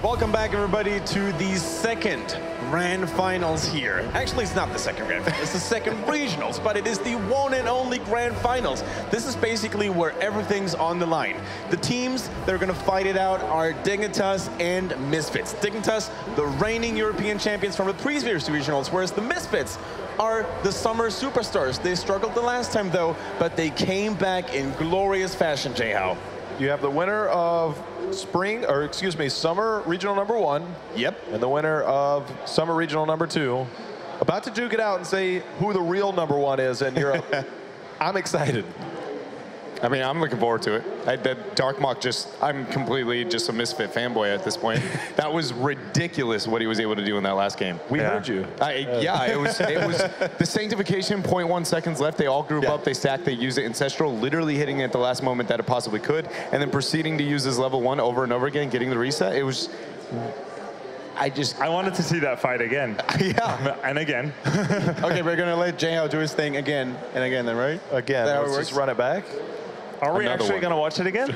Welcome back, everybody, to the second grand finals here. Actually, it's not the second grand finals, it's the second regionals, but it is the one and only grand finals. This is basically where everything's on the line. The teams that are going to fight it out are Dignitas and Misfits. Dignitas, the reigning European champions from the previous regionals, whereas the Misfits are the summer superstars. They struggled the last time, though, but they came back in glorious fashion, Jay-How. You have the winner of summer regional number 1. Yep. And the winner of summer regional number 2. About to duke it out and say who the real number 1 is in Europe. I'm excited. I mean, I'm looking forward to it. That Darkmock I'm completely just a Misfit fanboy at this point. That was ridiculous what he was able to do in that last game. We heard you. Yeah, it was the sanctification, 0.1 seconds left. They all group up, they stack, they use it Ancestral, literally hitting it at the last moment that it possibly could, and then proceeding to use his level 1 over and over again, getting the reset. It was... I wanted to see that fight again. Yeah. And again. Okay, we're going to let Jay-How do his thing again and again then, right? Again. Let's just run it back. Are we actually going to watch it again?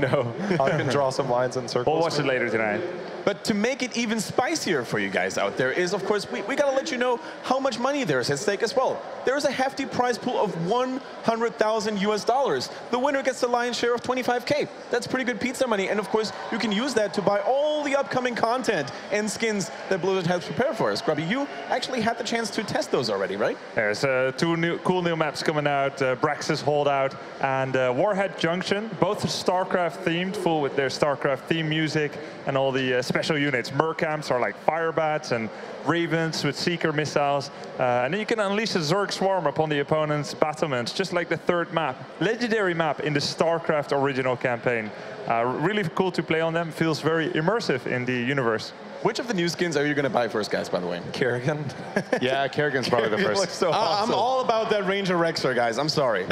No. I can draw some lines and circles. We'll watch it later tonight. But to make it even spicier for you guys out there is, of course, we got to let you know how much money there is at stake as well. There is a hefty prize pool of $100,000 US. The winner gets the lion's share of 25K. That's pretty good pizza money. And of course, you can use that to buy all the upcoming content and skins that Blizzard has prepared for us. Grubby, you actually had the chance to test those already, right? There's two cool new maps coming out, Braxis Holdout and Warhead Junction, both StarCraft themed, full with their StarCraft theme music and all the special units. Mercamps are like Firebats and Ravens with Seeker missiles. And then you can unleash a Zerg Swarm upon the opponent's battlements, just like the third map. Legendary map in the StarCraft original campaign. Really cool to play on them, feels very immersive in the universe. Which of the new skins are you going to buy first, guys, by the way? Kerrigan. Yeah, Kerrigan's probably the first. Looks so awesome. I'm all about that Ranger Rexer, guys. I'm sorry.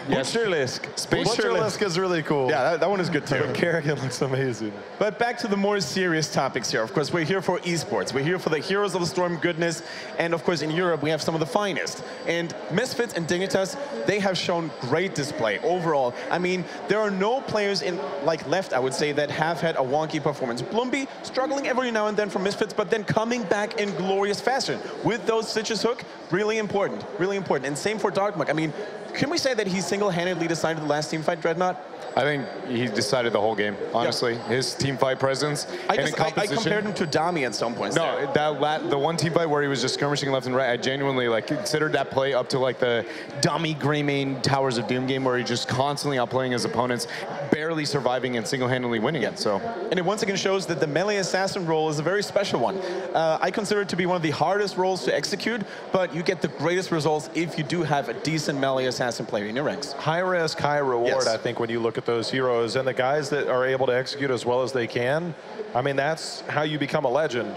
Butcherlisk. Butcherlisk is really cool. Yeah, that one is good, too. Kerrigan looks amazing. But back to the more serious topics here. Of course, we're here for esports. We're here for the Heroes of the Storm goodness. And, of course, in Europe, we have some of the finest. And Misfits and Dignitas, they have shown great display overall. I mean, there are no players left, I would say, that have had a wonky performance. Bloomby struggling every now and then from Misfits, but then coming back in glorious fashion with those Stitches hook, really important, really important. And same for Darkmock. I mean, can we say that he single-handedly decided the last team fight, Dreadnought? I think he decided the whole game, honestly. Yeah. His team fight presence. I compared him to Dami at some points. No, the one team fight where he was just skirmishing left and right, I genuinely considered that play up to the Dami Greymane Towers of Doom game where he just constantly outplaying his opponents, barely surviving and single-handedly winning it. So. And it once again shows that the melee assassin role is a very special one. I consider it to be one of the hardest roles to execute, but you get the greatest results if you do have a decent melee assassin player in your ranks. High risk, high reward, I think, when you look at those heroes and the guys that are able to execute as well as they can. I mean, that's how you become a legend.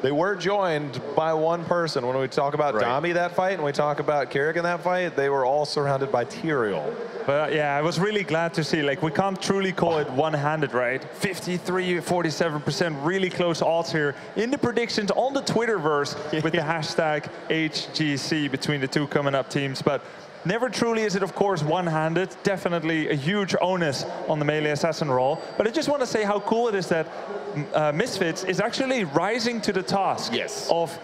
They were joined by one person. When we talk about Dami that fight and we talk about Kerrigan that fight, they were all surrounded by Tyrael. But yeah, I was really glad to see, we can't truly call it one-handed, right? 53, 47%, really close odds here. In the predictions on the Twitterverse with the hashtag HGC between the two coming up teams. But never truly is it, of course, one-handed. Definitely a huge onus on the melee assassin role. But I just want to say how cool it is that Misfits is actually rising to the task of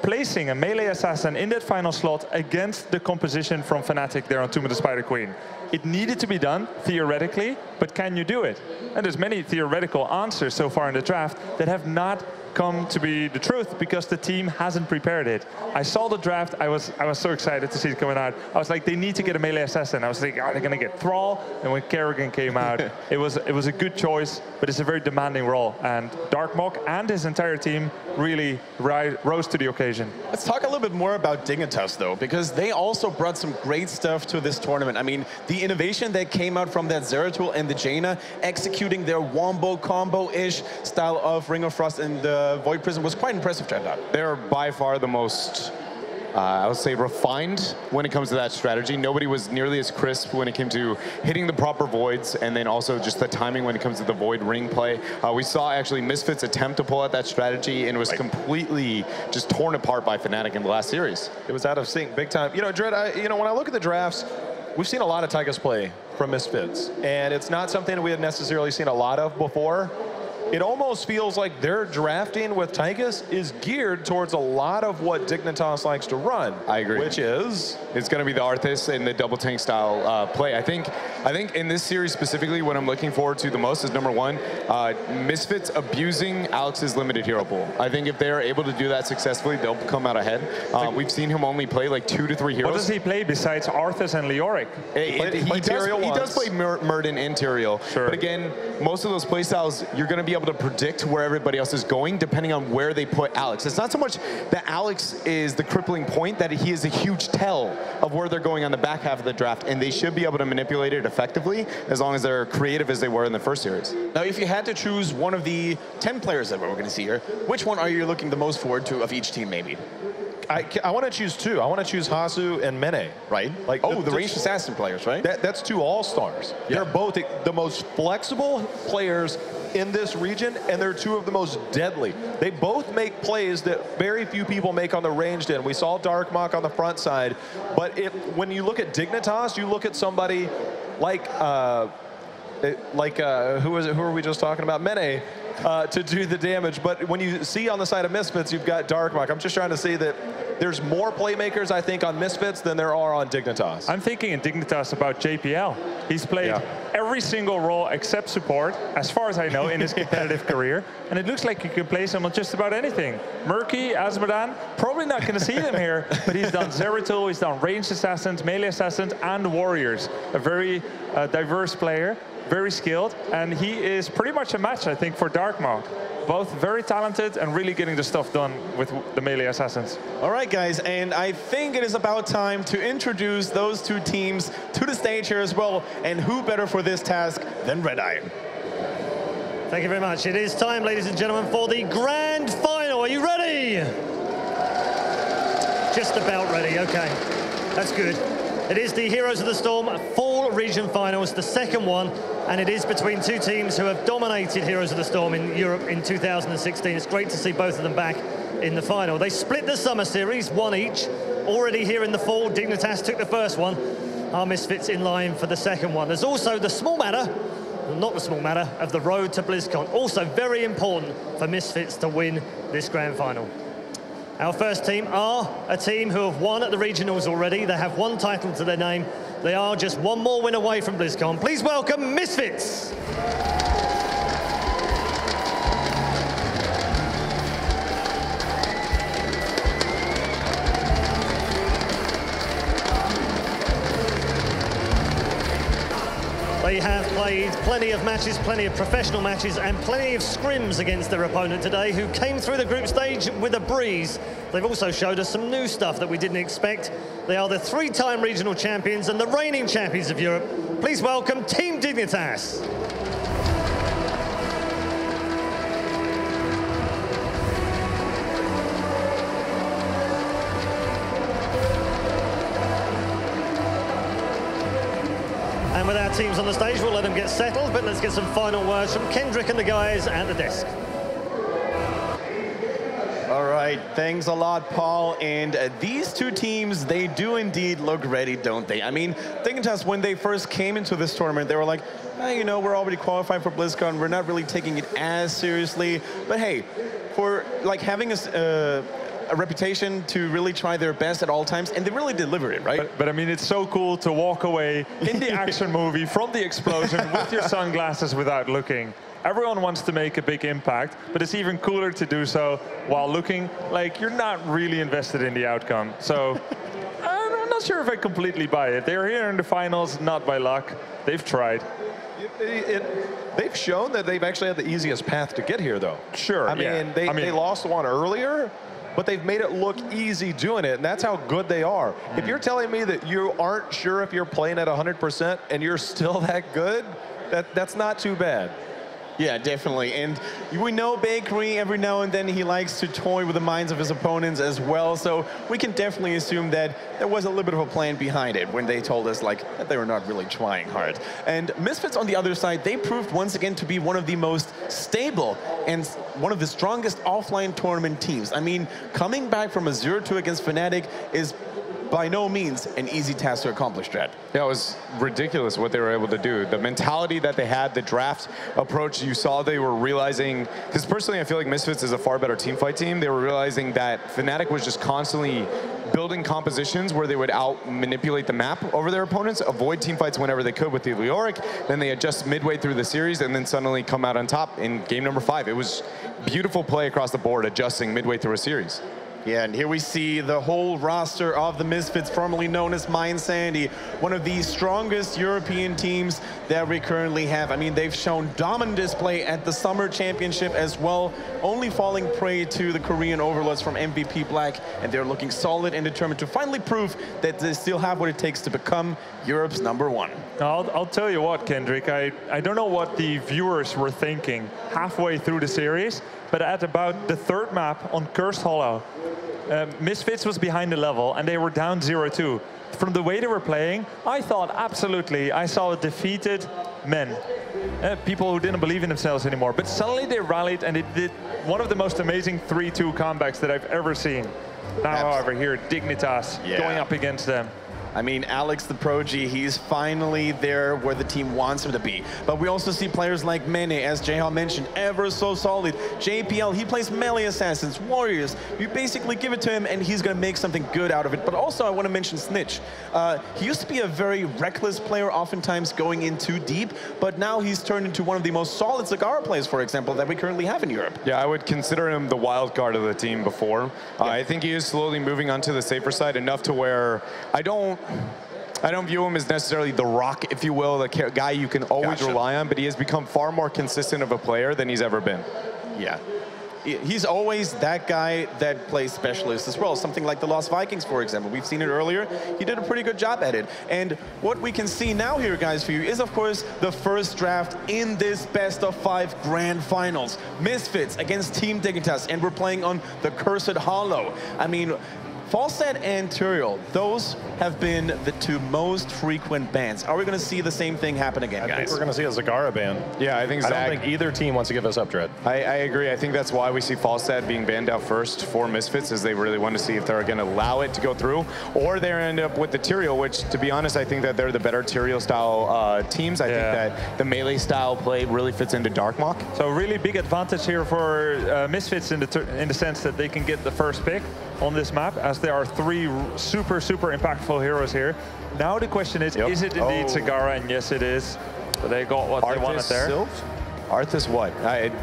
placing a melee assassin in that final slot against the composition from Fnatic there on Tomb of the Spider Queen. It needed to be done, theoretically, but can you do it? And there's many theoretical answers so far in the draft that have not come to be the truth because the team hasn't prepared it. I saw the draft, I was so excited to see it coming out. I was like, they need to get a melee assassin. I was thinking, are they going to get Thrall? And when Kerrigan came out, it was a good choice, but it's a very demanding role. And Darkmock and his entire team really rose to the occasion. Let's talk a little bit more about Dignitas, though, because they also brought some great stuff to this tournament. I mean, the innovation that came out from that Zeratul and the Jaina, executing their wombo combo-ish style of Ring of Frost and the Void Prism was quite impressive, Dreadnought. They're by far the most, I would say, refined when it comes to that strategy. Nobody was nearly as crisp when it came to hitting the proper voids, and then also just the timing when it comes to the void ring play. We saw actually Misfits attempt to pull out that strategy, and it was completely just torn apart by Fnatic in the last series. It was out of sync big time. You know, Dread, when I look at the drafts, we've seen a lot of Tychus play from Misfits, and it's not something that we had necessarily seen a lot of before. it almost feels like their drafting with Tychus is geared towards a lot of what Dignitas likes to run. I agree. Which is? It's going to be the Arthas and the double tank style play. I think in this series specifically, what I'm looking forward to the most is, number one, Misfits abusing Alex's limited hero pool. I think if they're able to do that successfully, they'll come out ahead. We've seen him only play like 2 to 3 heroes. What does he play besides Arthas and Leoric? He does play Murden and Tyrael. Sure. But again, most of those playstyles, you're going to be able to predict where everybody else is going depending on where they put Alex. It's not so much that Alex is the crippling point, that he is a huge tell of where they're going on the back half of the draft, and they should be able to manipulate it effectively as long as they're creative as they were in the first series. Now, if you had to choose one of the 10 players that we're going to see here, which one are you looking the most forward to of each team, maybe? I want to choose 2. I want to choose Hasu and Mene. Right? Like the ranged assassin players, right? That's 2 all-stars. Yeah. They're both the most flexible players in this region, and they're 2 of the most deadly. They both make plays that very few people make on the ranged end. We saw Darkmok on the front side, but when you look at Dignitas, you look at somebody like who were we just talking about? Mene. To do the damage, but when you see on the side of Misfits, you've got Darkmok. I'm just trying to say that there's more playmakers, I think, on Misfits than there are on Dignitas. I'm thinking in Dignitas about JPL. He's played every single role except support, as far as I know, in his competitive career, and it looks like you can play him on just about anything. Murky, Azmodan, probably not going to see him here, but he's done Zeratul, he's done ranged assassins, melee assassins, and warriors. A very diverse player. Very skilled, and he is pretty much a match, I think, for Darkmok. Both very talented and really getting the stuff done with the melee assassins. All right, guys, and I think it is about time to introduce those 2 teams to the stage here as well, and who better for this task than Red Eye? Thank you very much. It is time, ladies and gentlemen, for the grand final. Are you ready? Just about ready, okay. That's good. It is the Heroes of the Storm Fall Region Finals, the second one, and it is between 2 teams who have dominated Heroes of the Storm in Europe in 2016. It's great to see both of them back in the final. They split the Summer Series, 1 each. Already here in the fall, Dignitas took the first one. Our Misfits in line for the second one. There's also the small matter, not the small matter, of the road to BlizzCon. Also very important for Misfits to win this grand final. Our first team are a team who have won at the regionals already. They have 1 title to their name. They are just 1 more win away from BlizzCon. Please welcome Misfits. They have played plenty of matches, plenty of professional matches, and plenty of scrims against their opponent today, who came through the group stage with a breeze. They've also showed us some new stuff that we didn't expect. They are the 3-time regional champions and the reigning champions of Europe. Please welcome Team Dignitas. And with our teams on the stage, we'll let them get settled, but let's get some final words from Kendrick and the guys at the desk. All right, thanks a lot, Paul. And these 2 teams, they do indeed look ready, don't they? I mean, Dignitas, when they first came into this tournament, they were like, you know, we're already qualified for BlizzCon. We're not really taking it as seriously. But hey, for like having a reputation to really try their best at all times, and they really delivered it, right? But I mean, it's so cool to walk away in the action movie from the explosion with your sunglasses without looking. Everyone wants to make a big impact, but it's even cooler to do so while looking like you're not really invested in the outcome. So I'm not sure if I completely buy it. They're here in the finals, not by luck. They've tried. They've shown that they've actually had the easiest path to get here, though. Sure. I mean, they lost one earlier, but they've made it look easy doing it, and that's how good they are. If you're telling me that you aren't sure if you're playing at 100% and you're still that good, that's not too bad. Yeah, definitely. And we know Bakery, every now and then he likes to toy with the minds of his opponents as well. So we can definitely assume that there was a little bit of a plan behind it when they told us like that they were not really trying hard. And Misfits on the other side, they proved once again to be one of the most stable and one of the strongest offline tournament teams. I mean, coming back from a 0-2 against Fnatic is by no means an easy task to accomplish, Chad. Yeah, it was ridiculous what they were able to do. The mentality that they had, the draft approach, you saw they were realizing, because personally I feel like Misfits is a far better team fight team. They were realizing that Fnatic was just constantly building compositions where they would out-manipulate the map over their opponents, avoid team fights whenever they could with the Leoric, then they adjust midway through the series and then suddenly come out on top in game number 5. It was beautiful play across the board, adjusting midway through a series. Yeah, and here we see the whole roster of the Misfits, formerly known as Mind Sandy, one of the strongest European teams that we currently have. I mean, they've shown dominant display at the Summer Championship as well, only falling prey to the Korean overlords from MVP Black, and they're looking solid and determined to finally prove that they still have what it takes to become Europe's #1. I'll tell you what, Kendrick, I don't know what the viewers were thinking halfway through the series, but at about the 3rd map on Cursed Hollow, Misfits was behind the level and they were down 0-2. From the way they were playing, I thought absolutely I saw defeated men. People who didn't believe in themselves anymore. But suddenly they rallied and they did one of the most amazing 3-2 comebacks that I've ever seen. Now, however, here, Dignitas going up against them. I mean, Alex the Prodigy, he's finally there where the team wants him to be. But we also see players like Mene, as Jayhan mentioned, ever so solid. JPL, he plays melee assassins, warriors. You basically give it to him and he's going to make something good out of it. But also I want to mention Snitch. He used to be a very reckless player, oftentimes going in too deep, but now he's turned into one of the most solid Zagara players, for example, that we currently have in Europe. Yeah, I would consider him the wild card of the team before. I think he is slowly moving onto the safer side enough to where I don't view him as necessarily the rock, if you will, the guy you can always rely on, but he has become far more consistent of a player than he's ever been. Yeah. He's always that guy that plays specialist as well. Something like the Lost Vikings, for example. We've seen it earlier. He did a pretty good job at it. And what we can see now here, guys, for you is, of course, the first draft in this best-of-5 grand finals. Misfits against Team Dignitas, and we're playing on the Cursed Hollow. I mean, Falstad and Turiel, those have been the 2 most frequent bans. Are we going to see the same thing happen again, guys? I think we're going to see a Zagara ban. Yeah, I think I don't think either team wants to give us up Dread. I agree. I think that's why we see Falstad being banned out first for Misfits, is they really want to see if they're going to allow it to go through, or they end up with the Tyrael, which, to be honest, I think that they're the better Tyrael-style teams. I think that the melee-style play really fits into Darkmock. So really big advantage here for Misfits in the sense that they can get the first pick on this map, as there are 3 super impactful heroes here. Now the question is it indeed Zagara? And yes, it is. So they got what they wanted there. Arthas what?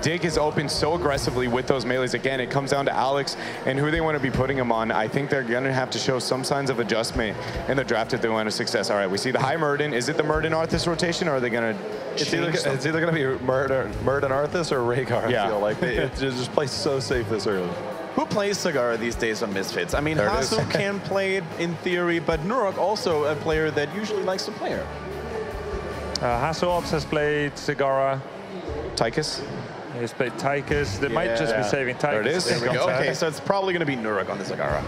Dig is open so aggressively with those melees. Again, it comes down to Alex and who they want to be putting him on. I think they're going to have to show some signs of adjustment in the draft if they want a success. All right, we see the high Murden. Is it the Murden Arthas rotation, or are they going to It's either going to be Murden Arthas or Rhaegar, I feel like. They just play so safe this early. Who plays Zagara these days on Misfits? I mean, Hasu can play it in theory, but Nurok also a player that usually likes to play her. HotS has played Zagara. Tychus? He's played Tychus. They might just be saving Tychus. There it is. There we go. Okay, so it's probably going to be Nurok on the Zagara.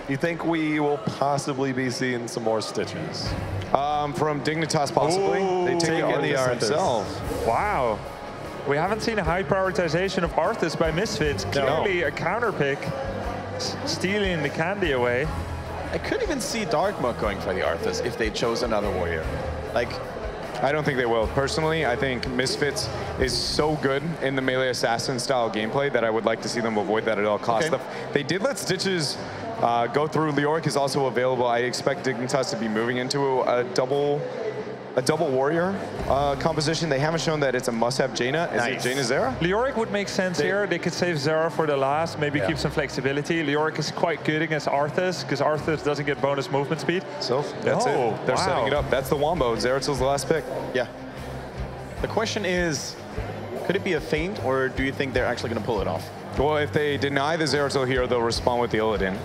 You think we will possibly be seeing some more Stitches? From Dignitas, possibly. They take in the Arthas themselves. Wow. We haven't seen a high prioritization of Arthas by Misfits. Clearly a counter pick, stealing the candy away. I could even see Darkmock going for the Arthas if they chose another warrior. Like, I don't think they will. Personally, I think Misfits is so good in the melee assassin style gameplay that I would like to see them avoid that at all costs. Okay. They did let Stitches go through. Leoric is also available. I expect Dignitas to be moving into a double warrior composition. They haven't shown that it's a must-have Jaina. Is it Jaina Zera? Leoric would make sense here. They could save Zera for the last, maybe keep some flexibility. Leoric is quite good against Arthas, because Arthas doesn't get bonus movement speed. So that's it. They're setting it up. That's the Wombo. Zeratil's the last pick. Yeah. The question is, could it be a feint, or do you think they're actually going to pull it off? Well, if they deny the Zeratil here, they'll respond with the Illidan.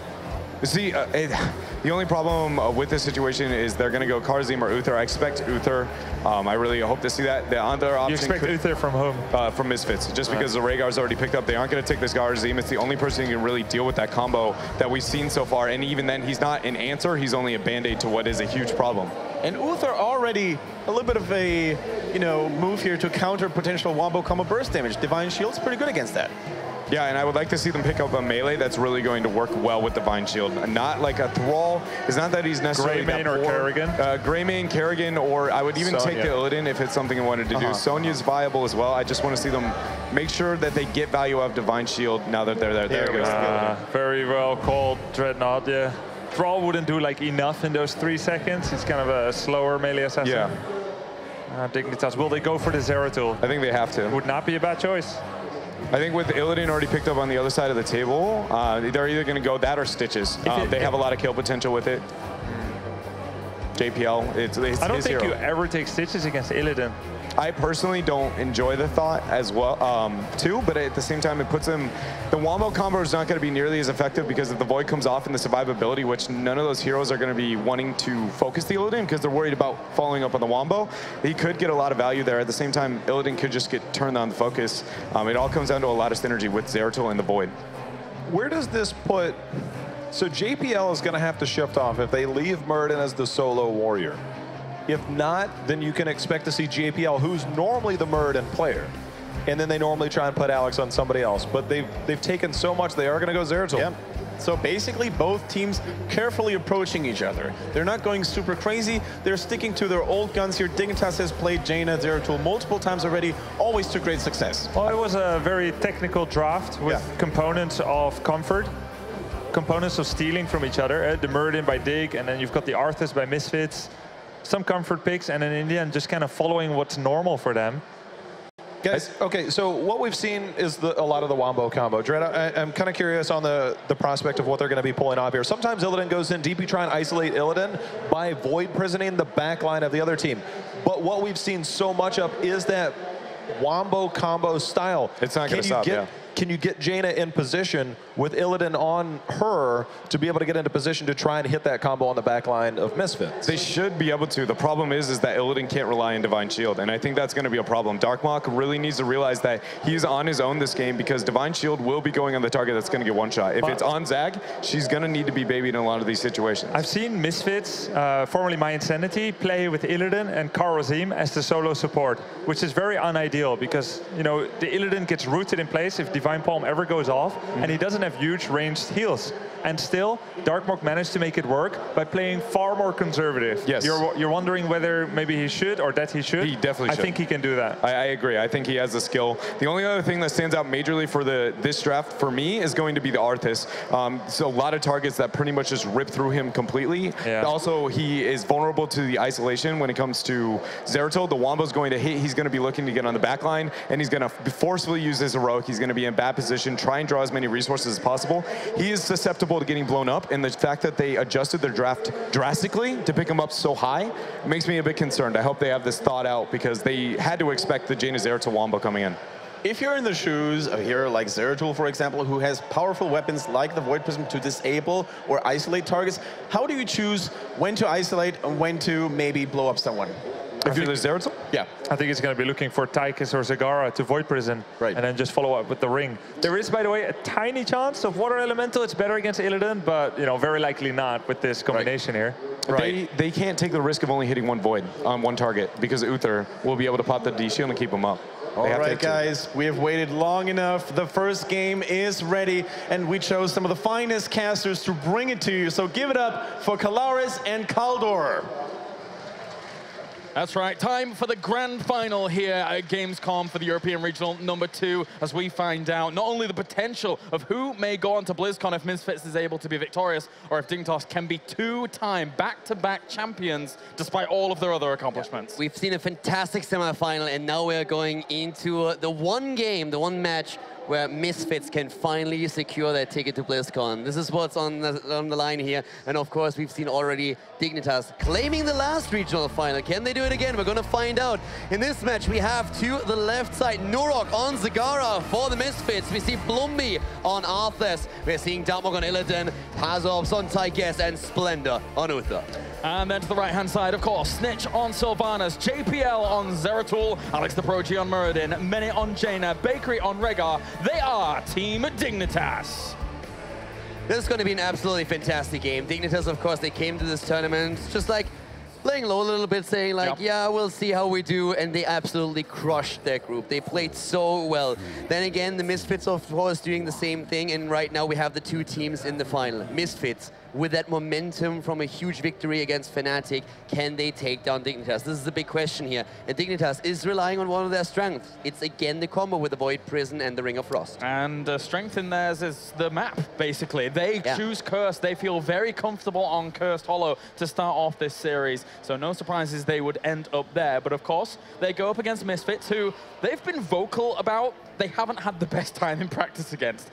See, the only problem with this situation is they're going to go Karzim or Uther. I expect Uther. I really hope to see that. The other option. You expect Uther from whom? From Misfits. Just because the Rhaegar's already picked up, they aren't going to take this Karzim. It's the only person who can really deal with that combo that we've seen so far. And even then, he's not an answer. He's only a band-aid to what is a huge problem. And Uther already a little bit of a move here to counter potential Wombo combo burst damage. Divine Shield's pretty good against that. Yeah, and I would like to see them pick up a melee that's really going to work well with Divine Shield. Not like a Thrall. It's not that he's necessarily Greymane or Kerrigan. Greymane, Kerrigan, or I would even take the Illidan if it's something I wanted to do. Sonya's viable as well. I just want to see them make sure that they get value out of Divine Shield now that they're there. There goes the Illidan. Very well called, Dreadnought, yeah. Thrall wouldn't do like enough in those 3 seconds. He's kind of a slower melee assassin. Yeah. Dignitas, will they go for the Zeratul? I think they have to. Would not be a bad choice. I think with Illidan already picked up on the other side of the table, they're either going to go that or Stitches. They have a lot of kill potential with it. JPL, it's I don't think hero. you ever take Stitches against Illidan. I personally don't enjoy the thought as well, too, but at the same time, it puts him... The Wombo combo is not going to be nearly as effective because if the Void comes off in the survivability, which none of those heroes are going to be wanting to focus the Illidan because they're worried about following up on the Wombo, he could get a lot of value there. At the same time, Illidan could just get turned on the focus. It all comes down to a lot of synergy with Zeratul and the Void. Where does this put... So JPL is going to have to shift off if they leave Muradin as the solo warrior. If not, then you can expect to see JPL, who's normally the Muradin player. And then they normally try and put Alex on somebody else. But they've taken so much, they are going to go Zeratul. Yeah. So basically, both teams carefully approaching each other. They're not going super crazy. They're sticking to their old guns here. Dignitas has played Jaina, Zeratul multiple times already, always to great success. Well, it was a very technical draft with components of comfort, components of stealing from each other. The Muradin by Dig, and then you've got the Arthas by Misfits. Some comfort picks, and then in the end, just kind of following what's normal for them. Guys, okay, so what we've seen is a lot of the Wombo combo. Dread, I'm kind of curious on the prospect of what they're going to be pulling off here. Sometimes Illidan goes in deep, you try and isolate Illidan by void prisoning the back line of the other team. But what we've seen so much of is that Wombo combo style. It's not going to stop, Can you get Jaina in position with Illidan on her to be able to get into position to try and hit that combo on the back line of Misfits? They should be able to. The problem is that Illidan can't rely on Divine Shield, and I think that's going to be a problem. Darkmok really needs to realize that he's on his own this game because Divine Shield will be going on the target that's going to get one shot. If it's on Zag, she's going to need to be babied in a lot of these situations. I've seen Misfits, formerly My Insanity, play with Illidan and Karazim as the solo support, which is very unideal because, you know, the Illidan gets rooted in place if Divine Palm ever goes off, and he doesn't have huge ranged heals. And still, Darkmok managed to make it work by playing far more conservative. Yes. You're wondering whether maybe he should or that he should? He definitely should. I think he can do that. I agree. I think he has the skill. The only other thing that stands out majorly for this draft for me is going to be the Arthas. So a lot of targets that pretty much just rip through him completely. Yeah. Also, he is vulnerable to the isolation when it comes to Zeratul. The Wombo's going to hit. He's going to be looking to get on the back line, and he's going to forcefully use his heroic. He's going to be in bad position, try and draw as many resources as possible. He is susceptible to getting blown up, and the fact that they adjusted their draft drastically to pick him up so high makes me a bit concerned. I hope they have this thought out because they had to expect the Jaina Zeratul Wombo coming in. If you're in the shoes of a hero like Zeratul, for example, who has powerful weapons like the Void Prism to disable or isolate targets, how do you choose when to isolate and when to maybe blow up someone? If you're the Zeratul? Yeah. I think it's going to be looking for Tychus or Zagara to Void Prison, and then just follow up with the ring. There is, by the way, a tiny chance of Water Elemental. It's better against Illidan, but you know, very likely not with this combination here. Right. They can't take the risk of only hitting one Void on one target because Uther will be able to pop the D-Shield and keep him up. All right, guys, we have waited long enough. The first game is ready, and we chose some of the finest casters to bring it to you. So give it up for Kalaris and Kaldor. That's right, time for the grand final here at Gamescom for the European Regional #2 as we find out not only the potential of who may go on to BlizzCon if Misfits is able to be victorious, or if Dignitas can be two-time back-to-back champions despite all of their other accomplishments. We've seen a fantastic semifinal, and now we're going into the one game, the one match where Misfits can finally secure their ticket to BlizzCon. This is what's on the line here. And of course, we've seen already Dignitas claiming the last regional final. Can they do it again? We're going to find out. In this match, we have to the left side, Nurok on Zagara for the Misfits. We see Blumby on Arthas. We're seeing Darkmok on Illidan, Hazobs on Tychus, and Splendor on Uther. And then to the right-hand side, of course, Snitch on Sylvanas, JPL on Zeratul, Alex the Prodigy on Muradin, Mene on Jaina, Bakery on Rehgar. They are Team Dignitas. This is going to be an absolutely fantastic game. Dignitas, of course, they came to this tournament just like playing low a little bit, saying like, yeah, we'll see how we do, and they absolutely crushed their group. They played so well. Then again, the Misfits, of course, doing the same thing, and right now we have the two teams in the final. Misfits, with that momentum from a huge victory against Fnatic, can they take down Dignitas? This is the big question here. And Dignitas is relying on one of their strengths. It's again the combo with the Void Prison and the Ring of Frost. And the strength in theirs is the map, basically. They choose Cursed. They feel very comfortable on Cursed Hollow to start off this series. So no surprises they would end up there. But of course, they go up against Misfits, who they've been vocal about they haven't had the best time in practice against.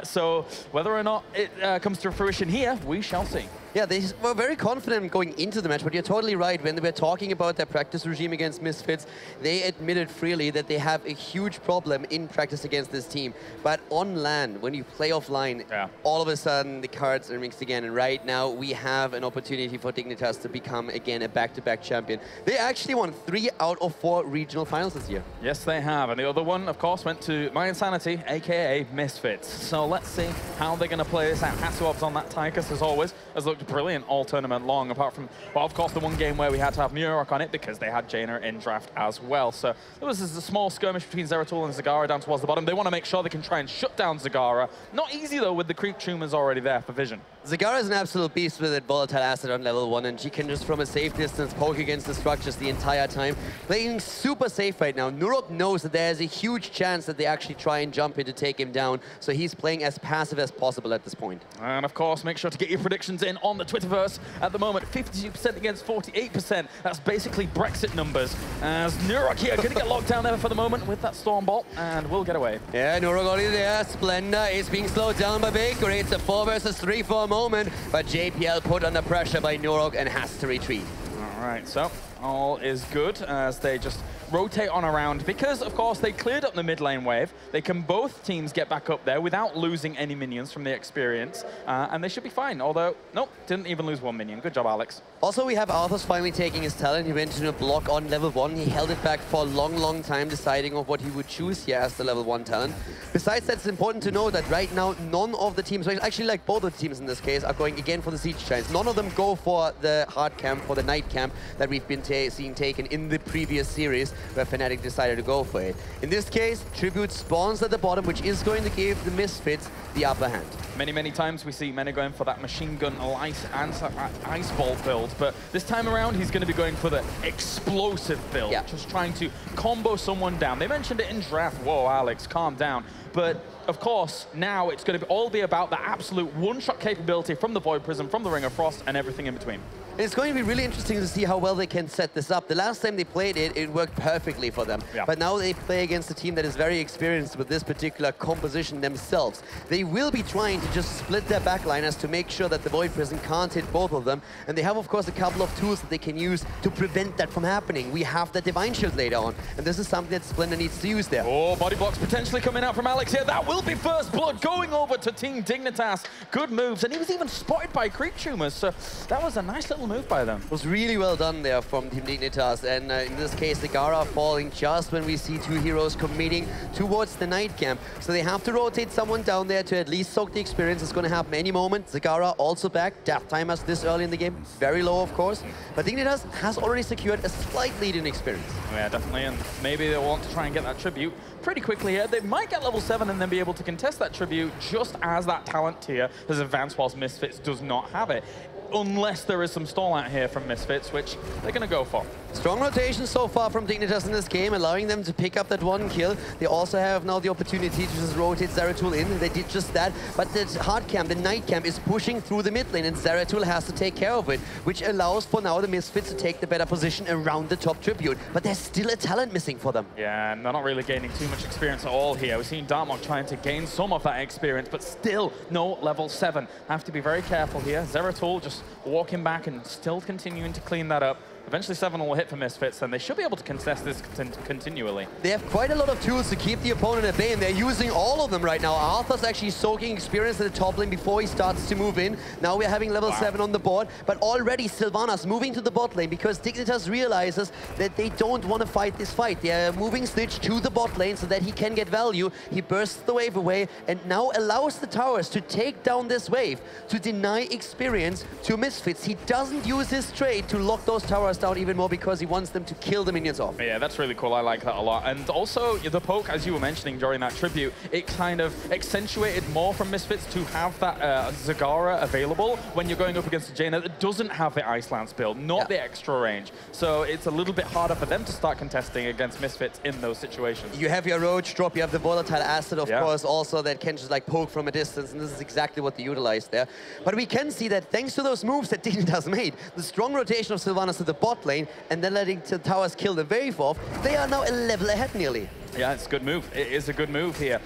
So whether or not it comes to fruition here, we shall see. Yeah, they were very confident going into the match, but you're totally right. When they were talking about their practice regime against Misfits, they admitted freely that they have a huge problem in practice against this team. But on LAN, when you play offline, all of a sudden the cards are mixed again. And right now we have an opportunity for Dignitas to become again a back-to-back champion. They actually won 3 out of 4 regional finals this year. Yes, they have. And the other one, of course, went to My Insanity, aka Misfits. So let's see how they're going to play this out. Hatsuob's on that Tychus as always. Has looked brilliant all tournament long, apart from, well, of course, the one game where we had to have Murok on it because they had Jaina in draft as well. So there was a small skirmish between Zeratul and Zagara down towards the bottom. They want to make sure they can try and shut down Zagara. Not easy, though, with the creep tumors already there for vision. Zagara is an absolute beast with that volatile asset on level 1, and she can just from a safe distance poke against the structures the entire time. Playing super safe right now. Nurok knows that there's a huge chance that they actually try and jump in to take him down, so he's playing as passive as possible at this point. And of course, make sure to get your predictions in on the Twitterverse. At the moment, 52% against 48%. That's basically Brexit numbers. As Nurok here going to get locked down there for the moment with that Storm Bolt, and will get away. Yeah, Nurok already there. Splendor is being slowed down by Bakery. It's a 4 versus 3 for a moment, but JPL put under pressure by Nurok and has to retreat. All right, so all is good as they just rotate on around because, of course, they cleared up the mid lane wave. They can both teams get back up there without losing any minions from the experience, and they should be fine. Although, nope, didn't even lose 1 minion. Good job, Alex. Also, we have Arthas finally taking his talent. He went into a block on level 1. He held it back for a long, long time, deciding of what he would choose here as the level 1 talent. Besides that, it's important to know that right now, none of the teams, actually like both of the teams in this case, are going again for the Siege Giants. None of them go for the hard camp, for the night camp that we've been seeing taken in the previous series, where Fnatic decided to go for it. In this case, Tribute spawns at the bottom, which is going to give the Misfits the upper hand. Many, many times we see Mena going for that machine gun ice bolt build, but this time around he's going to be going for the explosive build, just trying to combo someone down. They mentioned it in draft. Whoa, Alex, calm down. But of course, now it's going to all be about the absolute one-shot capability from the Void Prism, from the Ring of Frost, and everything in between. And it's going to be really interesting to see how well they can set this up. The last time they played it, it worked perfectly for them. But now they play against a team that is very experienced with this particular composition themselves. They will be trying to just split their backliners to make sure that the Void Prison can't hit both of them. And they have, of course, a couple of tools that they can use to prevent that from happening. We have the Divine Shield later on, and this is something that Splendor needs to use there. Oh, body blocks potentially coming out from Alex here. That will be first blood going over to Team Dignitas. Good moves, and he was even spotted by creep tumors, so that was a nice little move by them. It was really well done there from Team Dignitas, and in this case, the Gara falling just when we see 2 heroes committing towards the night camp. So they have to rotate someone down there to at least soak the experience. It's going to happen any moment. Zagara also back. Death timers this early in the game, very low, of course. But Dignitas has already secured a slight lead in experience. Yeah, definitely, and maybe they'll want to try and get that tribute pretty quickly here. They might get level 7 and then be able to contest that tribute just as that talent tier has advanced, whilst Misfits does not have it. Unless there is some stall out here from Misfits, which they're going to go for. Strong rotation so far from Dignitas in this game, allowing them to pick up that 1 kill. They also have now the opportunity to just rotate Zeratul in. They did just that, but the hard camp, the night camp, is pushing through the mid lane, and Zeratul has to take care of it, which allows for now the Misfits to take the better position around the top tribute. But there's still a talent missing for them. Yeah, and they're not really gaining too much experience at all here. We've seen Darmok trying to gain some of that experience, but still no level 7. Have to be very careful here. Zeratul just walking back and still continuing to clean that up. Eventually 7 will hit for Misfits, and they should be able to contest this continually. They have quite a lot of tools to keep the opponent at bay, and they're using all of them right now. Arthur's actually soaking experience at the top lane before he starts to move in. Now we're having level 7 on the board, but already Sylvanas moving to the bot lane because Dignitas realizes that they don't want to fight this fight. They're moving Snitch to the bot lane so that he can get value. He bursts the wave away and now allows the towers to take down this wave, to deny experience to Misfits. He doesn't use his trade to lock those towers forced out even more because he wants them to kill the minions off. Yeah, that's really cool. I like that a lot. And also, the poke, as you were mentioning during that tribute, it kind of accentuated more from Misfits to have that Zagara available when you're going up against a Jaina that doesn't have the Ice Lance build, not the extra range. So it's a little bit harder for them to start contesting against Misfits in those situations. You have your Roach drop, you have the volatile asset, of course, also that can just like poke from a distance, and this is exactly what they utilized there. But we can see that thanks to those moves that Dignitas made, the strong rotation of Sylvanas to the bot lane, and then letting the towers kill the wave off, they are now a level ahead nearly. Yeah, it's a good move. It is a good move here,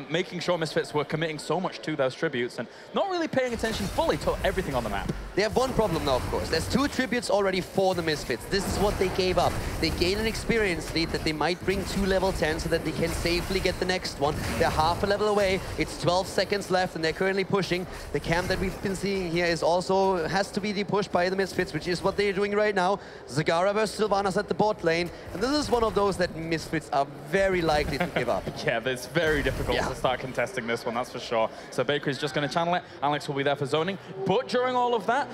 making sure Misfits were committing so much to those tributes and not really paying attention fully to everything on the map. They have one problem now, of course. There's 2 tributes already for the Misfits. This is what they gave up. They gain an experience lead that they might bring to level 10 so that they can safely get the next one. They're half a level away. It's 12 seconds left, and they're currently pushing. The camp that we've been seeing here is also has to be pushed by the Misfits, which is what they're doing right now. Zagara versus Sylvanas at the bot lane. And this is one of those that Misfits are very likely to give up. Yeah, it's very difficult to start contesting this one, that's for sure. So Bakery's just going to channel it. Alex will be there for zoning. But during all of that,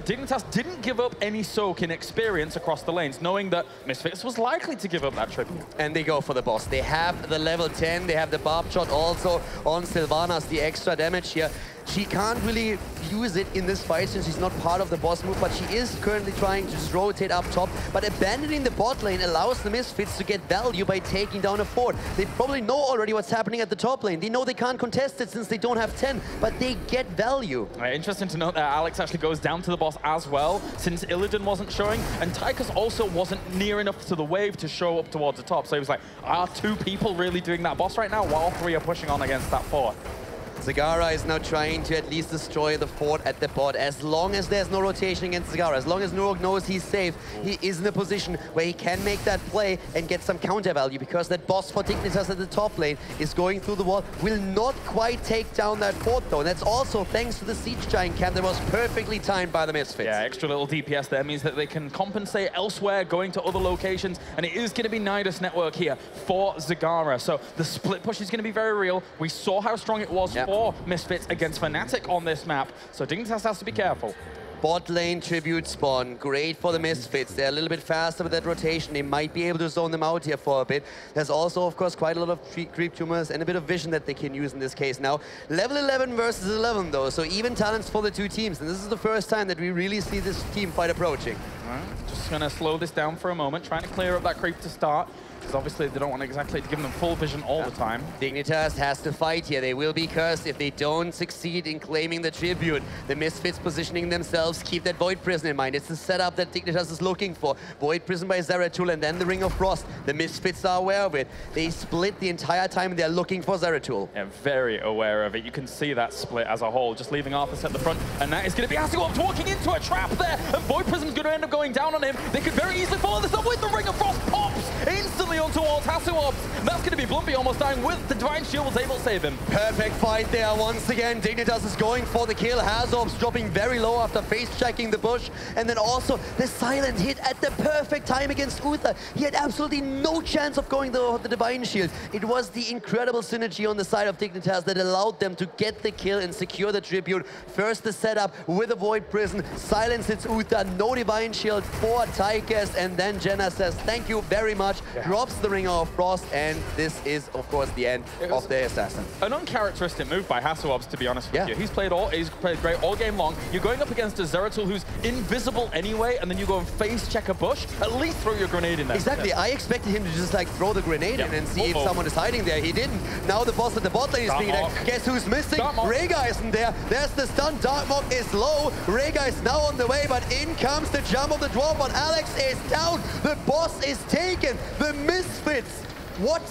Dignitas didn't give up any soak in experience across the lanes, knowing that Misfits was likely to give up that tribute. And they go for the boss. They have the level 10, they have the barb shot also on Sylvanas, the extra damage here. She can't really use it in this fight since she's not part of the boss move, but she is currently trying to just rotate up top. But abandoning the bot lane allows the Misfits to get value by taking down a fort. They probably know already what's happening at the top lane. They know they can't contest it since they don't have 10, but they get value. Interesting to note that Alex actually goes down to the boss as well, since Illidan wasn't showing, and Tychus also wasn't near enough to the wave to show up towards the top. So he was like, are 2 people really doing that boss right now while 3 are pushing on against that fort? Zagara is now trying to at least destroy the fort at the bot. As long as there's no rotation against Zagara, as long as Nurok knows he's safe, he is in a position where he can make that play and get some counter value, because that boss for Dignitas at the top lane is going through the wall, will not quite take down that fort though. And that's also thanks to the Siege Giant camp that was perfectly timed by the Misfits. Yeah, extra little DPS there means that they can compensate elsewhere, going to other locations, and it is going to be Nidus network here for Zagara. So the split push is going to be very real. We saw how strong it was for Misfits against Fnatic on this map, so Dignitas has to be careful. Bot lane tribute spawn, great for the Misfits. They're a little bit faster with that rotation. They might be able to zone them out here for a bit. There's also, of course, quite a lot of creep tumors and a bit of vision that they can use in this case now. Level 11 versus 11 though, so even talents for the 2 teams. And this is the first time that we really see this team fight approaching. Just gonna slow this down for a moment, trying to clear up that creep to start. Because obviously they don't want exactly to give them full vision all the time. Dignitas has to fight here. They will be cursed if they don't succeed in claiming the tribute. The Misfits positioning themselves, keep that Void Prison in mind. It's the setup that Dignitas is looking for. Void Prison by Zeratul and then the Ring of Frost. The Misfits are aware of it. They split the entire time and they're looking for Zeratul. Yeah, very aware of it. You can see that split as a whole, just leaving Arthas at the front. And that is going to be Hasselhoff walking into a trap there. And Void Prism's going to end up going down on him. They could very easily follow this up with the Ring of Frost. Pops instantly on towards Hasselhoff. That's going to be Blumpy almost dying with the Divine Shield was able to save him. Perfect fight there once again. Dignitas is going for the kill. Hasselhoff's dropping very low after face checking the bush. And then also the silent hit at the perfect time against Uther. He had absolutely no chance of going the Divine Shield. It was the incredible synergy on the side of Dignitas that allowed them to get the kill and secure the tribute. First the setup with a Void Prison. Silence hits Uther. No Divine Shield for Tychus. And then Jenna says, thank you very much. Drops the Ring of Frost. And this is, of course, the end of the Assassin. An uncharacteristic move by Hasselhoff, to be honest with you. He's played great all game long. You're going up against a Zeratul who's invisible anyway, and then you go and face check a bush. At least throw your grenade in there. Exactly. I expected him to just like throw the grenade in and see if someone is hiding there. He didn't. Now the boss at the bot lane is being there. Guess who's missing? Rhaegar isn't there. There's the stun. Darkmok is low. Rhaegar is now on the way, but in comes the jump of the dwarf. But Alex is down. The boss is taken. The Misfits. What?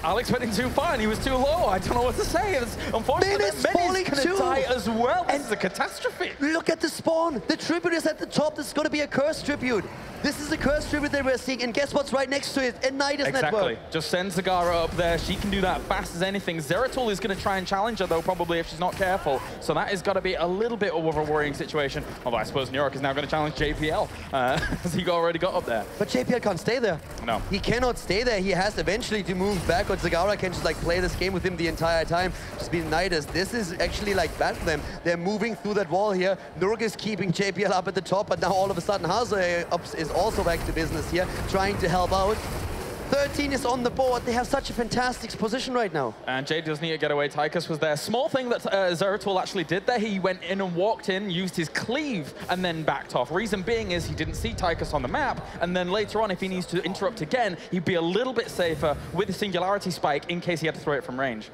Alex went in too far and he was too low. I don't know what to say. It's unfortunately, Many's going to die as well. This is a catastrophe. Look at the spawn. The tribute is at the top. This is going to be a cursed tribute. This is a cursed tribute that we're seeing. And guess what's right next to it? A Nidus network. Just send Zagara up there. She can do that fast as anything. Zeratul is going to try and challenge her, though, probably if she's not careful. So that has got to be a little bit of a worrying situation. Although I suppose Nurok is now going to challenge JPL, as he already got up there. But JPL can't stay there. No. He cannot stay there. He has eventually to move back. back, or Zagara can just like play this game with him the entire time, just be Dignitas. This is actually like bad for them. They're moving through that wall here. Nurk is keeping JPL up at the top, but now all of a sudden Hazo is also back to business here, trying to help out. 13 is on the board. They have such a fantastic position right now. And Jade does need to get away. Tychus was there. Small thing that Zeratul actually did there. He went in and walked in, used his cleave, and then backed off. Reason being is he didn't see Tychus on the map, and then later on, if he needs to interrupt again, he'd be a little bit safer with the Singularity Spike in case he had to throw it from range.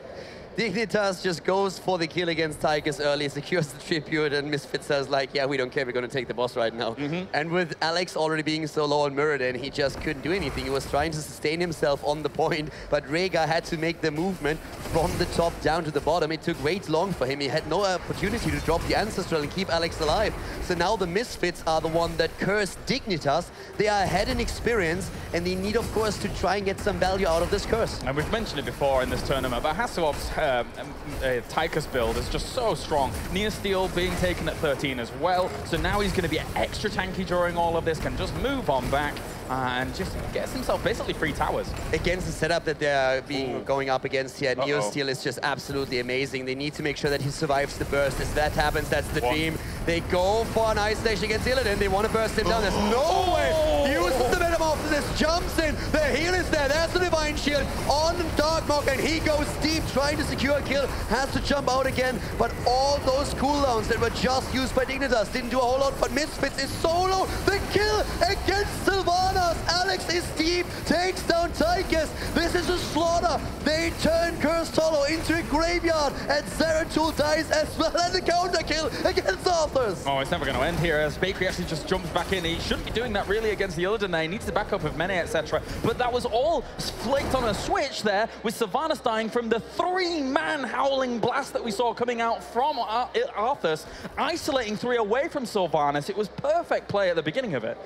Dignitas just goes for the kill against Tychus early, secures the tribute, and Misfits says like, yeah, we don't care, we're going to take the boss right now. And with Alex already being so low on Muradin, he just couldn't do anything. He was trying to sustain himself on the point, but Rhaegar had to make the movement from the top down to the bottom. It took way too long for him. He had no opportunity to drop the Ancestral and keep Alex alive. So now the Misfits are the one that cursed Dignitas. They are ahead in experience, and they need, of course, to try and get some value out of this curse. And we've mentioned it before in this tournament, but Hasselhoff's Tychus build is just so strong. Nia Steel being taken at 13 as well, so now he's going to be extra tanky during all of this, can just move on back and just gets himself basically 3 towers. Against the setup that they're going up against here, Neo Steel is just absolutely amazing. They need to make sure that he survives the burst. If that happens, that's the dream. They go for an isolation against Illidan. They want to burst him down. There's no way. He uses the Metamorph after this, jumps in. The heal is there. There's the Divine Shield on Darkmock, and he goes deep, trying to secure a kill. Has to jump out again, but all those cooldowns that were just used by Dignitas didn't do a whole lot, but Misfits is solo. The kill against Sylvanas. Alex is deep, takes down Tychus. This is a slaughter. They turn Cursed Hollow into a graveyard, and Zeratul dies as well, and the counter kill against Arthurs. Oh, it's never going to end here, as Bakery actually just jumps back in. He shouldn't be doing that really against the Illidan there. He needs to back up with Mene, etc. But that was all flicked on a switch there, with Sylvanas dying from the 3-man Howling Blast that we saw coming out from Arthurs, isolating 3 away from Sylvanas. It was perfect play at the beginning of it.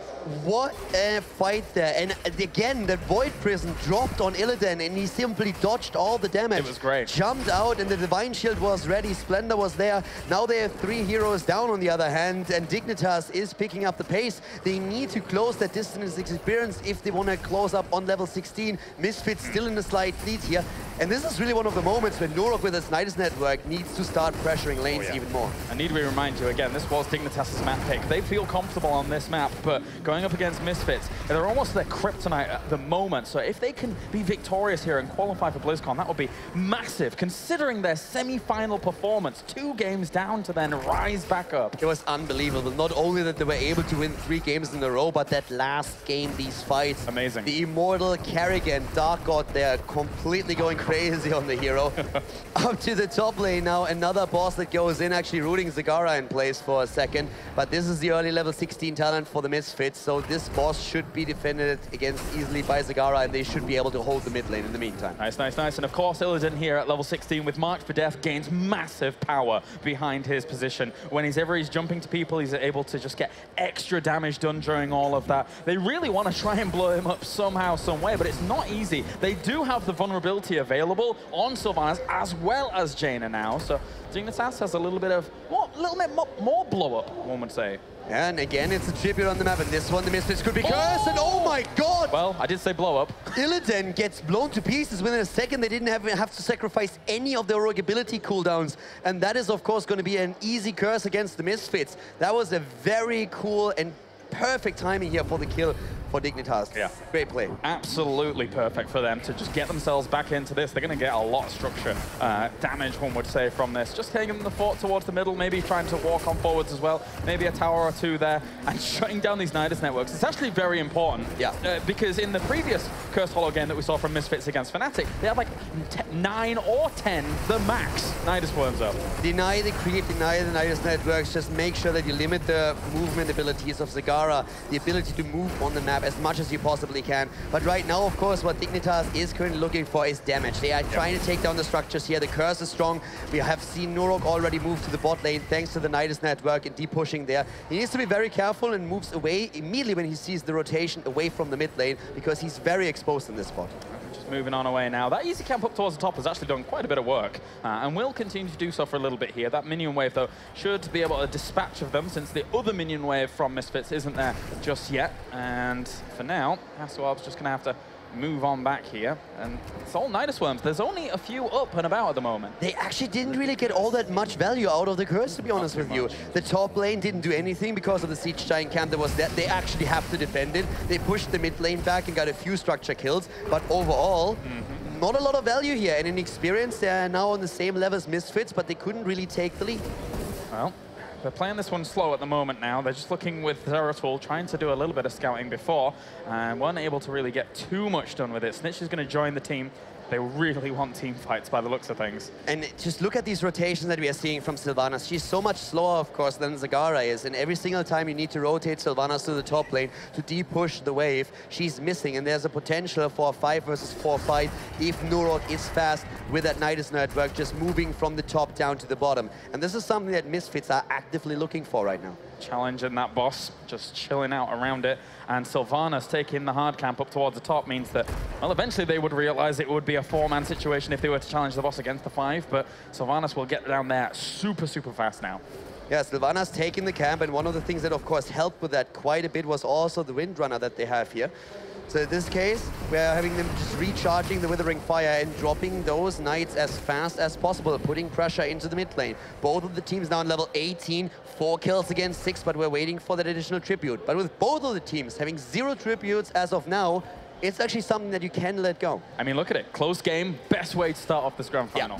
What a fight there. And again, that Void Prison dropped on Illidan, and he simply dodged all the damage. It was great. Jumped out, and the Divine Shield was ready. Splendor was there. Now they have 3 heroes down on the other hand, and Dignitas is picking up the pace. They need to close that distance experience if they want to close up on level 16. Misfits still in a slight lead here. And this is really one of the moments when Nurk with his Nidus network needs to start pressuring lanes even more. I need to remind you again, this was Dignitas' map pick. They feel comfortable on this map, but going up against Misfits, they're almost their kryptonite at the moment. So if they can be victorious here and qualify for BlizzCon, that would be massive, considering their semi-final performance. 2 games down to then rise back up. It was unbelievable. Not only that they were able to win 3 games in a row, but that last game, these fights. Amazing. The Immortal Kerrigan, Dark God there, completely going crazy on the hero. Up to the top lane now, another boss that goes in, actually rooting Zagara in place for a second. But this is the early level 16 talent for the Misfits, so this boss should be defended against easily by Zagara, and they should be able to hold the mid lane in the meantime. Nice, nice, nice. And of course, Illidan here at level 16 with Marked for Death gains massive power behind his position. Whenever he's jumping to people, he's able to just get extra damage done during all of that. They really want to try and blow him up somehow, some way, but it's not easy. They do have the vulnerability available on Sylvanas as well as Jaina now, so Dignitas has a little bit more blow up, one would say. And again, it's a tribute on the map, and this one, the Misfits could be cursed, and oh my god! Well, I did say blow up. Illidan gets blown to pieces within a second. They didn't have to sacrifice any of their heroic ability cooldowns, and that is, of course, going to be an easy curse against the Misfits. That was a very cool and perfect timing here for the kill for Dignitas. Yeah. Great play. Absolutely perfect for them to just get themselves back into this. They're going to get a lot of structure damage, one would say, from this. Just taking the fort towards the middle, maybe trying to walk on forwards as well. Maybe a tower or 2 there, and shutting down these Nidus networks. It's actually very important. Yeah. Because in the previous Cursed Hollow game that we saw from Misfits against Fnatic, they had like 9 or 10, the max, Nidus worms up. Deny the creep, deny the Nidus networks. Just make sure that you limit the movement abilities of Zagara, the ability to move on the map as much as you possibly can. But right now, of course, what Dignitas is currently looking for is damage. They are trying to take down the structures here. The curse is strong. We have seen Nurk already move to the bot lane thanks to the Nidus network and deep pushing there. He needs to be very careful and moves away immediately when he sees the rotation away from the mid lane, because he's very exposed in this spot. Just moving on away now. That easy camp up towards the top has actually done quite a bit of work, and will continue to do so for a little bit here. That minion wave, though, should be able to dispatch of them, since the other minion wave from Misfits isn't there just yet. And for now, Hasselhoff's just going to have to move on back here. And it's all Nidus Worms. There's only a few up and about at the moment. They actually didn't really get all that much value out of the curse, to be honest with you. The top lane didn't do anything because of the Siege Giant camp that was there. They actually have to defend it. They pushed the mid lane back and got a few structure kills. But overall, not a lot of value here. And in experience, they are now on the same level as Misfits, but they couldn't really take the lead. Well, they're playing this one slow at the moment now. They're just looking with Zeratul, trying to do a little bit of scouting before, and weren't able to really get too much done with it. Snitch is going to join the team. They really want team fights by the looks of things. And just look at these rotations that we are seeing from Sylvanas. She's so much slower, of course, than Zagara is. And every single time you need to rotate Sylvanas to the top lane to de-push the wave, she's missing. And there's a potential for a 5 versus 4 fight if Nurok is fast with that Nidus network, just moving from the top down to the bottom. And this is something that Misfits are actively looking for right now. Challenging that boss, just chilling out around it. And Sylvanas taking the hard camp up towards the top means that, well, eventually they would realize it would be a 4-man situation if they were to challenge the boss against the 5, but Sylvanas will get down there super, super fast now. Yeah, Sylvanas taking the camp, and one of the things that, of course, helped with that quite a bit was also the Windrunner that they have here. So in this case, we're having them just recharging the Withering Fire and dropping those Knights as fast as possible, putting pressure into the mid lane. Both of the teams now on level 18, 4 kills against 6, but we're waiting for that additional tribute. But with both of the teams having 0 tributes as of now, it's actually something that you can let go. I mean, look at it. Close game, best way to start off this grand final.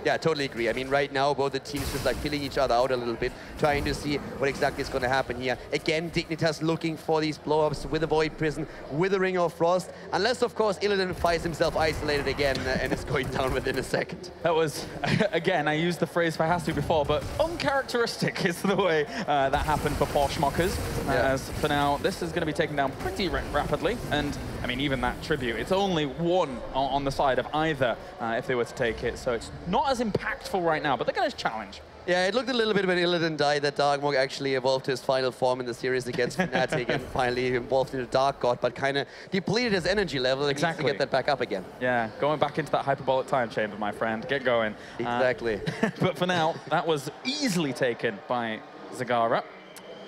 Yeah, totally agree. I mean, right now, both the teams just like filling each other out a little bit, trying to see what exactly is going to happen here. Again, Dignitas looking for these blow-ups with a Void Prison, with a Ring of Frost, unless, of course, Illidan finds himself isolated again and is going down within a second. That was, again, I used the phrase Fahastu before, but uncharacteristic is the way that happened for poor Schmockers. As for now, this is going to be taken down pretty rapidly, and I mean, even that tribute, it's only 1 on the side of either if they were to take it, so it's not as impactful right now, but they're going to challenge. Yeah, it looked a little bit when Illidan died that Darkmog actually evolved to his final form in the series against Fnatic and finally evolved into Dark God, but kind of depleted his energy level. Exactly. Needs to get that back up again. Yeah, going back into that hyperbolic time chamber, my friend. Get going. Exactly. But for now, that was easily taken by Zagara.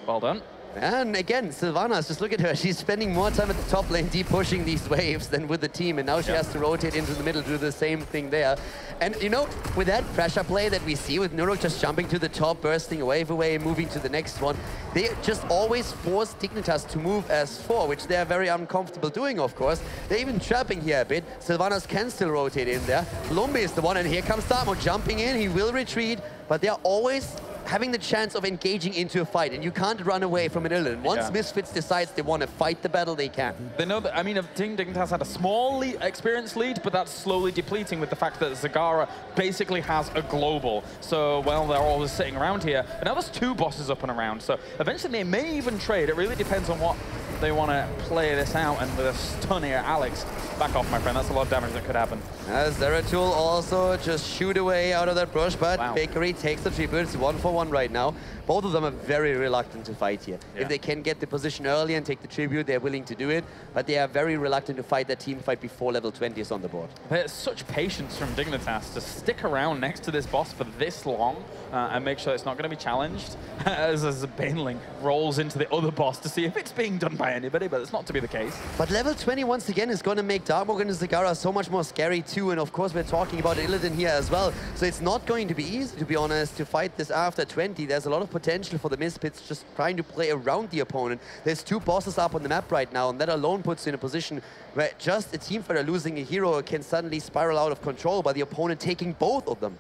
Well done. And again, Sylvanas, just look at her. She's spending more time at the top lane de-pushing these waves than with the team, and now she has to rotate into the middle to do the same thing there. And, you know, with that pressure play that we see with Nurok just jumping to the top, bursting a wave away, moving to the next one, they just always force Dignitas to move as 4, which they're very uncomfortable doing, of course. They're even trapping here a bit. Sylvanas can still rotate in there. Lumbi is the one, and here comes Darkmog jumping in. He will retreat, but they're always having the chance of engaging into a fight, and you can't run away from an Illidan. Once Misfits decides they want to fight the battle, they can. They know that, I mean, Dignitas had a small experience lead, but that's slowly depleting with the fact that Zagara basically has a global. So, well, they're always sitting around here. But now there's 2 bosses up and around, so eventually they may even trade. It really depends on what they want to play this out, and with a stun here, Alex, back off, my friend. That's a lot of damage that could happen. Zeratul also just shoot away out of that brush, but Bakery takes the tribute. It's 1-for-1 right now. Both of them are very reluctant to fight here. If they can get the position early and take the tribute, they're willing to do it, but they are very reluctant to fight that team fight before level 20 is on the board. There's such patience from Dignitas to stick around next to this boss for this long and make sure it's not going to be challenged as Baneling rolls into the other boss to see if it's being done by anybody, but it's not to be the case. But level 20 once again is going to make Darkmog and Zagara so much more scary too, and of course we're talking about Illidan here as well, so it's not going to be easy, to be honest, to fight this after 20. There's a lot of potential for the Misfits just trying to play around the opponent. There's 2 bosses up on the map right now, and that alone puts you in a position where just a team fighter losing a hero can suddenly spiral out of control by the opponent taking both of them.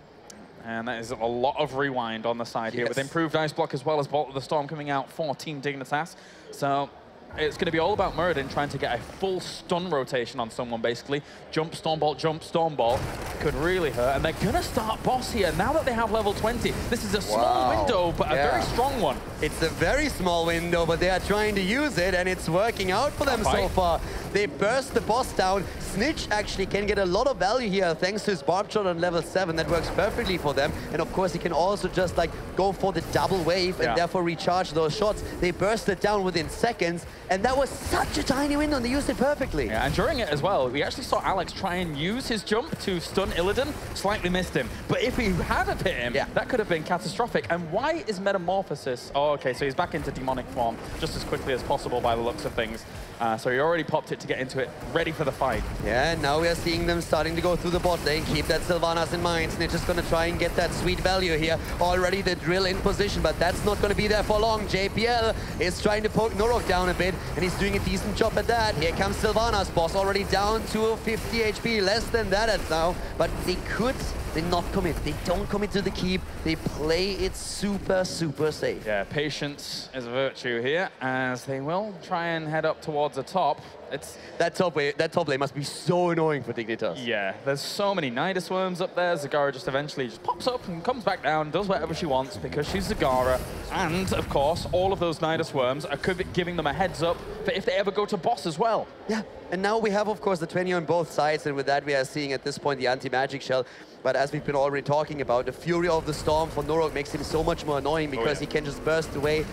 And that is a lot of rewind on the side here with improved ice block as well as Bolt of the Storm coming out for Team Dignitas. So it's going to be all about Muradin trying to get a full stun rotation on someone, basically. Jump, Storm Bolt could really hurt. And they're going to start boss here now that they have level 20. This is a small window, but a very strong one. It's a very small window, but they are trying to use it, and it's working out for them so far. They burst the boss down. Snitch actually can get a lot of value here thanks to his barb shot on level 7. That works perfectly for them. And of course, he can also just like go for the double wave and therefore recharge those shots. They burst it down within seconds. And that was such a tiny window, and they used it perfectly. Yeah, and during it as well, we actually saw Alex try and use his jump to stun Illidan, slightly missed him. But if he had have hit him, that could have been catastrophic. And why is Metamorphosis? Oh, okay, so he's back into demonic form just as quickly as possible by the looks of things. So he already popped it to get into it, ready for the fight. Yeah, now we are seeing them starting to go through the bot lane. Keep that Sylvanas in mind. Snitch is going to try and get that sweet value here. Already the drill in position, but that's not going to be there for long. JPL is trying to poke Norok down a bit, and he's doing a decent job at that. Here comes Sylvanas, boss already down to 50 HP, less than that at now. But they could not commit. They don't commit to the keep. They play it super, super safe. Yeah, patience is a virtue here, as they will try and head up towards the top. That top lane must be so annoying for Dignitas. Yeah, there's so many Nidus Worms up there. Zagara just eventually just pops up and comes back down, does whatever she wants because she's Zagara. And, of course, all of those Nidus Worms are giving them a heads up for if they ever go to boss as well. Yeah, and now we have, of course, the 20 on both sides, and with that we are seeing at this point the anti-magic shell. But as we've been already talking about, the Fury of the Storm for Norok makes him so much more annoying because he can just burst away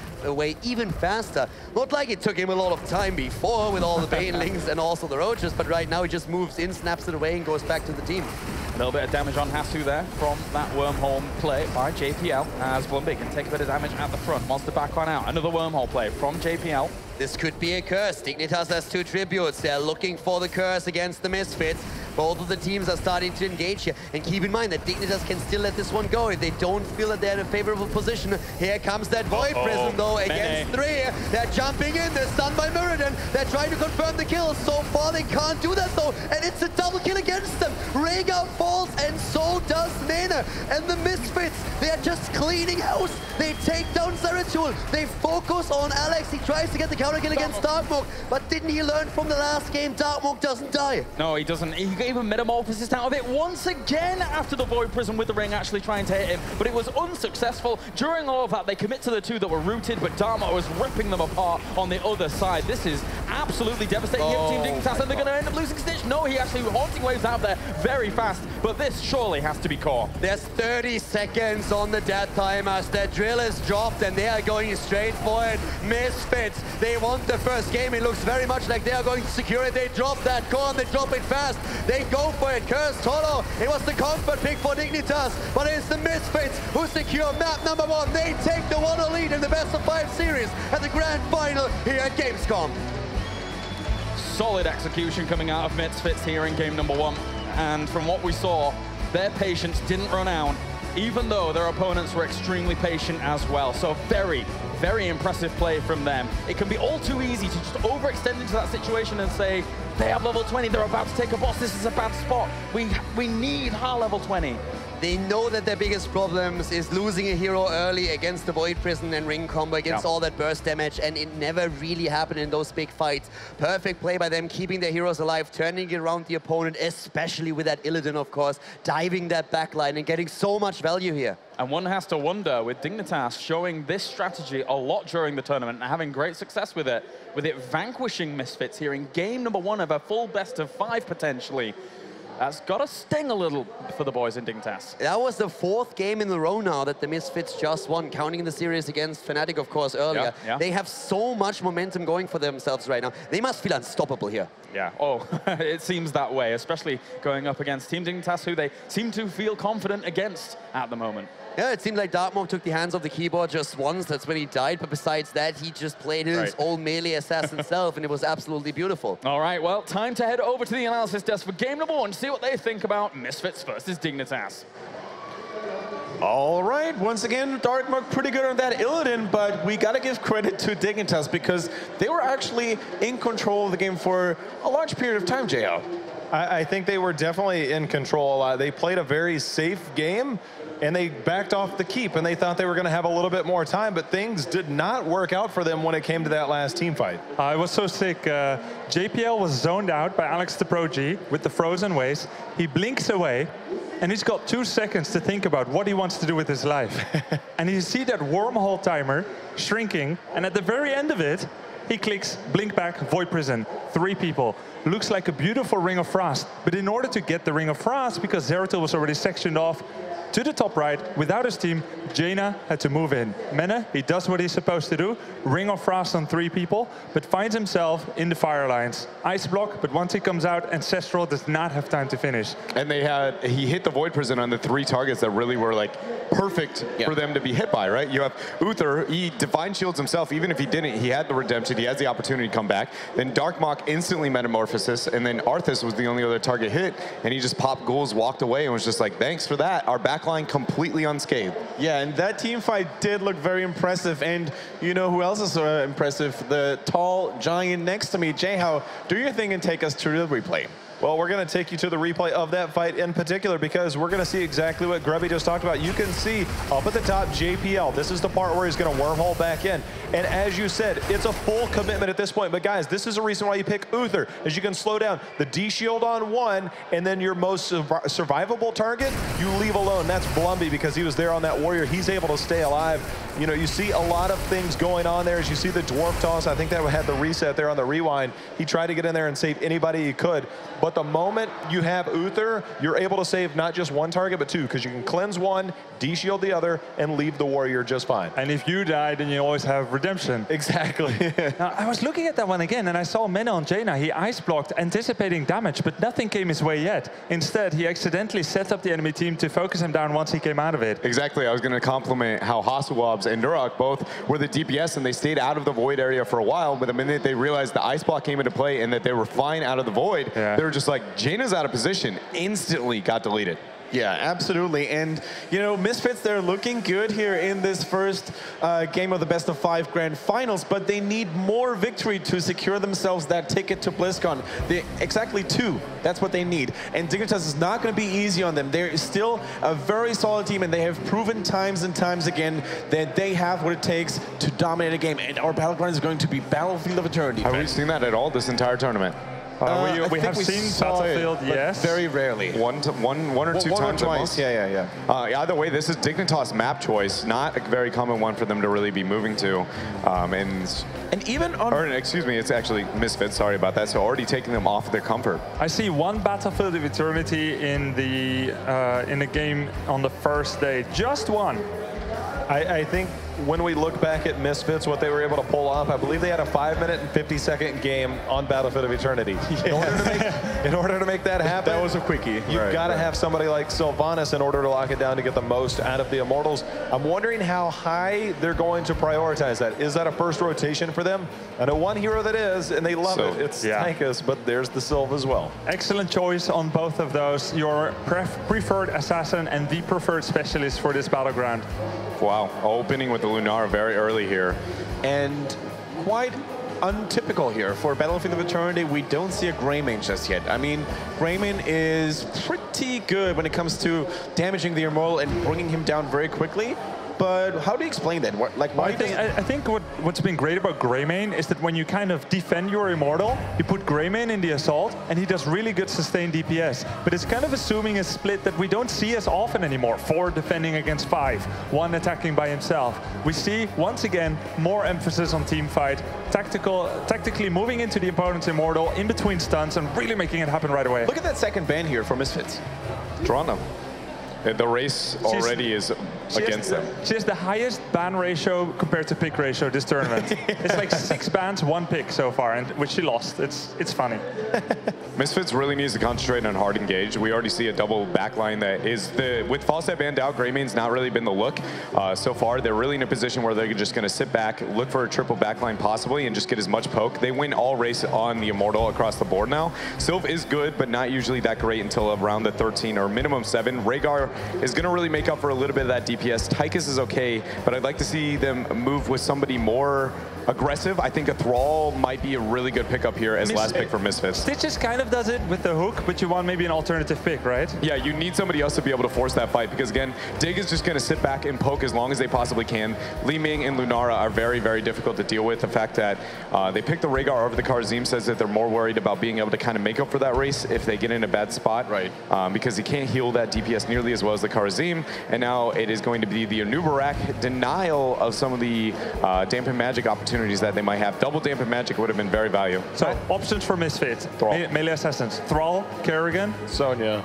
even faster. Not like it took him a lot of time before with all the Banelings and also the Roaches, but right now he just moves in, snaps it away, and goes back to the team. A little bit of damage on Hasu there from that wormhole play by JPL, as Blumby can take a bit of damage at the front. Wants to back on out. Another wormhole play from JPL. This could be a curse. Dignitas has 2 tributes. They're looking for the curse against the Misfits. Both of the teams are starting to engage here. And keep in mind that Dignitas can still let this one go if they don't feel that they're in a favorable position. Here comes that Void Prism, though, against 3. They're jumping in. They're stunned by Muradin. They're trying to confirm the kill. So far, they can't do that, though. And it's a double kill against them. Rhaegar falls, and so does Nena. And the Misfits, they're just cleaning house. They take down Zeratul. They focus on Alex. He tries to get the counter kill against Darkmook. But didn't he learn from the last game? Darkmook doesn't die. No, he doesn't. He gave a Metamorphosis out of it once again after the Void Prism with the ring actually trying to hit him. But it was unsuccessful. During all of that, they commit to the 2 that were rooted, but Darkmook was ripping them apart on the other side. This is absolutely devastating here for Team Dignitas, and they're going to end up losing Snitch. No, he actually haunting waves out there very fast, but this surely has to be core. There's 30 seconds on the death timers. Their drill is dropped, and they are going straight for it. Misfits, they want the first game. It looks very much like they are going to secure it. They drop that core, and they drop it fast. They go for it. Curse Tolo. It was the comfort pick for Dignitas, but it's the Misfits who secure map number 1. They take the 1-0 lead in the best of 5 series at the grand final here at Gamescom. Solid execution coming out of Misfits here in game number 1. And from what we saw, their patience didn't run out, even though their opponents were extremely patient as well. So very, very impressive play from them. It can be all too easy to just overextend into that situation and say, they have level 20, they're about to take a boss, this is a bad spot. We need our level 20. They know that their biggest problems is losing a hero early against the Void Prison and ring combo, against all that burst damage, and it never really happened in those big fights. Perfect play by them, keeping their heroes alive, turning it around the opponent, especially with that Illidan, of course, diving that backline and getting so much value here. And one has to wonder, with Dignitas showing this strategy a lot during the tournament and having great success with it vanquishing Misfits here in game number 1 of a full best of 5 potentially. That's got to sting a little for the boys in Dignitas. That was the 4th game in a row now that the Misfits just won, counting the series against Fnatic, of course, earlier. They have so much momentum going for themselves right now. They must feel unstoppable here. Yeah, it seems that way, especially going up against Team Dignitas, who they seem to feel confident against at the moment. Yeah, it seemed like Darkmook took the hands off the keyboard just once. That's when he died. But besides that, he just played his old melee assassin self, and it was absolutely beautiful. All right, well, time to head over to the analysis desk for game number 1 to see what they think about Misfits versus Dignitas. All right, once again, Darkmook pretty good on that Illidan, but we gotta give credit to Dignitas because they were actually in control of the game for a large period of time, JL. I think they were definitely in control a lot. They played a very safe game, and they backed off the keep, and they thought they were going to have a little bit more time, but things did not work out for them when it came to that last team fight. I was so sick. JPL was zoned out by Alex the Pro G with the frozen waves. He blinks away, and he's got 2 seconds to think about what he wants to do with his life. And you see that wormhole timer shrinking, and at the very end of it, He clicks, blink back, Void Prison. 3 people. Looks like a beautiful Ring of Frost. But in order to get the Ring of Frost, because Zeratul was already sectioned off to the top right, without his team, Jaina had to move in. Mena, he does what he's supposed to do. Ring of Frost on 3 people, but finds himself in the fire lines. Ice block, but once he comes out, Ancestral does not have time to finish. And he hit the Void Prison on the 3 targets that really were like perfect for them to be hit by, right? You have Uther, he Divine Shields himself, even if he didn't, he had the Redemption, he has the opportunity to come back. Then Dark Mach instantly Metamorphosis, and then Arthas was the only other target hit, and he just popped ghouls, walked away, and was just like, thanks for that. Our backline completely unscathed. Yeah, and that team fight did look very impressive, and you know who else is impressive? The tall giant next to me. Jay, how do your thing and take us to the replay. Well, we're going to take you to the replay of that fight in particular because we're going to see exactly what Grubby just talked about. You can see up at the top JPL. This is the part where he's going to wormhole back in. And as you said, it's a full commitment at this point. But guys, this is a reason why you pick Uther, as you can slow down the D shield on 1, and then your most survivable target, you leave alone. That's Blumby because he was there on that warrior. He's able to stay alive. You know, you see a lot of things going on there. As you see the dwarf toss, I think that had the reset there on the rewind. He tried to get in there and save anybody he could. But the moment you have Uther, you're able to save not just 1 target, but 2, because you can cleanse 1, D-shield the other, and leave the warrior just fine. And if you die, then you always have redemption. Exactly. Now, I was looking at that one again, and I saw Mena on Jaina. He ice blocked, anticipating damage, but nothing came his way yet. Instead, he accidentally set up the enemy team to focus him down once he came out of it. Exactly. I was going to compliment how Hasselwabs and Nurak both were the DPS, and they stayed out of the Void area for a while, but the minute they realized the ice block came into play and that they were fine out of the Void, they were just like, Jaina's out of position, instantly got deleted. Yeah, absolutely. And, you know, Misfits, they're looking good here in this first game of the best of 5 grand finals, but they need more victory to secure themselves that ticket to BlizzCon. Exactly 2. That's what they need. And Dignitas is not going to be easy on them. They're still a very solid team, and they have proven times and times again that they have what it takes to dominate a game. And our battleground is going to be Battlefield of Eternity. Have we seen that at all this entire tournament? We have seen Battlefield, yes. Very rarely. One or two times at most. Yeah. Either way, this is Dignitas map choice, not a very common one for them to really be moving to. And even on... Or, excuse me, it's actually Misfits, sorry about that. So already taking them off their comfort. I see 1 Battlefield of Eternity in the game on the first day. Just 1. I think when we look back at Misfits, what they were able to pull off, I believe they had a 5-minute and 50-second game on Battlefield of Eternity. In order to make that happen, that was a quickie. You've got to have somebody like Sylvanas in order to lock it down to get the most out of the Immortals. I'm wondering how high they're going to prioritize that. Is that a first rotation for them? I know one hero that is, and they love it. It's Tychus, but there's the Sylv as well. Excellent choice on both of those. Your preferred assassin and the preferred specialist for this battleground. Wow, opening with the Lunara very early here. And quite untypical here. For Battlefield of Eternity, we don't see a Greymane just yet. I mean, Greymane is pretty good when it comes to damaging the Immortal and bringing him down very quickly. But how do you explain that? Why I think what's been great about Greymane is that when you kind of defend your Immortal, you put Greymane in the Assault, and he does really good sustained DPS. But it's kind of assuming a split that we don't see as often anymore. 4 defending against 5, 1 attacking by himself. We see, once again, more emphasis on team fight, tactically moving into the opponent's Immortal, in between stuns, and really making it happen right away. Look at that second ban here for Misfits. Toronto. The race already is against them. She has the highest ban ratio compared to pick ratio this tournament. It's like 6 bans, 1 pick so far, and which she lost. It's funny. Misfits really needs to concentrate on hard engage. We already see a double backline that is with Falstad banned out. Greymane's not really been the look so far. They're really in a position where they're just going to sit back, look for a triple backline possibly, and just get as much poke. They win all race on the Immortal across the board now. Sylv is good, but not usually that great until around the 13 or minimum 7. Rhaegar is going to really make up for a little bit of that DPS. Tychus is okay, but I'd like to see them move with somebody more aggressive. I think a Thrall might be a really good pickup here as last pick for Misfits. Stitches kind of does it with the hook, but you want maybe an alternative pick, right? Yeah, you need somebody else to be able to force that fight because, again, Dig is just going to sit back and poke as long as they possibly can. Li Ming and Lunara are very, very difficult to deal with. The fact that they picked the Rhaegar over the Kharazim says that they're more worried about being able to kind of make up for that race if they get in a bad spot. Right. Because he can't heal that DPS nearly as well as the Kharazim, and now it is going to be the Anubarak denial of some of the Dampen Magic opportunities that they might have. Double Dampen Magic would have been very valuable. So options for Misfits. Melee Assassins. Thrall, Kerrigan. Sonya.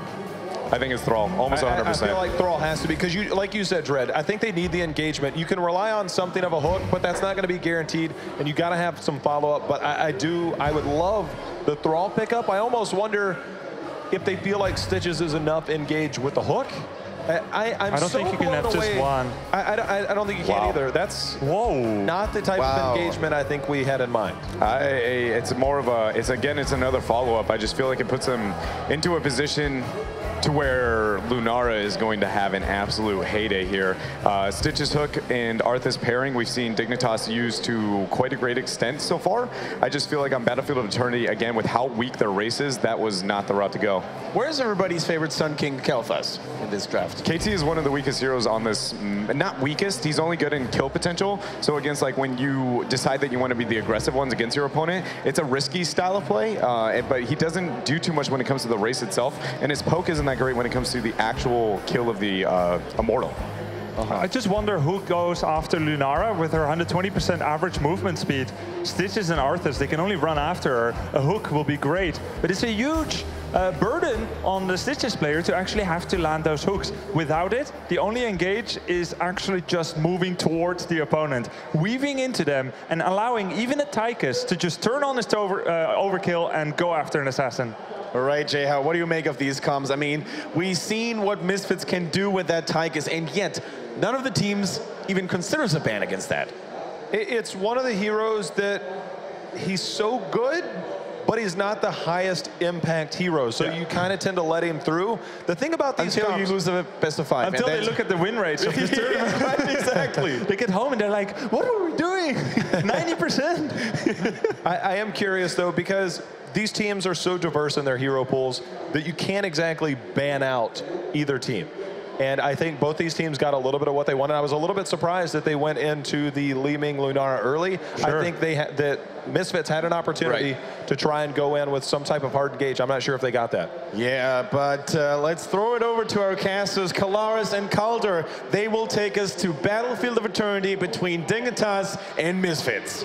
I think it's Thrall, almost 100%. I feel like Thrall has to be, because like you said, Dredd, I think they need the engagement. You can rely on something of a hook, but that's not going to be guaranteed, and you got to have some follow-up. But I would love the Thrall pickup. I almost wonder if they feel like Stitches is enough engaged with the hook. I don't think you can have just one. I don't think you can either. That's not the type of engagement I think we had in mind. It's more of a, it's another follow-up. I just feel like it puts them into a position to where Lunara is going to have an absolute heyday here. Stitch's hook and Arthas pairing, we've seen Dignitas use to quite a great extent so far. I just feel like on Battlefield of Eternity, again, with how weak their race is, that was not the route to go. Where's everybody's favorite Sun King Kel'Thas in this draft? KT is one of the weakest heroes on this, not weakest, he's only good in kill potential. So against, like, when you decide that you want to be the aggressive ones against your opponent, it's a risky style of play, but he doesn't do too much when it comes to the race itself, and his poke isn't that great when it comes to the actual kill of the Immortal. I just wonder who goes after Lunara with her 120% average movement speed. Stitches and Arthas, they can only run after her. A hook will be great, but it's a huge burden on the Stitches player to actually have to land those hooks. Without it, the only engage is actually just moving towards the opponent, weaving into them, and allowing even a Tychus to just turn on his overkill and go after an assassin. All right, Jayha, what do you make of these comms? I mean, we've seen what Misfits can do with that Tychus, and yet none of the teams even considers a ban against that. It's one of the heroes that he's so good, but he's not the highest impact hero, so you kind of tend to let him through. The thing about these until you lose the best of 5. Until they look at the win rates of this tournament. Right, exactly. They get home and they're like, what are we doing? 90%. I am curious, though, because these teams are so diverse in their hero pools that you can't exactly ban out either team. And I think both these teams got a little bit of what they wanted. I was a little bit surprised that they went into the Li Ming Lunara early. Sure. I think that Misfits had an opportunity to try and go in with some type of hard engage. I'm not sure if they got that. Yeah, but let's throw it over to our casters, Kalaris and Calder. They will take us to Battlefield of Eternity between Dignitas and Misfits.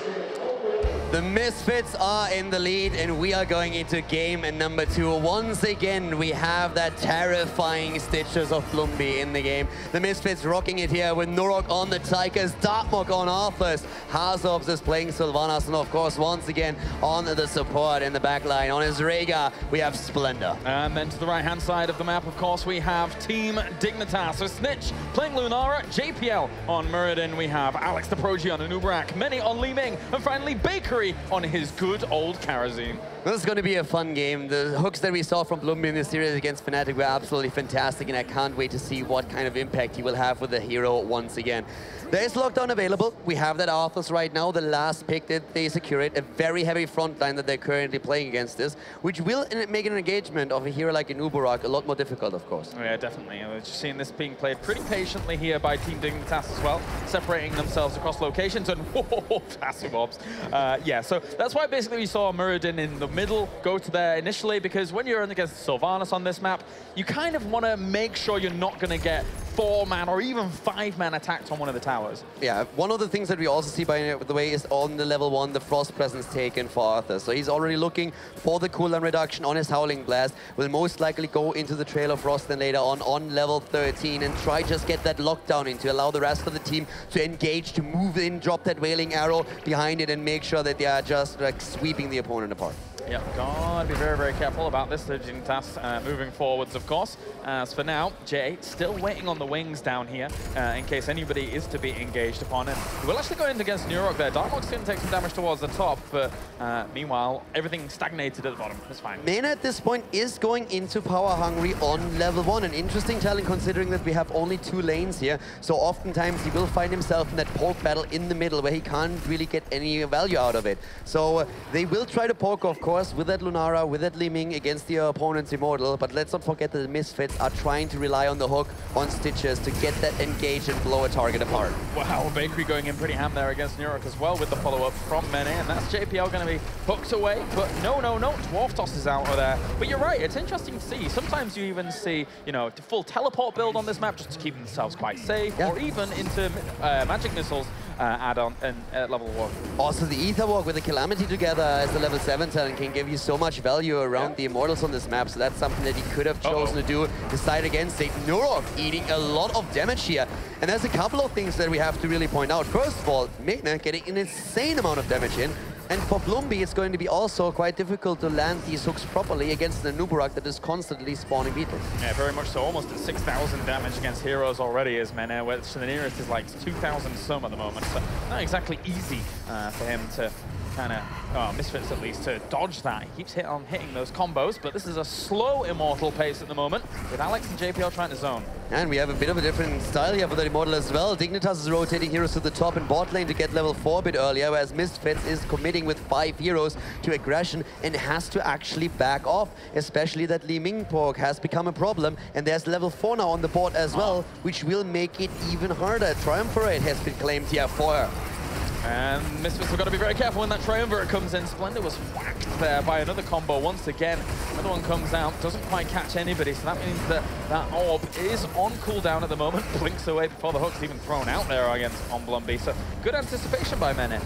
The Misfits are in the lead, and we are going into game number 2. Once again, we have that terrifying Stitches of Blumby in the game. The Misfits rocking it here with Nurok on the Tychus, Darkmok on Arthas, Hazobs is playing Sylvanas, and of course, once again, on the support in the back line. On his Rhaegar, we have Splendor. And then to the right-hand side of the map, of course, we have Team Dignitas. So Snitch playing Lunara, JPL on Muradin. We have Alex the Prodigy on Anubarak, Many on Li Ming, and finally Bakery on his good old Karazim. This is going to be a fun game. The hooks that we saw from Blumby in this series against Fnatic were absolutely fantastic, and I can't wait to see what kind of impact he will have with the hero once again. There is lockdown available. We have that Arthas right now, the last pick that they secured, a very heavy front line that they're currently playing against this, which will make an engagement of a hero like Anubarak a lot more difficult, of course. Oh, yeah, definitely. We're just seeing this being played pretty patiently here by Team Dignitas as well, separating themselves across locations, and whoa, passive mobs. Yeah, so that's why basically we saw Muradin in the middle go to there initially, because when you're against Sylvanas on this map, you kind of want to make sure you're not going to get 4-man or even 5-man attacked on one of the towers. Yeah, one of the things that we also see, by the way, is on the level 1, the Frost Presence taken for Arthur. So he's already looking for the cooldown reduction on his Howling Blast. Will most likely go into the Trail of Frost and later on level 13 and try just get that lockdown in to allow the rest of the team to engage, to move in, drop that Wailing Arrow behind it and make sure that they are just like sweeping the opponent apart. Yeah, gotta be very, very careful about this Dignitas moving forwards, of course. As for now, Jay still waiting on the wings down here in case anybody is to be engaged upon it. We'll actually go in against Nurok there. Darkmok's going to take some damage towards the top, but meanwhile, everything stagnated at the bottom. That's fine. Mena at this point is going into Power Hungry on level 1. An interesting talent considering that we have only 2 lanes here. So oftentimes he will find himself in that poke battle in the middle where he can't really get any value out of it. So they will try to poke, of course. course, with that Lunara, with that Li Ming against the opponent's Immortal, but let's not forget that the Misfits are trying to rely on the hook, on Stitches, to get that engage and blow a target apart. Wow, Bakery going in pretty ham there against Nurok as well with the follow-up from Mene, and that's JPL going to be hooked away, but no, Dwarf Toss is out of there. But you're right, it's interesting to see. Sometimes you even see, you know, the full teleport build on this map just to keep themselves quite safe, or even into magic missiles add-on at level 1. Also, the Ether Walk with the Calamity together as the level 7 talent can give you so much value around the Immortals on this map, so that's something that he could have chosen to do, decide against it. Nurok eating a lot of damage here. And there's a couple of things that we have to really point out. First of all, Mena getting an insane amount of damage in. And for Blumby, it's going to be also quite difficult to land these hooks properly against the Nubarak that is constantly spawning beetles. Yeah, very much so. Almost at 6,000 damage against heroes already is Mene, which the nearest is like 2,000 some at the moment. So not exactly easy for him to kind of, Misfits at least, to dodge that. He keeps hitting those combos, but this is a slow Immortal pace at the moment, with Alex and JPL trying to zone. And we have a bit of a different style here for the Immortal as well. Dignitas is rotating heroes to the top and bot lane to get level 4 a bit earlier, whereas Misfits is committing with 5 heroes to aggression and has to actually back off, especially that Li Ming poke has become a problem, and there's level 4 now on the board as well, which will make it even harder. Triumvirate has been claimed here for her. And Misfits have got to be very careful when that Triumvirate comes in. Splendor was whacked there by another combo once again. Another one comes out, doesn't quite catch anybody, so that means that that orb is on cooldown at the moment. Blinks away before the hook's even thrown out there against on Blumby. So good anticipation by Mene.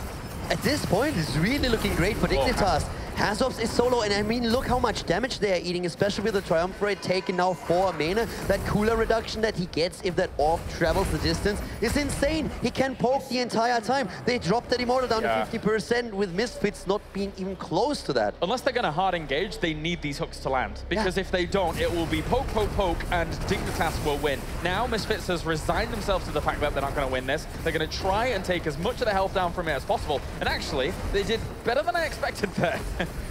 At this point, it's really looking great for Dignitas. HotS is solo, and I mean, look how much damage they are eating, especially with the Triumvirate taking now 4 Mena. That cooler reduction that he gets if that orb travels the distance is insane. He can poke the entire time. They dropped that Immortal down to 50% with Misfits not being even close to that. Unless they're going to hard engage, they need these hooks to land. Because if they don't, it will be poke, poke, poke, and Dignitas will win. Now, Misfits has resigned themselves to the fact that they're not going to win this. They're going to try and take as much of the health down from it as possible. And actually, they did better than I expected there.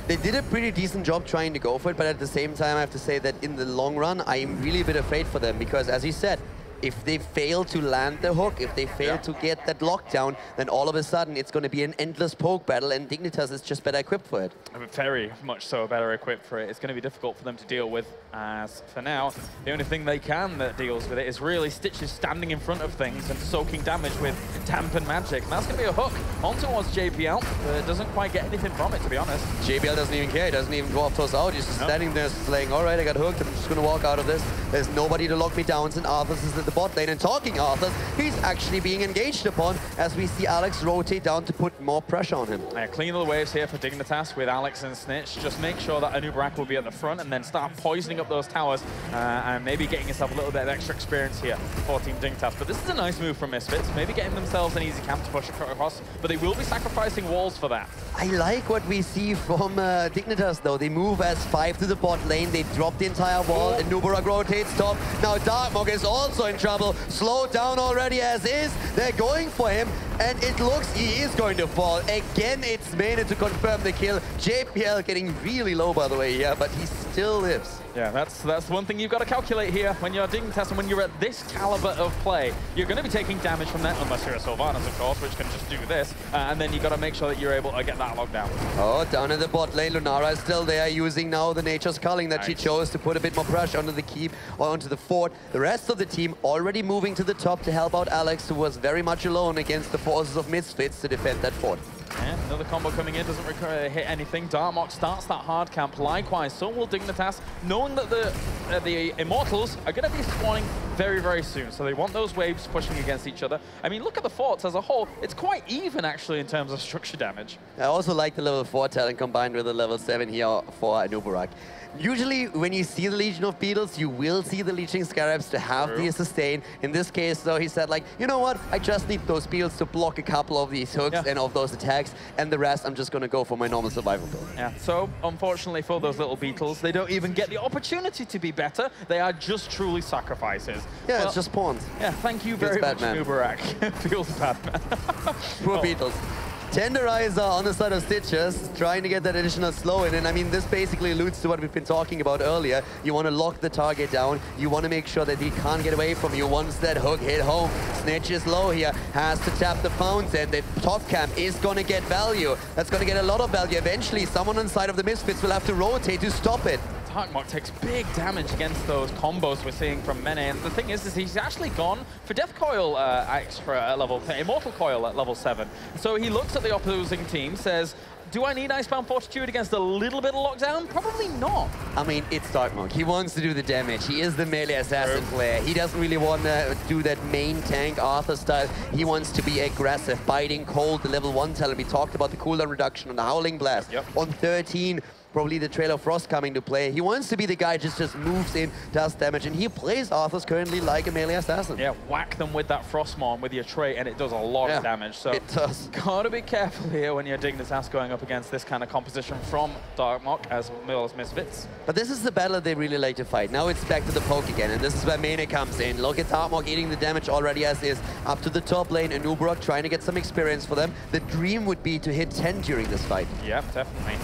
They did a pretty decent job trying to go for it, but at the same time, I have to say that in the long run, I am really a bit afraid for them because, as you said, if they fail to land the hook, if they fail to get that lockdown, then all of a sudden it's going to be an endless poke battle, and Dignitas is just better equipped for it. Very much so better equipped for it. It's going to be difficult for them to deal with, as for now, the only thing they can that deals with it is really Stitches standing in front of things and soaking damage with Dampen Magic. And that's going to be a hook on towards JPL, but it doesn't quite get anything from it, to be honest. JPL doesn't even care. He doesn't even Dwarf Toss out. He's just standing there saying, all right, I got hooked. I'm just going to walk out of this. There's nobody to lock me down, and Arthas is at the bot lane. And talking Arthas, he's actually being engaged upon as we see Alex rotate down to put more pressure on him. Clean all the waves here for Dignitas with Alex and Snitch. Just make sure that Anubarak will be at the front and then start poisoning up those towers and maybe getting yourself a little bit of extra experience here for Team Dignitas. But this is a nice move from Misfits, maybe getting themselves an easy camp to push across, but they will be sacrificing walls for that. I like what we see from Dignitas, though. They move as 5 to the bot lane, they drop the entire wall, and Anubarak rotates top. Now Darkmog is also in trouble, slowed down already as is. They're going for him, and it looks he is going to fall. Again, it's Mene to confirm the kill. JPL getting really low, by the way, here, but he still lives. Yeah, that's one thing you've got to calculate here when you're Dignitas and when you're at this caliber of play. You're going to be taking damage from that, unless you're a Sylvanas, of course, which can just do this, and then you've got to make sure that you're able to get that lockdown. Oh, down in the bot lane, Lunara is still there, using now the Nature's Culling that she chose to put a bit more pressure onto the keep or onto the fort. The rest of the team already moving to the top to help out Alex, who was very much alone against the forces of Misfits to defend that fort. And another combo coming in, doesn't hit anything. Darkmog starts that hard camp. Likewise, so will Dignitas, knowing that the Immortals are going to be spawning very, very soon. So they want those waves pushing against each other. I mean, look at the forts as a whole. It's quite even, actually, in terms of structure damage. I also like the level 4 talent combined with the level 7 here for Anubarak. Usually, when you see the Legion of Beetles, you will see the Leeching Scarabs to have the sustain. In this case, though, he said, like, you know what? I just need those Beetles to block a couple of these hooks and of those attacks, and the rest, I'm just going to go for my normal survival build. Yeah, so, unfortunately for those little Beetles, they don't even get the opportunity to be better. They are just truly sacrifices. Yeah, it's just pawns. Yeah, thank you very much, Anubarak. Feels bad, man. Poor Beetles. Tenderizer on the side of Stitches, trying to get that additional slow in. And I mean, this basically alludes to what we've been talking about earlier. You want to lock the target down. You want to make sure that he can't get away from you once that hook hit home. Snitch is low here, has to tap the fountain. The top camp is going to get value. That's going to get a lot of value. Eventually, someone on the side of the Misfits will have to rotate to stop it. Darkmark takes big damage against those combos we're seeing from Mene, and the thing is he's actually gone for Death Coil extra at level, Immortal Coil at level 7. So he looks at the opposing team, says, do I need Icebound Fortitude against a little bit of lockdown? Probably not. I mean, it's Darkmark. He wants to do the damage. He is the melee assassin player. He doesn't really want to do that main tank Arthur style. He wants to be aggressive, biting cold, the level 1 talent. We talked about the cooldown reduction on the Howling Blast. On 13, probably the Trail of Frost coming to play. He wants to be the guy just moves in, does damage, and he plays Arthur's currently like a melee assassin. Yeah, whack them with that Frostmon with your trait, and it does a lot of damage. So it does. Gotta be careful here when you're Dignitas going up against this kind of composition from Darkmark as well as Misfits. But this is the battle they really like to fight. Now it's back to the poke again, and this is where Mene comes in. Look at Darkmark eating the damage already as is. Up to the top lane, and Ubrok trying to get some experience for them. The dream would be to hit 10 during this fight. Yeah, definitely.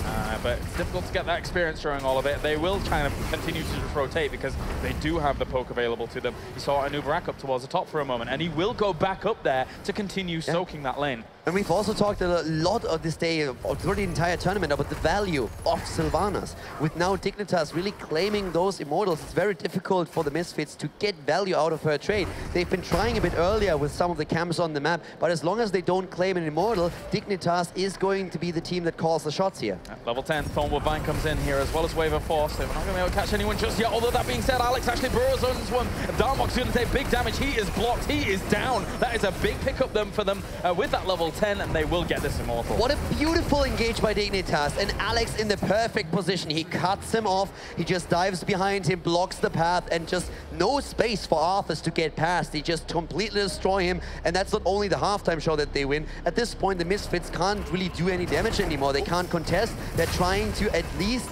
But it's difficult to get that experience during all of it. They will kind of continue to just rotate because they do have the poke available to them. You saw Anubarak up towards the top for a moment, and he will go back up there to continue soaking that lane. And we've also talked a lot of this day, through the entire tournament, about the value of Sylvanas. With now Dignitas really claiming those Immortals, it's very difficult for the Misfits to get value out of her trade. They've been trying a bit earlier with some of the camps on the map, but as long as they don't claim an Immortal, Dignitas is going to be the team that calls the shots here. At level 10, Thornwood Vine comes in here as well as Wave of Force. They're not going to be able to catch anyone just yet, although that being said, Alex actually burrows into one. Darkmark's going to take big damage. He is blocked. He is down. That is a big pickup for them with that level 10, and they will get this Immortal. What a beautiful engage by Dignitas, and Alex in the perfect position. He cuts him off, he just dives behind him, blocks the path, and just no space for Arthas to get past. He just completely destroy him, and that's not only the halftime show that they win. At this point, the Misfits can't really do any damage anymore. They can't contest. They're trying to at least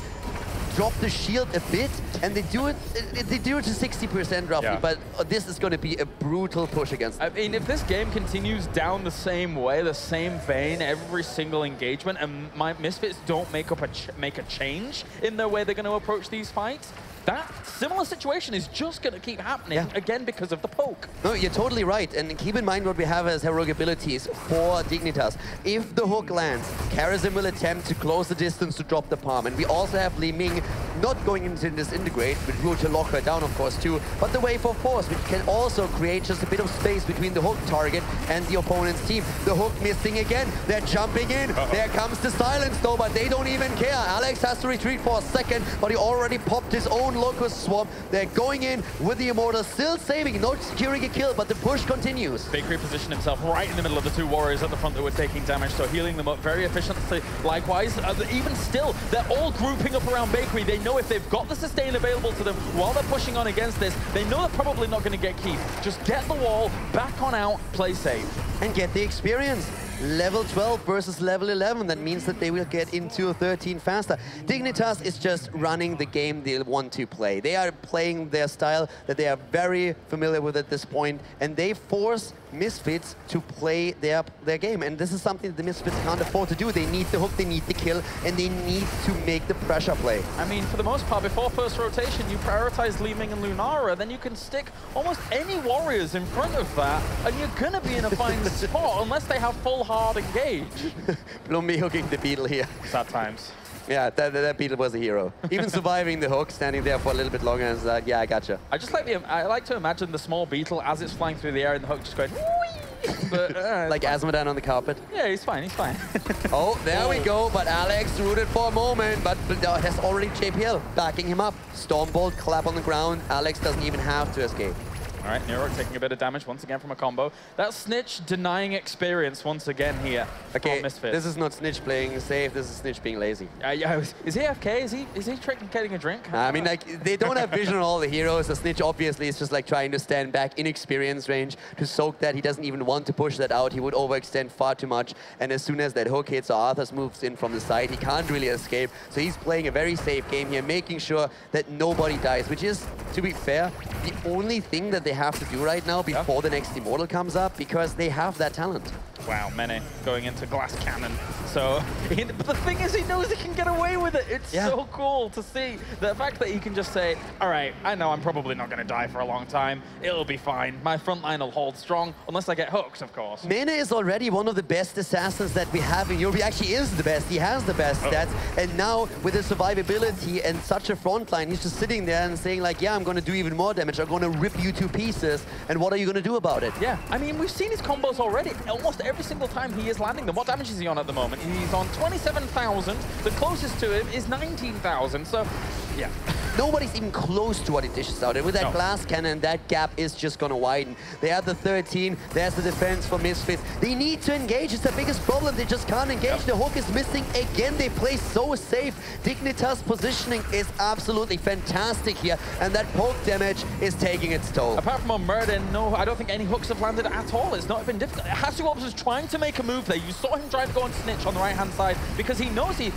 drop the shield a bit, and they do it to 60% roughly, but this is going to be a brutal push against them. I mean, if this game continues down the same way, the same vein, every single engagement, and my Misfits don't make a change in the way they're going to approach these fights, that similar situation is just going to keep happening again because of the poke. No, you're totally right. And keep in mind what we have as heroic abilities for Dignitas. If the hook lands, Karazhan will attempt to close the distance to drop the palm. And we also have Li Ming not going into this integrate, but will to lock her down, of course, too. But the Wave of Force, which can also create just a bit of space between the hook target and the opponent's team. The hook missing again. They're jumping in. There comes the silence, though, but they don't even care. Alex has to retreat for a second, but he already popped his own Locust Swarm. They're going in with the Immortal, still saving, not securing a kill, but the push continues. Bakery positioned himself right in the middle of the two warriors at the front that were taking damage, so healing them up very efficiently. Likewise, even still, they're all grouping up around Bakery. They know if they've got the sustain available to them while they're pushing on against this, they know they're probably not going to get Keith. Just get the wall, back on out, play safe. And get the experience. Level 12 versus level 11. That means that they will get into 13 faster. Dignitas is just running the game they want to play. They are playing their style that they are very familiar with at this point, and they force Misfits to play their game. And this is something that the Misfits can't afford to do. They need the hook, they need the kill, and they need to make the pressure play. I mean, for the most part, before first rotation, you prioritize Li Ming and Lunara, then you can stick almost any warriors in front of that, and you're gonna be in a fine spot unless they have full hard engage. Blumby hooking the Beetle here. Sad times. Yeah, that Beetle was a hero. Even surviving the hook, standing there for a little bit longer, and it's like, yeah, I gotcha. I just like I like to imagine the small Beetle as it's flying through the air and the hook just going, whee! But, like Asmodan on the carpet. Yeah, he's fine, he's fine. Oh, there we go, but Alex rooted for a moment, but has already JPL backing him up. Stormbolt, clap on the ground. Alex doesn't even have to escape. All right, Nero taking a bit of damage once again from a combo. That Snitch denying experience once again here. Okay, Misfits. This is not Snitch playing safe, this is Snitch being lazy. Yeah, is he AFK? Is he getting a drink? I mean, like, they don't have vision on all the heroes. The Snitch obviously is just like trying to stand back in experience range to soak that. He doesn't even want to push that out. He would overextend far too much. And as soon as that hook hits or Arthas moves in from the side, he can't really escape. So he's playing a very safe game here, making sure that nobody dies, which is, to be fair, the only thing that they have to do right now before the next Immortal comes up, because they have that talent. Wow, Mene going into glass cannon. So, but the thing is, he knows he can get away with it. It's so cool to see the fact that he can just say, all right, I know I'm probably not going to die for a long time. It'll be fine. My front line will hold strong, unless I get hooked, of course. Mene is already one of the best assassins that we have in Europe. He actually is the best. He has the best stats. And now, with his survivability and such a front line, he's just sitting there and saying, like, yeah, I'm going to do even more damage. I'm going to rip you to pieces. And what are you going to do about it? Yeah, I mean, we've seen his combos already. Almost every single time he is landing them. What damage is he on at the moment? He's on 27,000. The closest to him is 19,000. So, yeah. Nobody's even close to what he dishes out. And with that glass cannon, that gap is just going to widen. They have the 13. There's the defense for Misfits. They need to engage. It's the biggest problem. They just can't engage. The hook is missing again. They play so safe. Dignitas' positioning is absolutely fantastic here. And that poke damage is taking its toll. Apart from on Murden, no, I don't think any hooks have landed at all. It's not been difficult. HotS was trying to make a move there. You saw him trying to go and snitch on the right-hand side because he knows he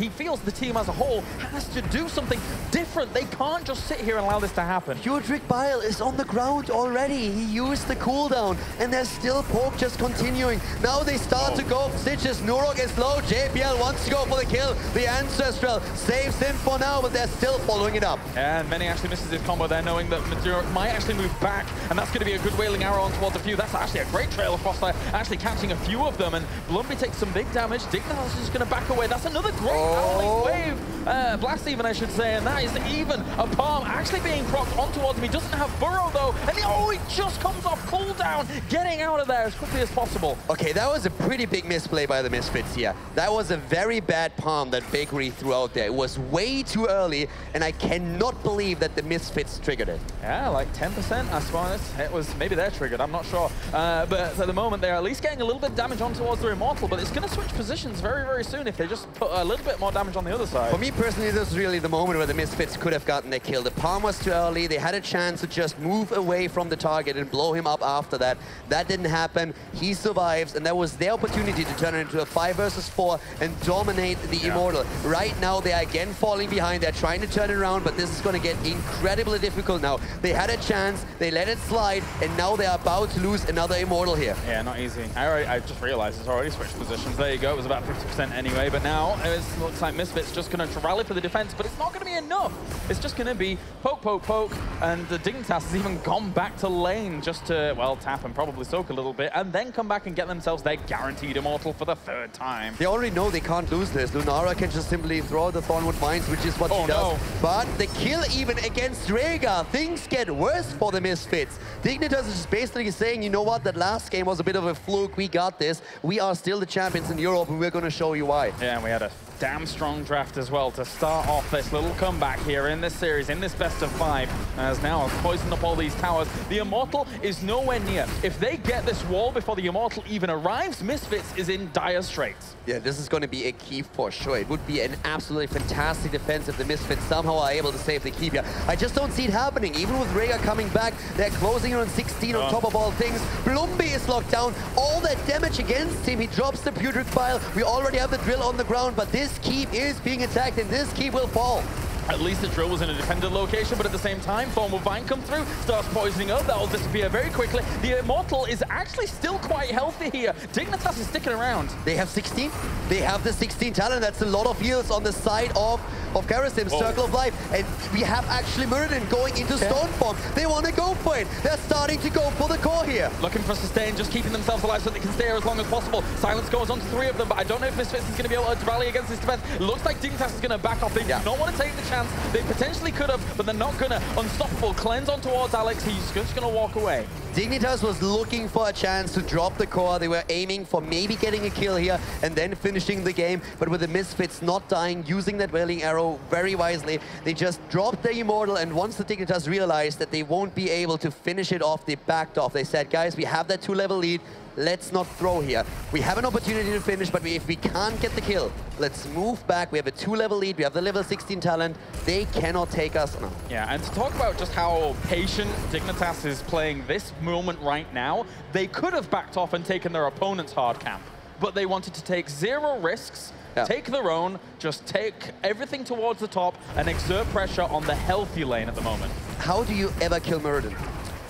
feels the team as a whole has to do something different. They can't just sit here and allow this to happen. Pudric Bile is on the ground already. He used the cooldown, and there's still poke just continuing. Now they start to go for stitches. Nurok is low. JPL wants to go for the kill. The Ancestral saves him for now, but they're still following it up. And Mene actually misses his combo there, knowing that Maduro might actually move back, and that's going to be a good wailing arrow on towards a few. That's actually a great trail across there, actually catching a few of them, and Blumby takes some big damage. Dignitas is just going to back away. That's another great howling wave. Blast even, I should say, and that is even a palm actually being propped on towards him. He doesn't have Burrow, though, and he just comes off cooldown, getting out of there as quickly as possible. Okay, that was a pretty big misplay by the Misfits here. That was a very bad palm that Bakery threw out there. It was way too early, and I cannot believe that the Misfits triggered it. Yeah, like 10%, I suppose. It was, maybe they're triggered, I'm not sure. But at the moment, they're at least getting a little bit of damage on towards their Immortal, but it's going to switch positions very, very soon if they just put a little bit more damage on the other side. For me personally, this was really the moment where the Misfits could have gotten their kill. The palm was too early. They had a chance to just move away from the target and blow him up after that. That didn't happen. He survives, and that was their opportunity to turn it into a 5 versus 4 and dominate the Immortal. Right now, they are again falling behind. They're trying to turn it around, but this is going to get incredibly difficult now. They had a chance, they let it slide, and now they're about to lose another Immortal here. Yeah, not easy. I just realized it's already switched positions. There you go. It was about 50% anyway, but now it looks like Misfits just going to rally for the defense, but it's not going to be enough. It's just going to be poke, poke, poke, and the Dignitas has even gone back to lane just to, well, tap and probably soak a little bit, and then come back and get themselves their guaranteed Immortal for the 3rd time. They already know they can't lose this. Lunara can just simply throw the Thornwood Mines, which is what she does. But the kill even against Rhaegar, things get worse for the Misfits. Dignitas is just basically saying, you know what, that last game was a bit of a fluke. We got this. We are still the champions in Europe, and we're going to show you why. Yeah, and we had a damn strong draft as well to start off this little comeback here in this series, in this best of 5, as now poisoned up all these towers. The Immortal is nowhere near. If they get this wall before the Immortal even arrives, Misfits is in dire straits. Yeah, this is going to be a keep for sure. It would be an absolutely fantastic defense if the Misfits somehow are able to save the keep here. I just don't see it happening. Even with Rhaegar coming back, they're closing on 16 on top of all things. Blumby is locked down. All that damage against him. He drops the Pudric Bile. We already have the drill on the ground, but this keep is being attacked, and this keep will fall. At least the drill was in a defended location, but at the same time, Thorn will Vine come through, starts poisoning up. That'll disappear very quickly. The Immortal is actually still quite healthy here. Dignitas is sticking around. They have 16. They have the 16 talent. That's a lot of heals on the side of Karasim, Circle of Life. And we have actually Murden going into Stoneform. They want to go for it. They're starting to go for the core here. Looking for sustain, just keeping themselves alive so they can stay here as long as possible. Silence goes on to 3 of them, but I don't know if Misfits is going to be able to rally against this defense. It looks like Dignitas is going to back off. They do not want to take the chance. They potentially could have, but they're not going to. Unstoppable cleanse on towards Alex. He's just going to walk away. Dignitas was looking for a chance to drop the core. They were aiming for maybe getting a kill here and then finishing the game. But with the Misfits not dying, using that wailing arrow very wisely, they just dropped the Immortal. And once the Dignitas realized that they won't be able to finish it off, they backed off. They said, guys, we have that 2-level lead. Let's not throw here. We have an opportunity to finish, but if we can't get the kill, let's move back. We have a 2-level lead. We have the level 16 talent. They cannot take us now. Yeah, and to talk about just how patient Dignitas is playing this moment right now, they could have backed off and taken their opponent's hard camp, but they wanted to take 0 risks, take their own, just take everything towards the top and exert pressure on the healthy lane at the moment. How do you ever kill Murden?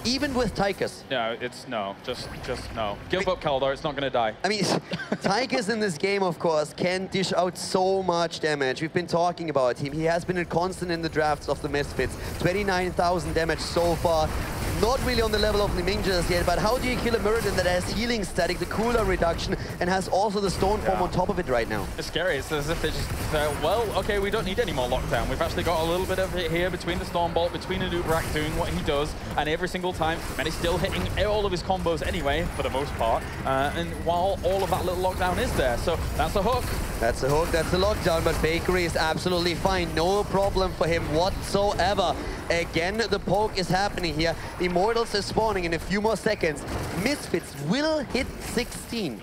even with Tychus. No, it's no. Just no. Give up, Kaldor. It's not going to die. I mean, Tychus in this game, of course, can dish out so much damage. We've been talking about him. He has been a constant in the drafts of the Misfits. 29,000 damage so far. Not really on the level of Liming just yet, but how do you kill a Muradin that has healing static, the cooldown reduction, and has also the stone form on top of it right now? It's scary. It's as if they just, well, okay, we don't need any more lockdown. We've actually got a little bit of it here between the Stormbolt, between Anubrak doing what he does, and every single time, and he's still hitting all of his combos anyway, for the most part, and while all of that little lockdown is there. So that's a hook. That's a hook, that's a lockdown, but Bakery is absolutely fine. No problem for him whatsoever. Again, the poke is happening here. Immortals is spawning in a few more seconds. Misfits will hit 16.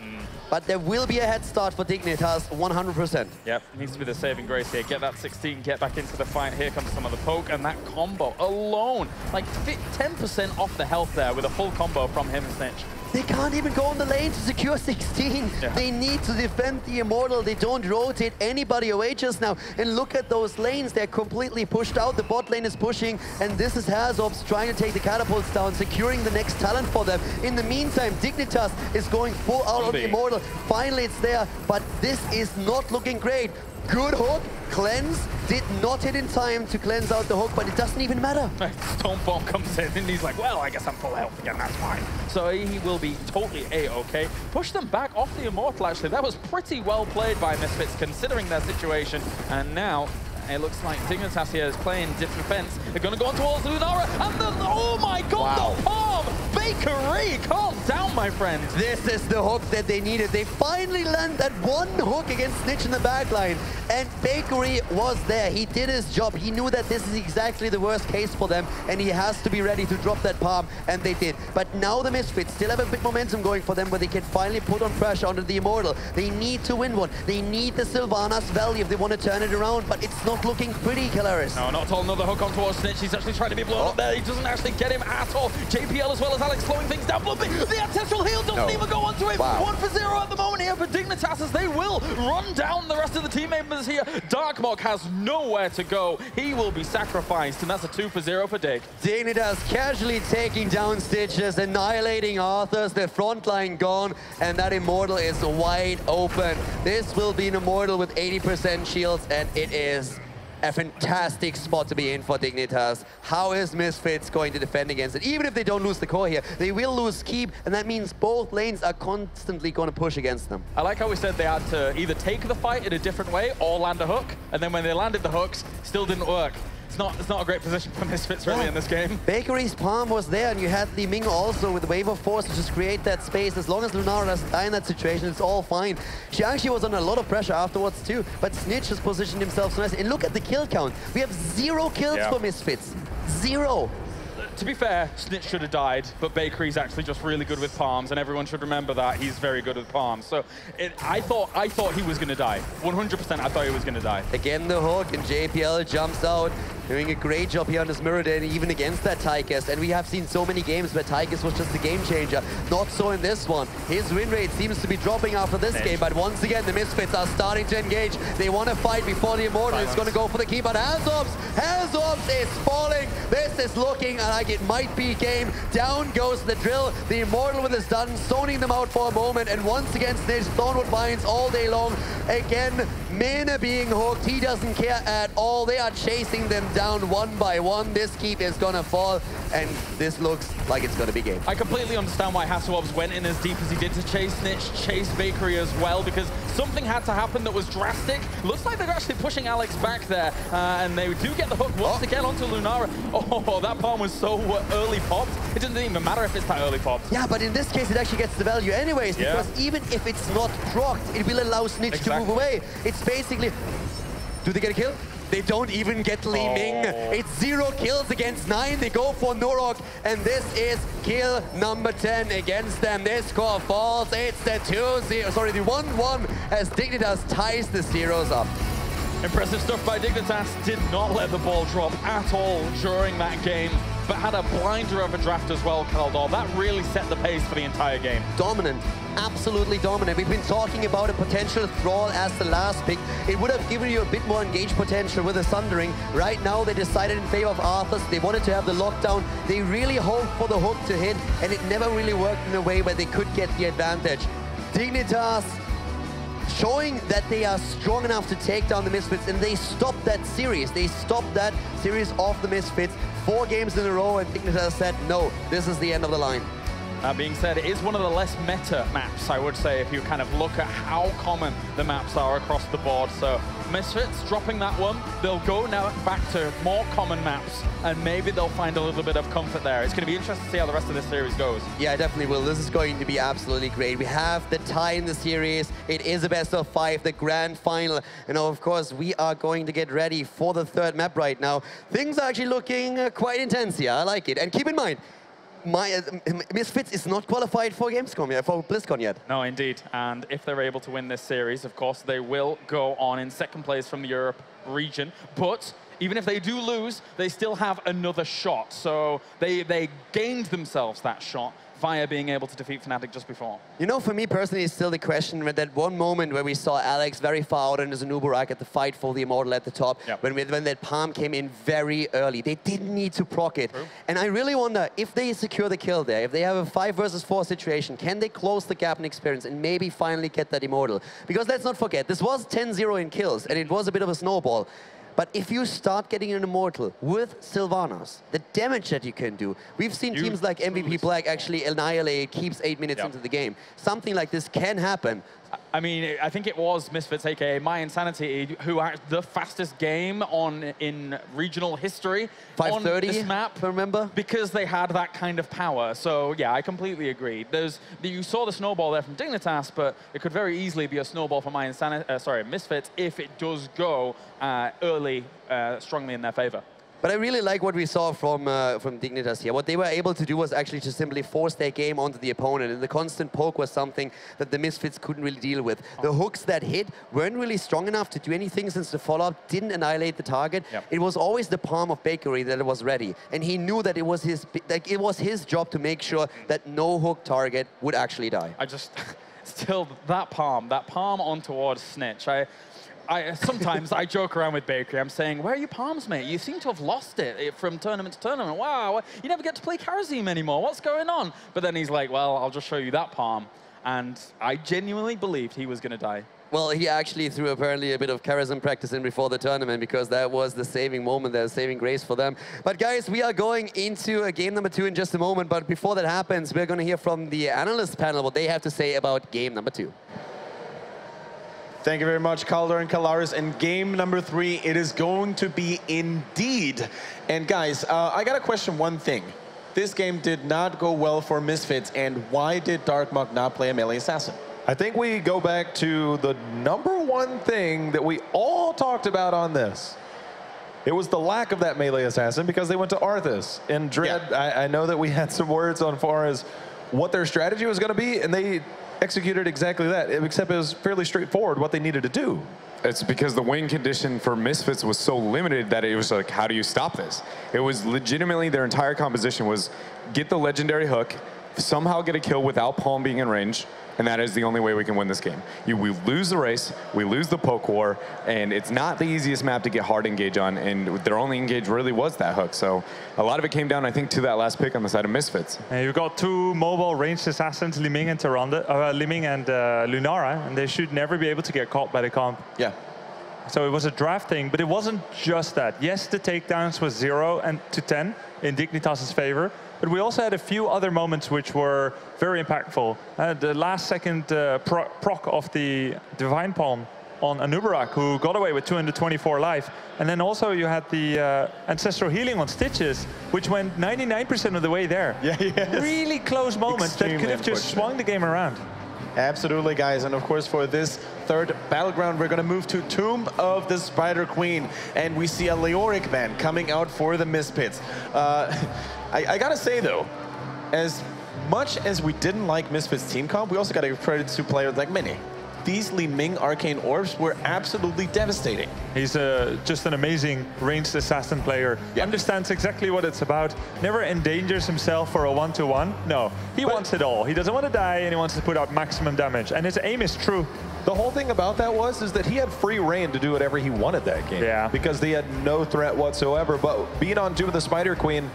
But there will be a head start for Dignitas, 100%. Yep, needs to be the saving grace here. Get that 16, get back into the fight. Here comes some of the poke, and that combo alone, like 10% off the health there with a full combo from him and Snitch. They can't even go on the lane to secure 16. Yeah. They need to defend the Immortal. They don't rotate anybody away just now. And look at those lanes. They're completely pushed out. The bot lane is pushing. And this is HotS trying to take the catapults down, securing the next talent for them. In the meantime, Dignitas is going full out on the Immortal. Finally, it's there. But this is not looking great. Good hook. Cleanse did not hit in time to cleanse out the hook, but it doesn't even matter. Stone Bomb comes in and he's like, well, I guess I'm full health again, that's fine. So he will be totally A-okay. Push them back off the Immortal, actually. That was pretty well played by Misfits, considering their situation. And now, it looks like Dignitas here is playing defense. They're going to go on towards Lunara, and then, oh my god, the palm! Bakery, calm down, my friend. This is the hook that they needed. They finally land that one hook against Snitch in the backline, and Bakery was there. He did his job. He knew that this is exactly the worst case for them, and he has to be ready to drop that palm, and they did. But now the Misfits still have a bit momentum going for them, where they can finally put on pressure onto the Immortal. They need to win one. They need the Sylvanas Valley if they want to turn it around, but it's not looking pretty, Calaris. No, not at all. Another hook on towards Snitch. He's actually trying to be blown up there. He doesn't actually get him at all. JPL as well as Alex slowing things down. The ancestral heal doesn't even go onto him. 1 for 0 at the moment here for Dignitas, as they will run down the rest of the team members here. Darkmok has nowhere to go. He will be sacrificed, and that's a 2 for 0 for Dig. Dignitas casually taking down Stitches, annihilating HotS, their front line gone, and that Immortal is wide open. This will be an Immortal with 80% shields, and it is a fantastic spot to be in for Dignitas. How is Misfits going to defend against it? Even if they don't lose the core here, they will lose keep, and that means both lanes are constantly going to push against them. I like how we said they had to either take the fight in a different way or land a hook, and then when they landed the hooks, still didn't work. It's not a great position for Misfits really in this game. Bakery's palm was there, and you had Liming also with the Wave of Force to just create that space. As long as Lunara doesn't die in that situation, it's all fine. She actually was under a lot of pressure afterwards too, but Snitch has positioned himself so nicely. And look at the kill count. We have 0 kills for Misfits. 0. To be fair, Snitch should have died, but Bakery's actually just really good with palms, and everyone should remember that he's very good with palms. So I thought he was going to die. 100% I thought he was going to die. Again, the hook, and JPL jumps out, doing a great job here on this Muradin, even against that Tychus. And we have seen so many games where Tychus was just a game changer. Not so in this one. His win rate seems to be dropping after this game, but once again, the Misfits are starting to engage. They want to fight before the Immortal is going to go for the key, but HotS is falling. This is looking like it might be game. Down goes the drill. The Immortal with his stun, zoning them out for a moment, and once again, Snitch, Thornwood Vines all day long. Again, Mina being hooked. He doesn't care at all. They are chasing them down one by one. This keep is gonna fall, and this looks like it's gonna be game. I completely understand why HotS went in as deep as he did to chase Snitch, chase Bakery as well, because something had to happen that was drastic. Looks like they're actually pushing Alex back there, and they do get the hook once again onto Lunara. Oh, that palm was so early popped. It doesn't even matter if it's that early popped. Yeah, but in this case, it actually gets the value anyways, because even if it's not procced, it will allow Snitch to move away. It's basically, do they get a kill? They don't even get Liming. It's 0 kills against 9. They go for Norok, and this is kill number 10 against them. This score falls. It's the 1-1 as Dignitas ties the zeros up. Impressive stuff by Dignitas. Did not let the ball drop at all during that game, but had a blinder of a draft as well, Kaldor. That really set the pace for the entire game. Dominant, absolutely dominant. We've been talking about a potential Thrall as the last pick. It would have given you a bit more engaged potential with the Sundering. Right now, they decided in favor of Arthas. They wanted to have the lockdown. They really hoped for the hook to hit, and it never really worked in a way where they could get the advantage. Dignitas showing that they are strong enough to take down the Misfits, and they stopped that series. They stopped that series of the Misfits 4 games in a row, and Dignitas said, no, this is the end of the line. That being said, it is one of the less meta maps, I would say, if you kind of look at how common the maps are across the board. So Misfits dropping that one, they'll go now back to more common maps, and maybe they'll find a little bit of comfort there. It's going to be interesting to see how the rest of this series goes. Yeah, definitely will. This is going to be absolutely great. We have the tie in the series. It is a best of 5, the grand final. And of course, we are going to get ready for the 3rd map right now. Things are actually looking quite intense here. I like it. And keep in mind, Misfits is not qualified for Gamescom yet, for BlizzCon yet. No, indeed. And if they're able to win this series, of course, they will go on in 2nd place from the Europe region. But even if they do lose, they still have another shot. So they gained themselves that shot via being able to defeat Fnatic just before. You know, for me personally, it's still the question with that one moment where we saw Alex very far out in his Anubarak at the fight for the Immortal at the top, when that palm came in very early. They didn't need to proc it. True. And I really wonder, if they secure the kill there, if they have a 5 versus 4 situation, can they close the gap in experience and maybe finally get that Immortal? Because let's not forget, this was 10-0 in kills, and it was a bit of a snowball. But if you start getting an Immortal with Sylvanas, the damage that you can do, we've seen teams like MVP Black actually annihilate, keeps 8 minutes into the game. Something like this can happen. I mean, I think it was Misfits, aka My Insanity, who had the fastest game in regional history 5:30 on this map. Remember? Because they had that kind of power. So yeah, I completely agree. You saw the snowball there from Dignitas, but it could very easily be a snowball for Misfits if it does go early, strongly in their favor. But I really like what we saw from Dignitas here. What they were able to do was actually to simply force their game onto the opponent, and the constant poke was something that the Misfits couldn't really deal with. The hooks that hit weren't really strong enough to do anything, since the follow-up didn't annihilate the target. It was always the palm of Bakery that was ready, and he knew that it was his job to make sure that no hook target would actually die. I just still that palm on towards Snitch. Sometimes I joke around with Bakery. I'm saying, where are your palms, mate? You seem to have lost it from tournament to tournament. Wow, you never get to play Karazim anymore. What's going on? But then he's like, well, I'll just show you that palm. And I genuinely believed he was going to die. Well, he actually threw apparently a bit of Karazim practice in before the tournament, because that was the saving moment, the saving grace for them. But guys, we are going into game number 2 in just a moment. But before that happens, we're going to hear from the analyst panel what they have to say about game number 2. Thank you very much, Calder and Kalaris. And game number 3, it is going to be indeed. And guys, I got to question one thing. This game did not go well for Misfits, and why did Darkmok not play a melee assassin? I think we go back to the #1 thing that we all talked about on this. It was the lack of that melee assassin, because they went to Arthas. And Dread, I know that we had some words on far as what their strategy was going to be, and they executed exactly that, except it was fairly straightforward what they needed to do. It's because the win condition for Misfits was so limited that it was like, how do you stop this? It was legitimately their entire composition was get the legendary hook, somehow get a kill without Palm being in range, and that is the only way we can win this game. We lose the race, we lose the poke war, and it's not the easiest map to get hard engage on, and their only engage really was that hook. So a lot of it came down, I think, to that last pick on the side of Misfits. And you've got 2 mobile ranged assassins, Liming and Lunara, and they should never be able to get caught by the comp. Yeah. So it was a draft thing, but it wasn't just that. Yes, the takedowns was 0 to 10 in Dignitas' favor, but we also had a few other moments which were very impactful. The last second proc of the Divine Palm on Anubarak, who got away with 224 life. And then also you had the Ancestral Healing on Stitches, which went 99% of the way there. Really close moments that could have just swung the game around. Absolutely, guys. And of course, for this 3rd battleground, we're going to move to Tomb of the Spider Queen. And we see a Leoric man coming out for the Misfits. I got to say, though, as much as we didn't like Misfits team comp, we also got to give credit to players like Mini. these Li Ming arcane orbs were absolutely devastating. He's just an amazing ranged assassin player. Yeah. Understands exactly what it's about. Never endangers himself for a 1-to-1. No, he wants it all. He doesn't want to die, and he wants to put out maximum damage. And his aim is true. The whole thing about that is that he had free reign to do whatever he wanted that game. Yeah. Because they had no threat whatsoever. But being on 2 with the Spider Queen,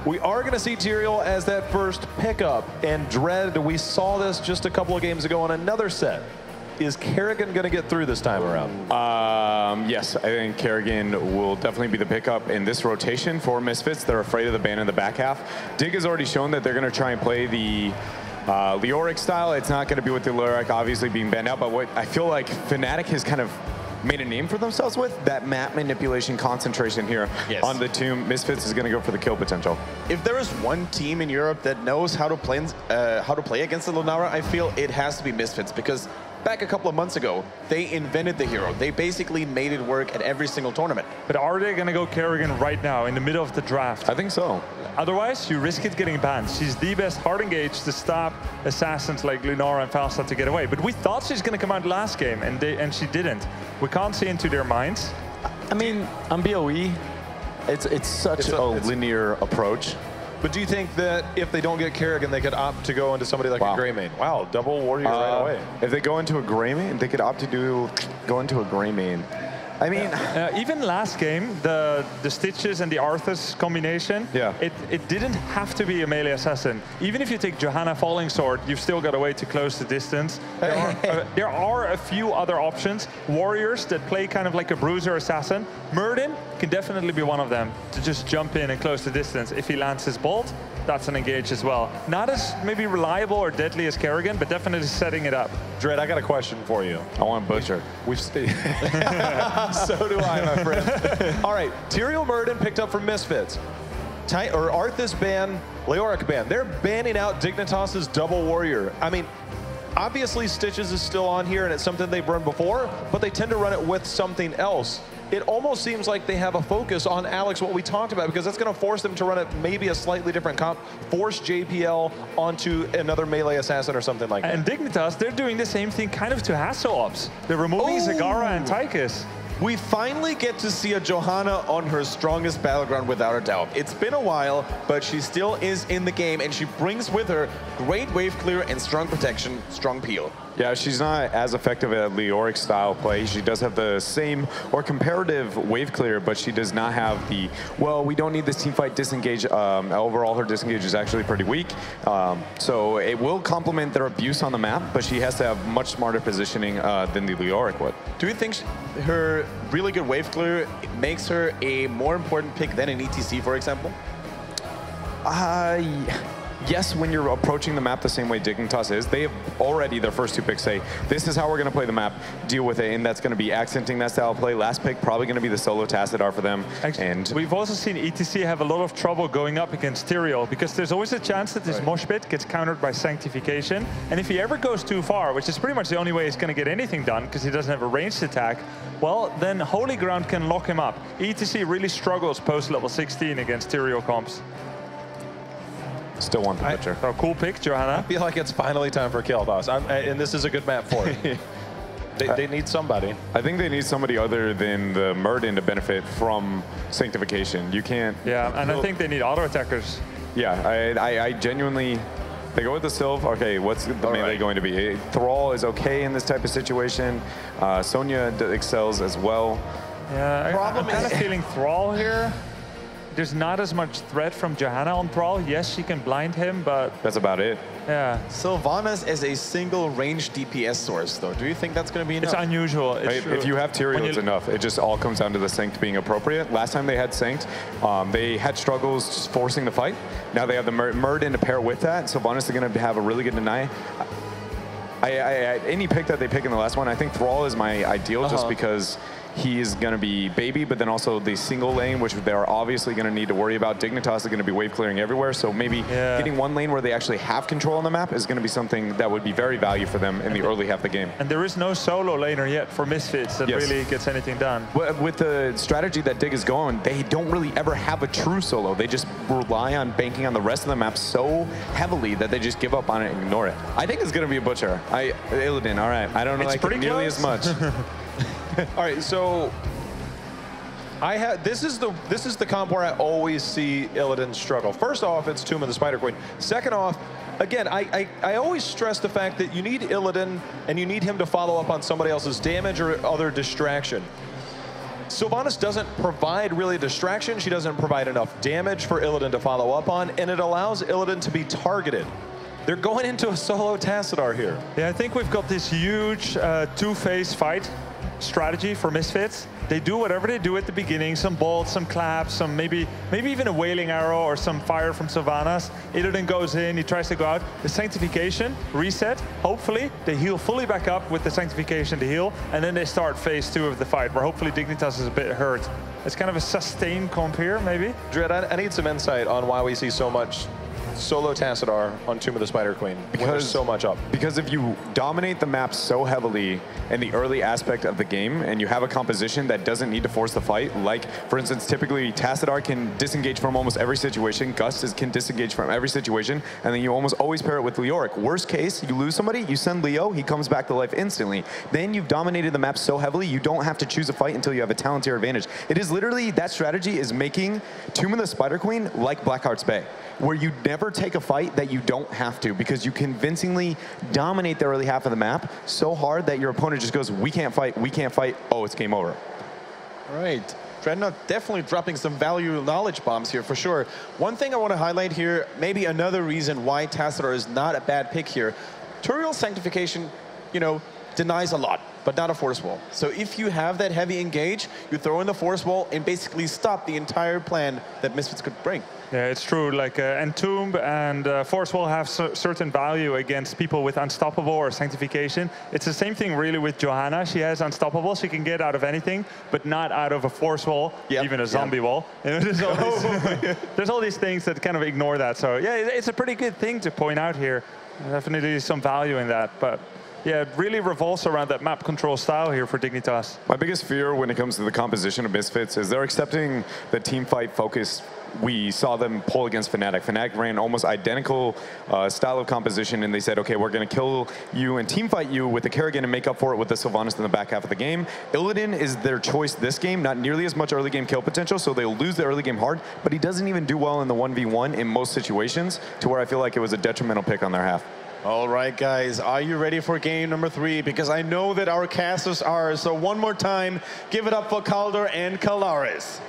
we are going to see Tyrael as that first pickup. And Dread, we saw this just a couple of games ago on another set. Is Kerrigan going to get through this time around? Yes, I think Kerrigan will definitely be the pickup in this rotation for Misfits. They're afraid of the ban in the back half. Dig has already shown that they're going to try and play the Leoric style. It's not going to be with the Leoric obviously being banned out, but what I feel like Fnatic has kind of made a name for themselves with, that map manipulation concentration here on the team. Misfits is going to go for the kill potential. If there is one team in Europe that knows how to play against the Lunara, I feel it has to be Misfits, because back a couple of months ago, they invented the hero. They basically made it work at every single tournament. But are they going to go Kerrigan right now in the middle of the draft? I think so. Otherwise, you risk it getting banned. She's the best hard engage to stop assassins like Lunara and Falstad to get away. But we thought she's going to come out last game, and she didn't. We can't see into their minds. I mean, on BOE, it's such a linear approach. But do you think that if they don't get Kerrigan, they could opt to go into somebody like a Greymane? Wow, double Warrior right away. If they go into a Greymane, they could opt to go into a Greymane. I mean, even last game, the Stitches and the Arthas combination, it didn't have to be a melee assassin. Even if you take Johanna Falling Sword, you've still got a way to close the distance. There are a few other options. Warriors that play kind of like a bruiser assassin. Murden can definitely be one of them to just jump in and close the distance. If he lands his bolt, that's an engage as well. Not as maybe reliable or deadly as Kerrigan, but definitely setting it up. Dread, I got a question for you. I want Butcher. We've so do I, my friend. All right, Tyrael Murden picked up from Misfits. Arthas ban, Leoric ban. They're banning out Dignitas' double warrior. I mean, obviously Stitches is still on here, and it's something they've run before, but they tend to run it with something else. It almost seems like they have a focus on Alex, what we talked about, because that's going to force them to run it maybe a slightly different comp, force JPL onto another melee assassin or something like that. And Dignitas, they're doing the same thing kind of to Hasselhoffs. They're removing Zagara and Tychus. We finally get to see a Johanna on her strongest battleground without a doubt. It's been a while, but she still is in the game, and she brings with her great wave clear and strong protection, strong peel. Yeah, she's not as effective at Leoric style play. She does have the same or comparative wave clear, but she does not have the, well, we don't need this teamfight disengage. Overall, her disengage is actually pretty weak. So it will complement their abuse on the map, but she has to have much smarter positioning than the Leoric would. Do you think her really good wave clear makes her a more important pick than an ETC, for example? Yes, when you're approaching the map the same way Dignitas is, they have already, their first 2 picks say, this is how we're going to play the map, deal with it, and that's going to be accenting that style of play. Last pick, probably going to be the solo Tacit for them. Actually, and we've also seen ETC have a lot of trouble going up against Tyrael, because there's always a chance that this mosh pit gets countered by Sanctification, and if he ever goes too far, which is pretty much the only way he's going to get anything done, because he doesn't have a ranged attack, well, then Holy Ground can lock him up. ETC really struggles post-level 16 against Tyrael comps. Still want the Butcher. So cool pick, Johanna. I feel like it's finally time for Kill Boss, and this is a good map for it. They need somebody. I think they need somebody other than the Murden to benefit from Sanctification. You can't... Yeah, and I think they need auto attackers. Yeah, I genuinely... They go with the Sylph. Okay, what's the melee going to be? Thrall is okay in this type of situation. Sonya excels as well. Yeah, I'm kind of feeling Thrall here. There's not as much threat from Johanna on Thrall. Yes, she can blind him, but... That's about it. Yeah. Sylvanas as a single range DPS source, though. Do you think that's going to be enough? It's unusual. If you have Tyrael, it's enough. It just all comes down to the Sanct being appropriate. Last time they had Sanct, they had struggles just forcing the fight. Now they have the Murden to pair with that. Sylvanas is going to have a really good deny. Any pick that they pick in the last one, I think Thrall is my ideal just because he is going to be baby, but then also the single lane, which they are obviously going to need to worry about. Dignitas is going to be wave clearing everywhere, so maybe getting one lane where they actually have control on the map is going to be something that would be very valuable for them in the early half of the game. And there is no solo laner yet for Misfits that really gets anything done. With the strategy that Dig is going, they don't really ever have a true solo. They just rely on banking on the rest of the map so heavily that they just give up on it and ignore it. I think it's going to be a butcher. Illidan, all right. I don't know like nearly as much. All right, so this is the comp where I always see Illidan struggle. First off, it's Tomb of the Spider Queen. Second off, again, I always stress the fact that you need Illidan and you need him to follow up on somebody else's damage or other distraction. Sylvanas doesn't provide really distraction. She doesn't provide enough damage for Illidan to follow up on, and it allows Illidan to be targeted. They're going into a solo Tassadar here. Yeah, I think we've got this huge two-phase fight strategy for Misfits. They do whatever they do at the beginning, some bolts, some claps, some maybe even a wailing arrow or some fire from Sylvanas. Illidan goes in, he tries to go out. The sanctification, reset, hopefully they heal fully back up with the sanctification to heal, and then they start phase 2 of the fight, where hopefully Dignitas is a bit hurt. It's kind of a sustained comp here, maybe. Dread, I need some insight on why we see so much solo Tassadar on Tomb of the Spider Queen, because there's so much up. Because if you dominate the map so heavily in the early aspect of the game, and you have a composition that doesn't need to force the fight, like, for instance, typically Tassadar can disengage from almost every situation, Gust can disengage from every situation, and then you almost always pair it with Leoric. Worst case, you lose somebody, you send Leo, he comes back to life instantly. Then you've dominated the map so heavily, you don't have to choose a fight until you have a talent tier advantage. It is literally, that strategy is making Tomb of the Spider Queen like Blackheart's Bay, where you never take a fight that you don't have to, because you convincingly dominate the early half of the map so hard that your opponent just goes, we can't fight, oh, it's game over. All right. Dreadnought definitely dropping some value knowledge bombs here for sure. One thing I want to highlight here, maybe another reason why Tassadar is not a bad pick here. Turiel Sanctification, you know, denies a lot, but not a force wall. So if you have that heavy engage, you throw in the force wall and basically stop the entire plan that Misfits could bring. Yeah, it's true. Like Entomb and Force Wall have certain value against people with Unstoppable or Sanctification. It's the same thing really with Johanna. She has Unstoppable. She can get out of anything, but not out of a Force Wall, even a zombie wall. You know, there's all these things that kind of ignore that. So yeah, it's a pretty good thing to point out here. Definitely some value in that, but yeah, it really revolves around that map control style here for Dignitas. My biggest fear when it comes to the composition of Misfits is they're accepting the team fight focus we saw them pull against Fnatic. Fnatic ran almost identical style of composition, and they said, okay, we're going to kill you and team fight you with the Kerrigan and make up for it with the Sylvanas in the back half of the game. Illidan is their choice this game, not nearly as much early game kill potential, so they'll lose the early game hard, but he doesn't even do well in the 1v1 in most situations, to where I feel like it was a detrimental pick on their half. All right, guys, are you ready for game number 3? Because I know that our casters are, so one more time, give it up for Calder and Kalaris.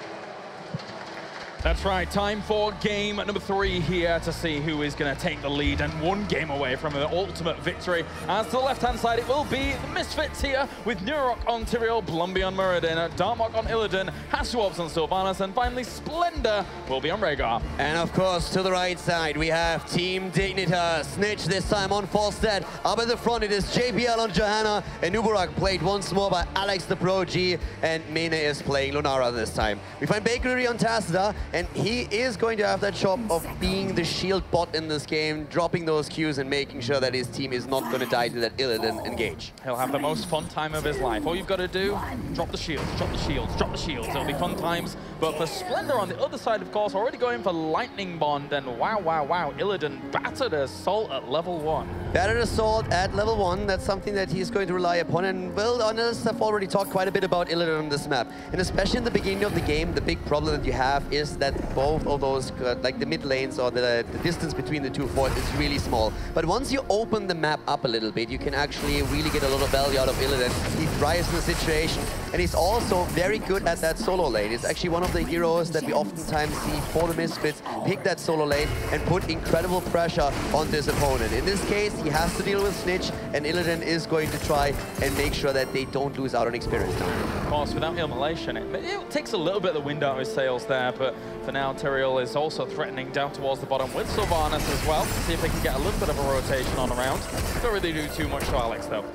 That's right, time for game number 3 here to see who is going to take the lead and one game away from the ultimate victory. As to the left-hand side, it will be the Misfits here with Nurok on Tyrael, Blumby on Muradin, Darmok on Illidan, Hasuops on Sylvanas, and finally Splendor will be on Rhaegar. And of course, to the right side, we have Team Dignitas. Snitch this time on Falstead. Up at the front, it is JBL on Johanna, and Uburak played once more by Alex the Pro G, and Mene is playing Lunara this time. We find Bakery on Tassadar, and he is going to have that job of being the shield bot in this game, dropping those Qs and making sure that his team is not going to die to that Illidan engage. He'll have the most fun time of his life. All you've got to do, drop the shields, drop the shields, drop the shields. It'll be fun times. But for Splendor on the other side, of course, already going for Lightning Bond, and wow, Illidan battered Assault at level 1. Battered Assault at level 1, that's something that he's going to rely upon. And well, analysts have already talked quite a bit about Illidan on this map. And especially in the beginning of the game, the big problem that you have is that both of those, like the mid lanes or the distance between the two forts is really small. But once you open the map up a little bit, you can actually really get a lot of value out of Illidan. He thrives in the situation, and he's also very good at that solo lane. It's actually one of the heroes that we oftentimes see for the Misfits pick that solo lane and put incredible pressure on this opponent. In this case, he has to deal with Snitch, and Illidan is going to try and make sure that they don't lose out on experience time. Of course, without Immolation, it takes a little bit of the wind out of his sails there, but For now, Tyrael is also threatening down towards the bottom with Sylvanas as well. See if they can get a little bit of a rotation on around. Don't really do too much to Alex, though.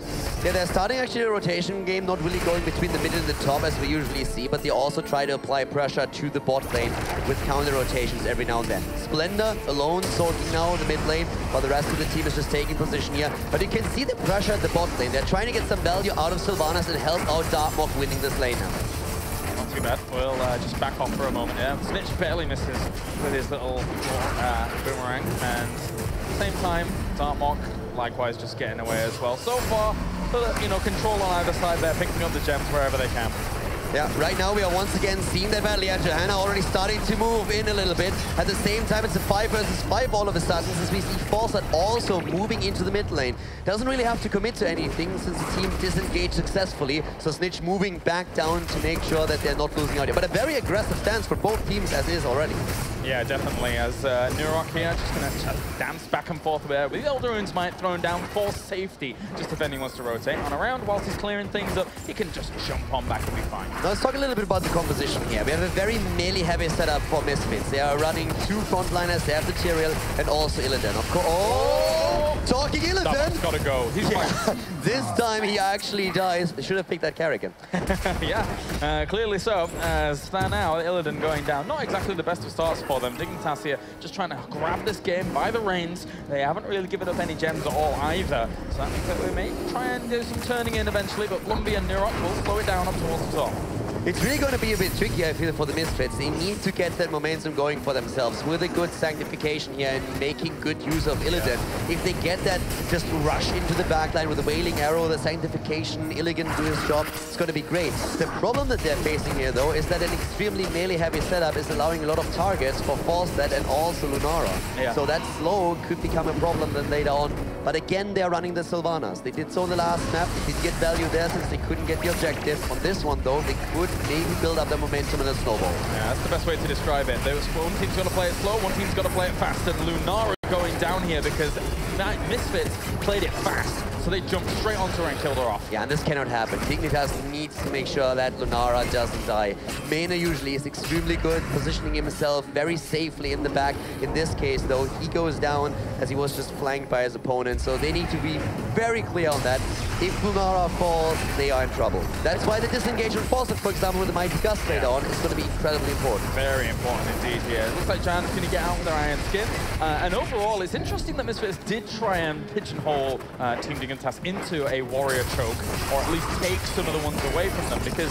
Yeah, they're starting actually a rotation game, not really going between the mid and the top as we usually see, but they also try to apply pressure to the bot lane with counter rotations every now and then. Splendor alone soaking now in the mid lane, while the rest of the team is just taking position here. But you can see the pressure at the bot lane. They're trying to get some value out of Sylvanas and help out Dartmock winning this lane now. Not too bad. We'll just back off for a moment. Yeah, Snitch barely misses with his little boomerang, and at the same time, Dartmock likewise just getting away as well. So far, you know, control on either side there, picking up the gems wherever they can. Yeah, right now we are once again seeing that battle. Yeah, Johanna already starting to move in a little bit. At the same time, it's a 5 versus 5 all of a sudden, since we see Forsat also moving into the mid lane. Doesn't really have to commit to anything since the team disengaged successfully. So Snitch moving back down to make sure that they're not losing out here. But a very aggressive stance for both teams as is already. Yeah, definitely. As Nurok here just going to dance back and forth there with the Elder Runes Might thrown down for safety. Just if anyone wants to rotate on around whilst he's clearing things up, he can just jump on back and be fine. Now let's talk a little bit about the composition here. We have a very melee-heavy setup for Misfits. They are running 2 frontliners. They have the Tyrael and also Illidan. Of course. Oh! Talking Illidan! That one's got to go. He's fine. This time he actually dies. They should have picked that Carrigan. Yeah, clearly so. As now, Illidan going down. Not exactly the best of starts for them. Dignitas here just trying to grab this game by the reins. They haven't really given up any gems at all either. So that means that we may try and do some turning in eventually, but Lumbee and Nurok will slow it down up towards the top. It's really going to be a bit tricky, I feel, for the Misfits. They need to get that momentum going for themselves with a good sanctification here and making good use of Illidan. Yeah. If they get that, just rush into the backline with the Wailing Arrow, the sanctification, Illidan do his job, it's going to be great. The problem that they're facing here, though, is that an extremely melee-heavy setup is allowing a lot of targets for Falstad and also Lunara. Yeah. So that slow could become a problem then later on. But again, they're running the Sylvanas. They did so in the last map. They did get value there since they couldn't get the objective. On this one, though, they could maybe build up the momentum in a snowball. Yeah, that's the best way to describe it. One team's got to play it slow, one team's got to play it fast, and Lunara going down here because Misfits played it fast, so they jumped straight onto her and killed her off. Yeah, and this cannot happen. Dignitas needs to make sure that Lunara doesn't die. Mena usually is extremely good, positioning himself very safely in the back. In this case, though, he goes down as he was just flanked by his opponent, so they need to be very clear on that. If Lunara falls, they are in trouble. That's why the disengagement Fawcett, for example, with the Mighty Gust later on, is going to be incredibly important. Very important indeed here. It looks like Johanna's going to get out with their iron skin. And overall, it's interesting that Misfits did try and pigeonhole Team Dignitas into a warrior choke, or at least take some of the ones away from them, because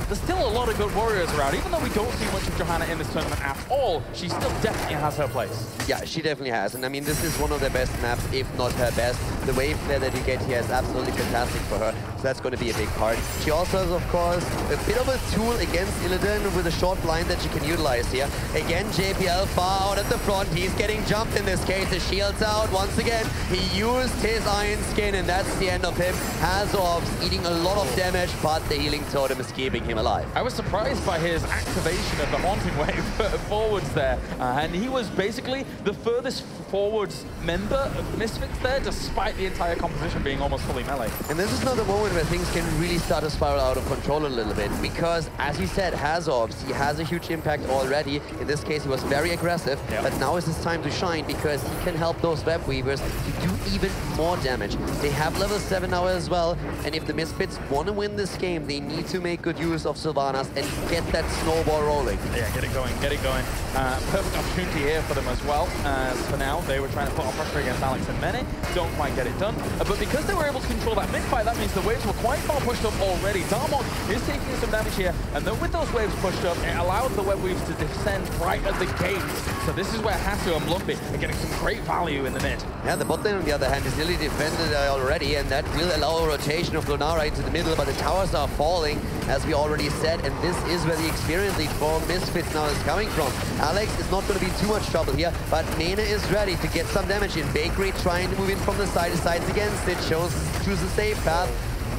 there's still a lot of good warriors around. Even though we don't see much of Johanna in this tournament at all, she still definitely has her place. Yeah, she definitely has. And I mean, this is one of their best maps, if not her best. The wave flare that you get here is absolutely fantastic for her, so that's going to be a big part. She also has, of course, a bit of a tool against Illidan with a short blind that she can utilize here. Again, JPL far out at the front. He's getting jumped in this case. The shield's out once again. He used his iron skin, and that's the end of him. HotS eating a lot of damage, but the healing totem is keeping him alive. I was surprised by his activation of the Haunting Wave forwards there, and he was basically the furthest forwards member of Misfits there, despite the entire composition being almost fully melee. And this is not the moment where things can really start to spiral out of control a little bit, because, as you said, HotS, he has a huge impact already. In this case, he was very aggressive, but now is his time to shine, because he can help those Web Weavers to do even more damage. They have level 7 now as well, and if the Misfits want to win this game, they need to make good use of Sylvanas and get that snowball rolling. Yeah, get it going, get it going. Perfect opportunity here for them as well. For now, they were trying to put on pressure against Alex and Mene, don't quite get it done. But because they were able to control that mid-fight, that means the waves were quite far pushed up already. Darmok is taking some damage here, and then with those waves pushed up, it allowed the web weaves to descend right at the gates. So this is where Hasu and Lumbee are getting some great value in the mid. Yeah, the bot lane on the other hand is nearly defended already, and that will allow a rotation of Lunara into the middle, but the towers are falling, as we already said, and this is where the experience lead for Misfits now is coming from. Alex is not going to be too much trouble here, but Mena is ready to get some damage in. Bakery trying to move in from the side to sides against it, chooses a safe path.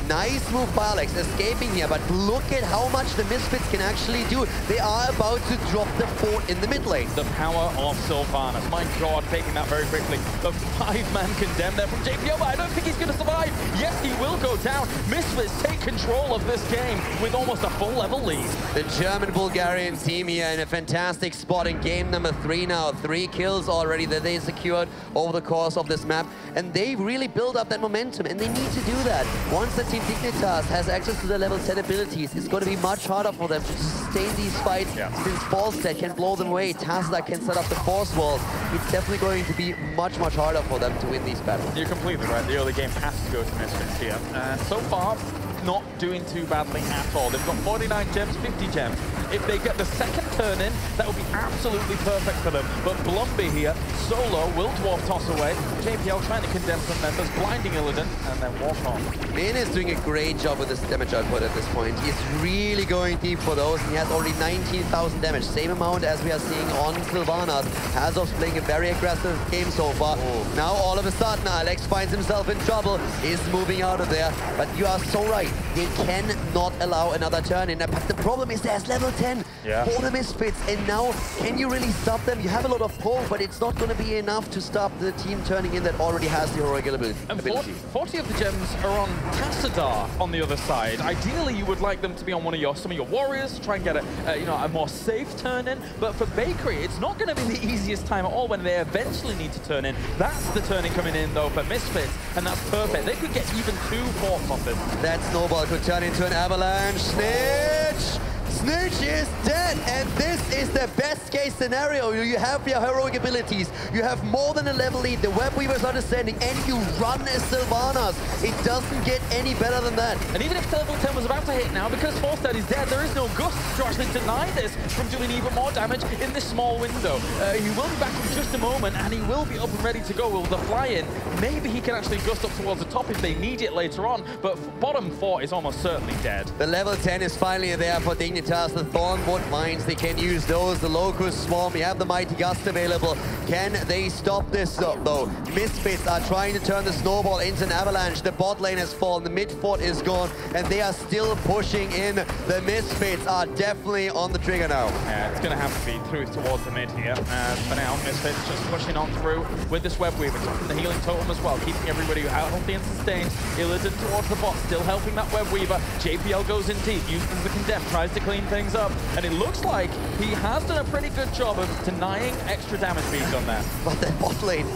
Nice move by Alex, escaping here, but look at how much the Misfits can actually do. They are about to drop the fort in the mid lane. The power of Sylvanas. My God, taking that very quickly. The 5-man condemn there from JPL, but I don't think he's going to survive. Yes, he will go down. Misfits take control of this game with almost a full level lead. The German-Bulgarian team here in a fantastic spot in game number 3 now. 3 kills already that they secured over the course of this map. And they really build up that momentum, and they need to do that. Once the team Dignitas has access to the level 10 abilities, it's going to be much harder for them to sustain these fights since Falstead can blow them away, Tazla can set up the force walls. It's definitely going to be much, much harder for them to win these battles. You're completely right. The early game has to go to Misfits here. So far, not doing too badly at all. They've got 49 gems, 50 gems. If they get the second turn in, that would be absolutely perfect for them. But Blumby here, solo, will dwarf toss away. JPL trying to condemn some members, blinding Illidan, and then walk on. Min is doing a great job with this damage output at this point. He's really going deep for those, and he has already 19,000 damage. Same amount as we are seeing on Sylvanas. Hazov's playing a very aggressive game so far. Now all of a sudden, Alex finds himself in trouble, is moving out of there. But you are so right. They cannot allow another turn in. But the problem is there's level 10 for the Misfits. And now, can you really stop them? You have a lot of pull, but it's not going to be enough to stop the team turning in that already has the heroic ability. And 40 of the gems are on Tassadar on the other side. Ideally, you would like them to be on some of your warriors to try and get a more safe turn in. But for Bakery, it's not going to be the easiest time at all when they eventually need to turn in. That's the turning coming in, though, for Misfits, and that's perfect. They could get even 2 forts off this. That snowball could turn into an avalanche. Snitch! Snitch is dead, and this is the best case scenario. You have your heroic abilities, you have more than a level lead, the Web Weavers are descending, and you run as Sylvanas. It doesn't get any better than that. And even if level 10 was about to hit now, because Falstead is dead, there is no Gust to actually deny this from doing even more damage in this small window. He will be back in just a moment, and he will be up and ready to go with the fly-in. Maybe he can actually Gust up towards the top if they need it later on, but bottom 4 is almost certainly dead. The level 10 is finally there for Dignitas. The Thornwood Mines, they can use those. The Locust Swarm, you have the Mighty Gust available. Can they stop this though? Misfits are trying to turn the snowball into an avalanche. The bot lane has fallen, the mid fort is gone, and they are still pushing in. The Misfits are definitely on the trigger now. Yeah, it's going to have to be through towards the mid here. For now, Misfits just pushing on through with this Web Weaver, taking the healing totem as well, keeping everybody healthy and sustained. Illidan towards the bot, still helping that Web Weaver. JPL goes in deep, uses the condemn, tries to clean things up, and it looks like he has done a pretty good job of denying extra damage being done there. But that bot lane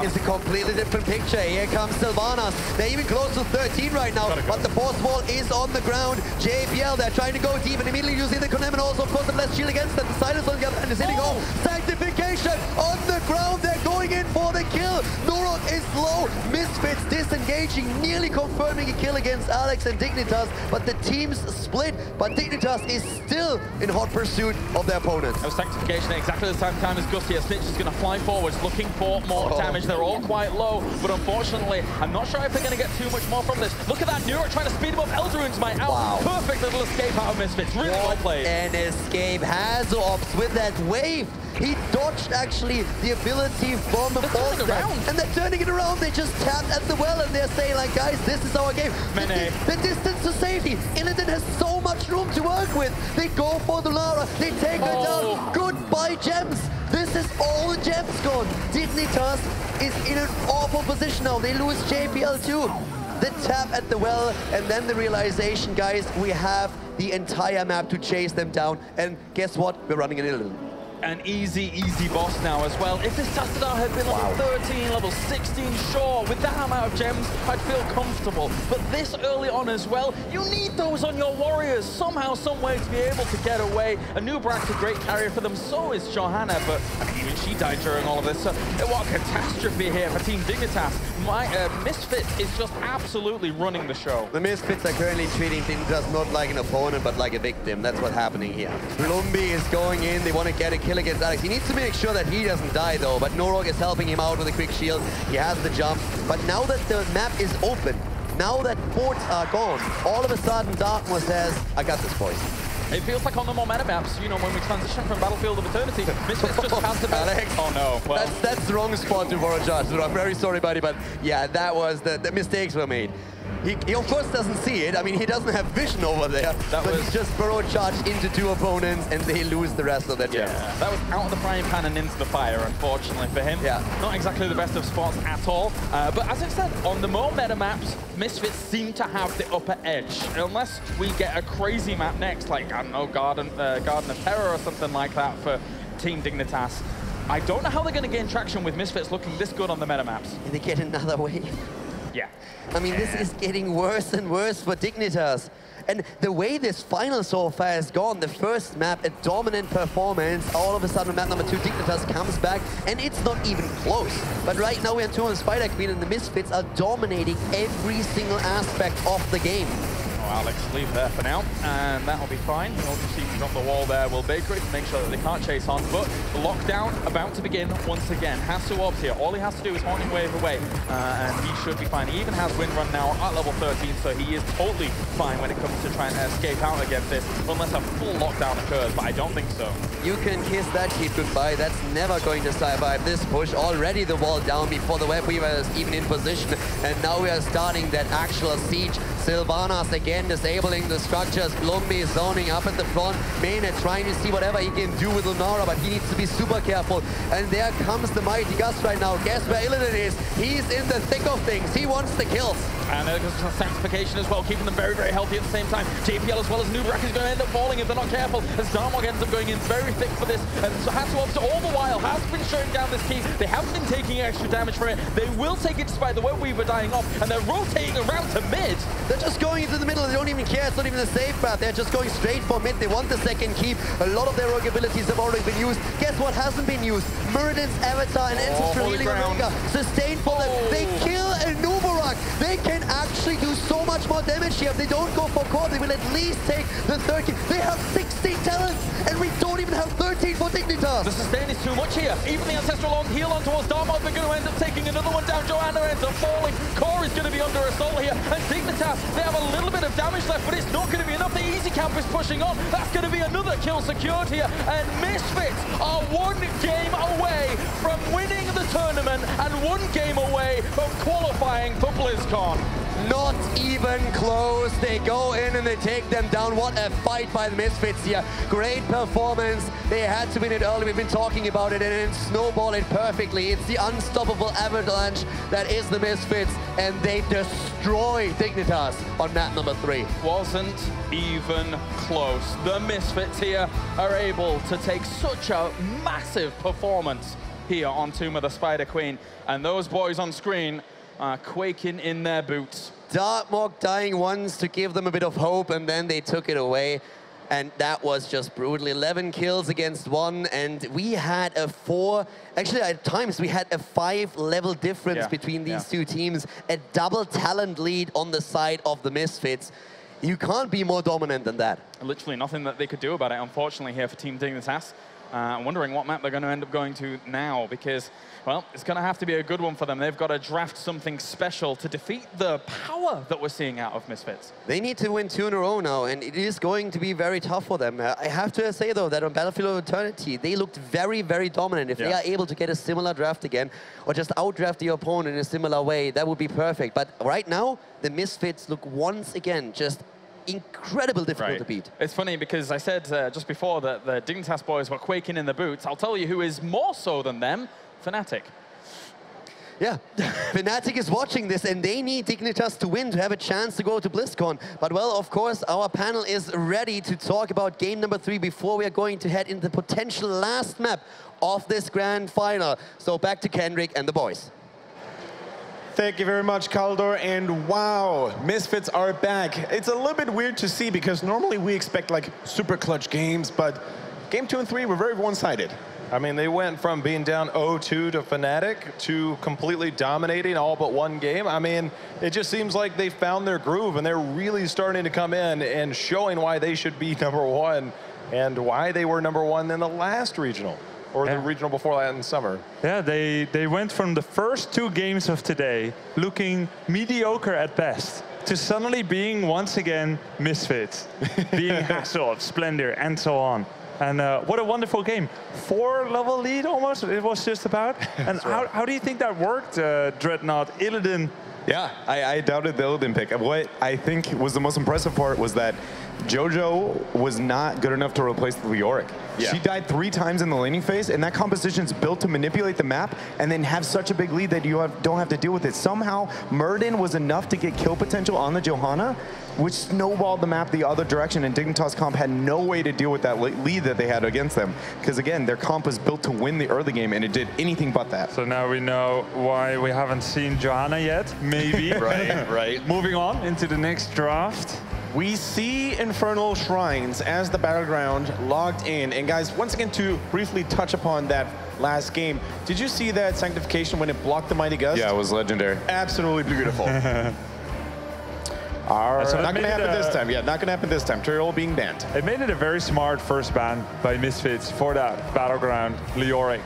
is a completely different picture. Here comes Sylvanas. They're even close to 13 right now, but the force wall is on the ground. JPL, they're trying to go deep and immediately using the condemn, and also of course the blessed shield against them. The silence on the other hand is hitting home. Sanctification on the ground. They're going in for the kill. Norok is low. Misfits disengaging, nearly confirming a kill against Alex and Dignitas, but the teams split. But Dignitas is still in hot pursuit of their opponents. No Sanctification at exactly the same time as Gust here. Snitch is going to fly forwards, looking for more damage. They're all quite low, but unfortunately, I'm not sure if they're going to get too much more from this. Look at that, Nero trying to speed him up. Eldrarune's might out. Wow. Perfect little escape out of Misfits. Really well played. An escape. HotS with that wave. He dodged actually the ability from the Falstead. And they're turning it around. They just tapped at the well and they're saying like, guys, this is our game. The distance to safety. Illidan has so much room to work with. They go for the Lara. They take her down. Goodbye, gems. This is all the gems gone. Dignitas is in an awful position now. They lose JPL too. The tap at the well, and then the realization, guys, we have the entire map to chase them down. And guess what? We're running an Illidan. An easy boss now as well. If this Tassadar had been level 13, level 16, sure, with that amount of gems, I'd feel comfortable. But this early on as well, you need those on your warriors somehow, some way to be able to get away. A new Brack's a great carrier for them, so is Johanna, but I mean, even she died during all of this. So what a catastrophe here for Team Dignitas. Misfits is just absolutely running the show. The Misfits are currently treating Dignitas not like an opponent, but like a victim. That's what's happening here. Blumby is going in. They want to get a kill against Alex. He needs to make sure that he doesn't die, though. But Norok is helping him out with a quick shield. He has the jump. But now that the map is open, now that forts are gone, all of a sudden Darkmoor says, I got this, boys. It feels like on the more meta maps, you know, when we transition from Battlefield of Eternity, Misfits just has the best. Alex. Oh no. Well, that's the wrong spot to for a judge. I'm very sorry, buddy, but yeah, that was the mistakes were made. He of course doesn't see it. I mean, he doesn't have vision over there. He just burrow charged into 2 opponents, and they lose the rest of their gems. Yeah, that was out of the frying pan and into the fire, unfortunately for him. Yeah. Not exactly the best of spots at all. But as I said, on the more meta maps, Misfits seem to have the upper edge. Unless we get a crazy map next, like, I don't know, Garden of Terror or something like that for Team Dignitas. I don't know how they're going to gain traction with Misfits looking this good on the meta maps. And they get another wave. Yeah. I mean, this is getting worse and worse for Dignitas. And the way this final so far has gone, the first map, a dominant performance, all of a sudden map number 2, Dignitas comes back, and it's not even close. But right now we have 2 on Spider Queen, and the Misfits are dominating every single aspect of the game. Alex, leave there for now, and that'll be fine. We'll just see him drop the wall there. Will Bakery to make sure that they can't chase on, but the lockdown about to begin once again. Has to orbs here. All he has to do is Haunting Wave away, and he should be fine. He even has Wind Run now at level 13, so he is totally fine when it comes to trying to escape out against this, unless a full lockdown occurs, but I don't think so. You can kiss that keep goodbye. That's never going to survive this push. Already the wall down before the Web Weaver is even in position, and now we are starting that actual siege. Sylvanas again disabling the structures. Blumby zoning up at the front. Maynard trying to see whatever he can do with Lunara, but he needs to be super careful. And there comes the Mighty Gust right now. Guess where Illidan is? He's in the thick of things. He wants the kills. And there's some sanctification as well, keeping them very, very healthy at the same time. JPL as well as Nubrak is going to end up falling if they're not careful, as Darmok ends up going in very thick for this. And so Hatsuops all the while has been shutting down this key. They haven't been taking extra damage for it. They will take it despite the Web Weaver dying off, and they're rotating around to mid. They're just going into the middle. They don't even care. It's not even a safe path. They're just going straight for mid. They want the second keep. A lot of their rogue abilities have already been used. Guess what hasn't been used? Muradin's Avatar and Ancestral Healing Omega. Sustained for them. They kill a Nubarak. They can actually do so much more damage here. If they don't go for core, they will at least take the 13. They have 16 talents, and we don't even have 13 for Dignitas. The sustain is too much here. Even the Ancestral on heal on towards Darmok, they're going to end up taking another one down. Joanna ends up falling. Core is going to be under assault here. And Dignitas, they have a little bit of damage left, but it's not going to be enough. The easy camp is pushing on. That's going to be another kill secured here. And Misfits are 1 game away from winning the tournament and 1 game away from qualifying for BlizzCon. Not even close. They go in and they take them down. What a fight by the Misfits here. Great performance. They had to win it early. We've been talking about it, and then snowball it perfectly. It's the unstoppable avalanche that is the Misfits, and they destroy Dignitas on map number 3. Wasn't even close. The Misfits here are able to take such a massive performance here on Tomb of the Spider Queen, and those boys on screen are quaking in their boots. Darmok dying once to give them a bit of hope, and then they took it away. And that was just brutal. 11 kills against 1, and we had a 4, actually at times we had a 5-level difference between these 2 teams, a double talent lead on the side of the Misfits. You can't be more dominant than that. Literally nothing that they could do about it, unfortunately, here for Team Dignitas. I'm wondering what map they're going to end up going to now, because, well, it's going to have to be a good one for them. They've got to draft something special to defeat the power that we're seeing out of Misfits. They need to win 2 in a row now, and it is going to be very tough for them. I have to say, though, that on Battlefield of Eternity, they looked very, very dominant. If they are able to get a similar draft again, or just outdraft the opponent in a similar way, that would be perfect. But right now, the Misfits look once again just incredibly difficult to beat. It's funny because I said just before that the Dignitas boys were quaking in the boots. I'll tell you who is more so than them, Fnatic. Yeah, Fnatic is watching this, and they need Dignitas to win to have a chance to go to BlizzCon. But, well, of course, our panel is ready to talk about game number 3 before we are going to head into the potential last map of this grand final. So back to Kendrick and the boys. Thank you very much, Kaldor, and wow, Misfits are back. It's a little bit weird to see because normally we expect like super clutch games, but game 2 and 3 were very one-sided. I mean, they went from being down 0-2 to Fnatic to completely dominating all but 1 game. I mean, it just seems like they found their groove, and they're really starting to come in and showing why they should be #1 and why they were #1 in the last regional. Or the regional before that in summer. Yeah, they went from the first 2 games of today looking mediocre at best to suddenly being once again Misfits, being Hasselhoff, Splendor, and so on. And what a wonderful game. 4-level lead almost, it was just about. And how do you think that worked, Dreadnought, Illidan, Yeah, I doubted the Illidan pick. What I think was the most impressive part was that JoJo was not good enough to replace the Leoric. Yeah. She died 3 times in the laning phase, and that composition is built to manipulate the map and then have such a big lead that you don't have to deal with it. Somehow, Murden was enough to get kill potential on the Johanna, which snowballed the map the other direction, and Dignitas comp had no way to deal with that lead that they had against them. Because again, their comp was built to win the early game, and it did anything but that. So now we know why we haven't seen Johanna yet, maybe. Right. Moving on into the next draft. We see Infernal Shrines as the battleground logged in. And guys, once again, to briefly touch upon that last game, did you see that Sanctification when it blocked the Mighty Gust? Yeah, it was legendary. Absolutely beautiful. Not going to happen this time. Yeah, not going to happen this time. Tyrael being banned. It made it a very smart first ban by Misfits for that battleground Leoric.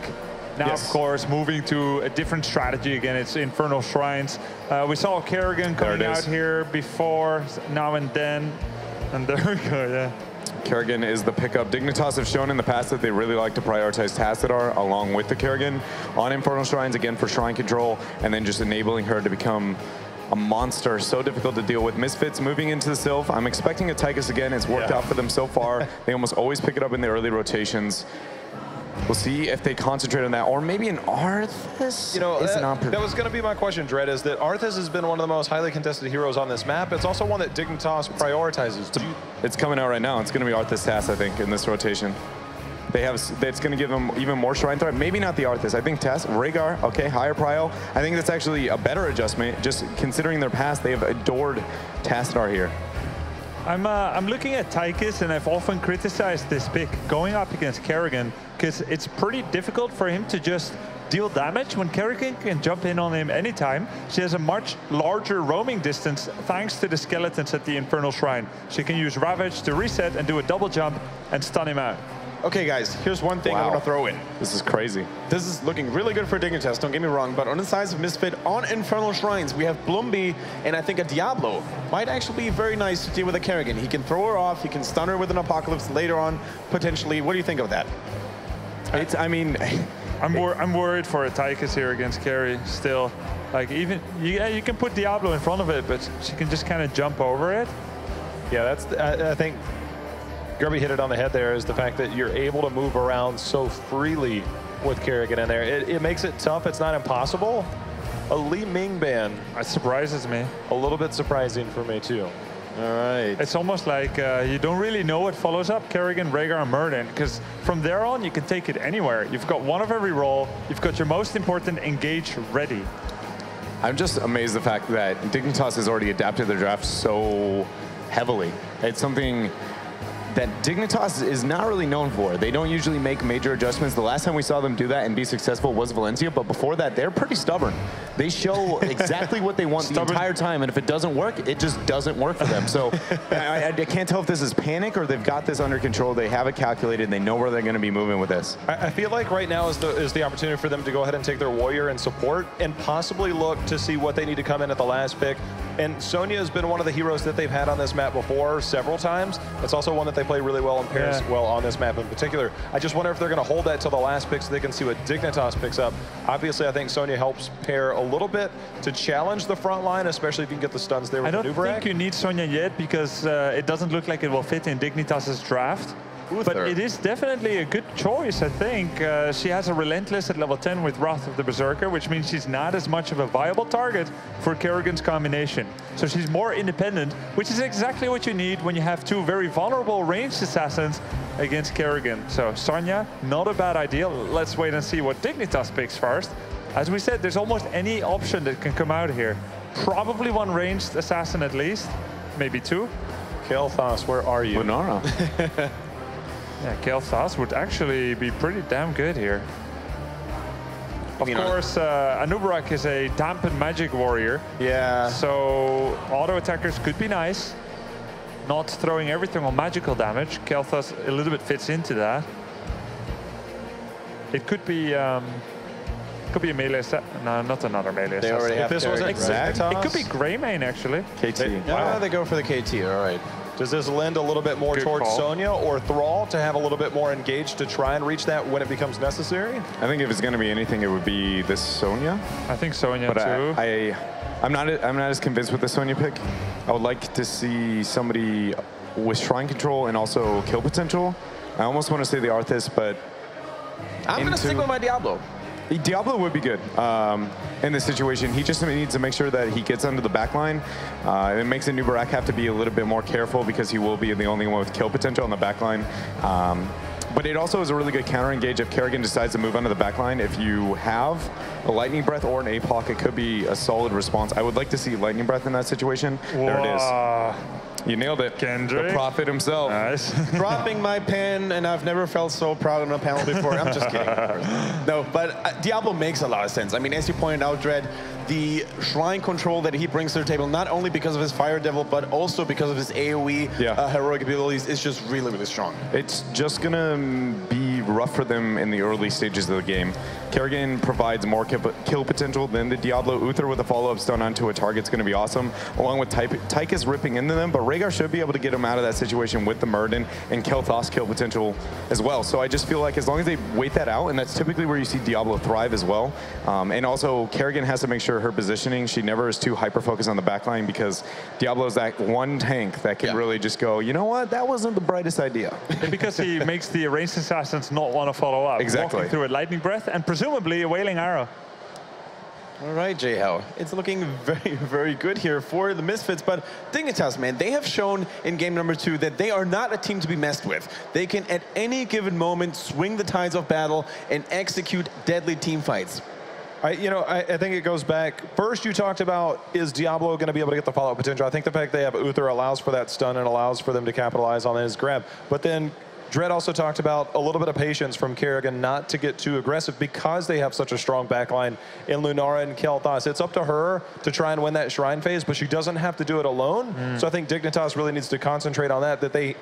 Now, Yes. of course, moving to a different strategy again. It's Infernal Shrines. We saw Kerrigan coming out here before, now and then. And there we go, yeah. Kerrigan is the pickup. Dignitas have shown in the past that they really like to prioritize Tassadar along with the Kerrigan on Infernal Shrines, again, for shrine control, and then just enabling her to become a monster, so difficult to deal with. Misfits moving into the Sylph. I'm expecting a Tychus again. It's worked out for them so far. They almost always pick it up in the early rotations. We'll see if they concentrate on that, or maybe an Arthas. You know, that was going to be my question, Dredd, is that Arthas has been one of the most highly contested heroes on this map. It's also one that Dignitas prioritizes. It's coming out right now. It's going to be Arthas Tass, I think, in this rotation. It's going to give them even more shrine threat. Maybe not the Arthas. I think Tess, Rhaegar, okay, higher prio. I think that's actually a better adjustment. Just considering their past, they have adored Tassadar here. I'm looking at Tychus, and I've often criticized this pick going up against Kerrigan because it's pretty difficult for him to just deal damage when Kerrigan can jump in on him anytime. She has a much larger roaming distance thanks to the skeletons at the Infernal Shrine. She can use Ravage to reset and do a double jump and stun him out. Okay, guys, here's one thing I want to throw in. This is crazy. This is looking really good for Dignitas, don't get me wrong, but on the sides of Misfit, on Infernal Shrines, we have Bloomby, and I think a Diablo might actually be very nice to deal with a Kerrigan. He can throw her off, he can stun her with an Apocalypse later on, potentially. What do you think of that? I mean... I'm worried for a Tychus here against Kerry still. Like, even, yeah, you can put Diablo in front of it, but she can just kind of jump over it. Yeah, that's, I think, Grubby hit it on the head there, is the fact that you're able to move around so freely with Kerrigan in there. It makes it tough. It's not impossible. A Li Ming ban. It surprises me. A little bit surprising for me, too. All right. It's almost like you don't really know what follows up Kerrigan, Rhaegar, and Murden, because from there on, you can take it anywhere. You've got one of every role. You've got your most important engage ready. I'm just amazed the fact that Dignitas has already adapted their draft so heavily. It's something that Dignitas is not really known for. They don't usually make major adjustments. The last time we saw them do that and be successful was Valencia, but before that, they're pretty stubborn. They show exactly what they want the entire time, and if it doesn't work, it just doesn't work for them. So I can't tell if this is panic or they've got this under control. They have it calculated. They know where they're going to be moving with this. I feel like right now is the opportunity for them to go ahead and take their warrior and support and possibly look to see what they need to come in at the last pick. And Sonya has been one of the heroes that they've had on this map before several times. It's also one that they play really well and pairs well on this map in particular. I just wonder if they're going to hold that till the last pick so they can see what Dignitas picks up. Obviously, I think Sonya helps pair a little bit to challenge the front line, especially if you can get the stuns there with the Nubarak. I don't think you need Sonya yet because it doesn't look like it will fit in Dignitas' draft. But it is definitely a good choice, I think. She has a Relentless at level 10 with Wrath of the Berserker, which means she's not as much of a viable target for Kerrigan's combination. So she's more independent, which is exactly what you need when you have two very vulnerable ranged assassins against Kerrigan. So Sonya, not a bad idea. Let's wait and see what Dignitas picks first. As we said, there's almost any option that can come out here. Probably one ranged assassin at least, maybe two. Kael'thas, where are you? Lunara. Yeah, Kael'thas would actually be pretty damn good here. Of course, Anubarak is a dampened magic warrior. Yeah. So auto attackers could be nice. Not throwing everything on magical damage. Kael'thas a little bit fits into that. It could be a melee set. No, not another melee They already have this was exact. It could be Greymane actually. KT. Why do they go for the KT? All right. Does this lend a little bit more towards Sonya or Thrall to have a little bit more engaged to try and reach that when it becomes necessary? I think if it's going to be anything, it would be this Sonya. I think Sonya but too. I'm not as convinced with the Sonya pick. I would like to see somebody with shrine control and also kill potential. I almost want to say the Arthas, but I'm going to stick with my Diablo. Diablo would be good in this situation. He just needs to make sure that he gets under the back line. It makes a new Barak have to be a little bit more careful because he will be the only one with kill potential on the back line. But it also is a really good counter engage if Kerrigan decides to move under the back line. If you have a Lightning Breath or an APOC, it could be a solid response. I would like to see Lightning Breath in that situation. Whoa. There it is. You nailed it. Kendrick. The prophet himself. Nice. Dropping my pen, and I've never felt so proud on a panel before. I'm just kidding. No, but Diablo makes a lot of sense. I mean, as you pointed out, Dredd, the shrine control that he brings to the table, not only because of his Fire Devil, but also because of his AoE heroic abilities, is just really, really strong. It's just going to be rough for them in the early stages of the game. Kerrigan provides more kill potential than the Diablo. Uther with a follow-up stun onto a target's going to be awesome, along with Tychus ripping into them, but Rhaegar should be able to get him out of that situation with the Murden and Kel'Thas kill potential as well. So I just feel like as long as they wait that out, and that's typically where you see Diablo thrive as well. And also, Kerrigan has to make sure her positioning, she never is too hyper-focused on the backline because Diablo's that one tank that can really just go, you know what, that wasn't the brightest idea. Because he makes the ranged assassins not want to follow up. Exactly. Walking through a Lightning Breath and presumably a Wailing Arrow. All right, J-Hell. It's looking very, very good here for the Misfits, but Dignitas, man, they have shown in game number 2 that they are not a team to be messed with. They can, at any given moment, swing the tides of battle and execute deadly team fights. I think it goes back. First, you talked about, is Diablo going to be able to get the follow-up potential? I think the fact they have Uther allows for that stun and allows for them to capitalize on his grab. But then Dredd also talked about a little bit of patience from Kerrigan not to get too aggressive because they have such a strong backline in Lunara and Kel'Thas. It's up to her to try and win that shrine phase, but she doesn't have to do it alone. So I think Dignitas really needs to concentrate on that they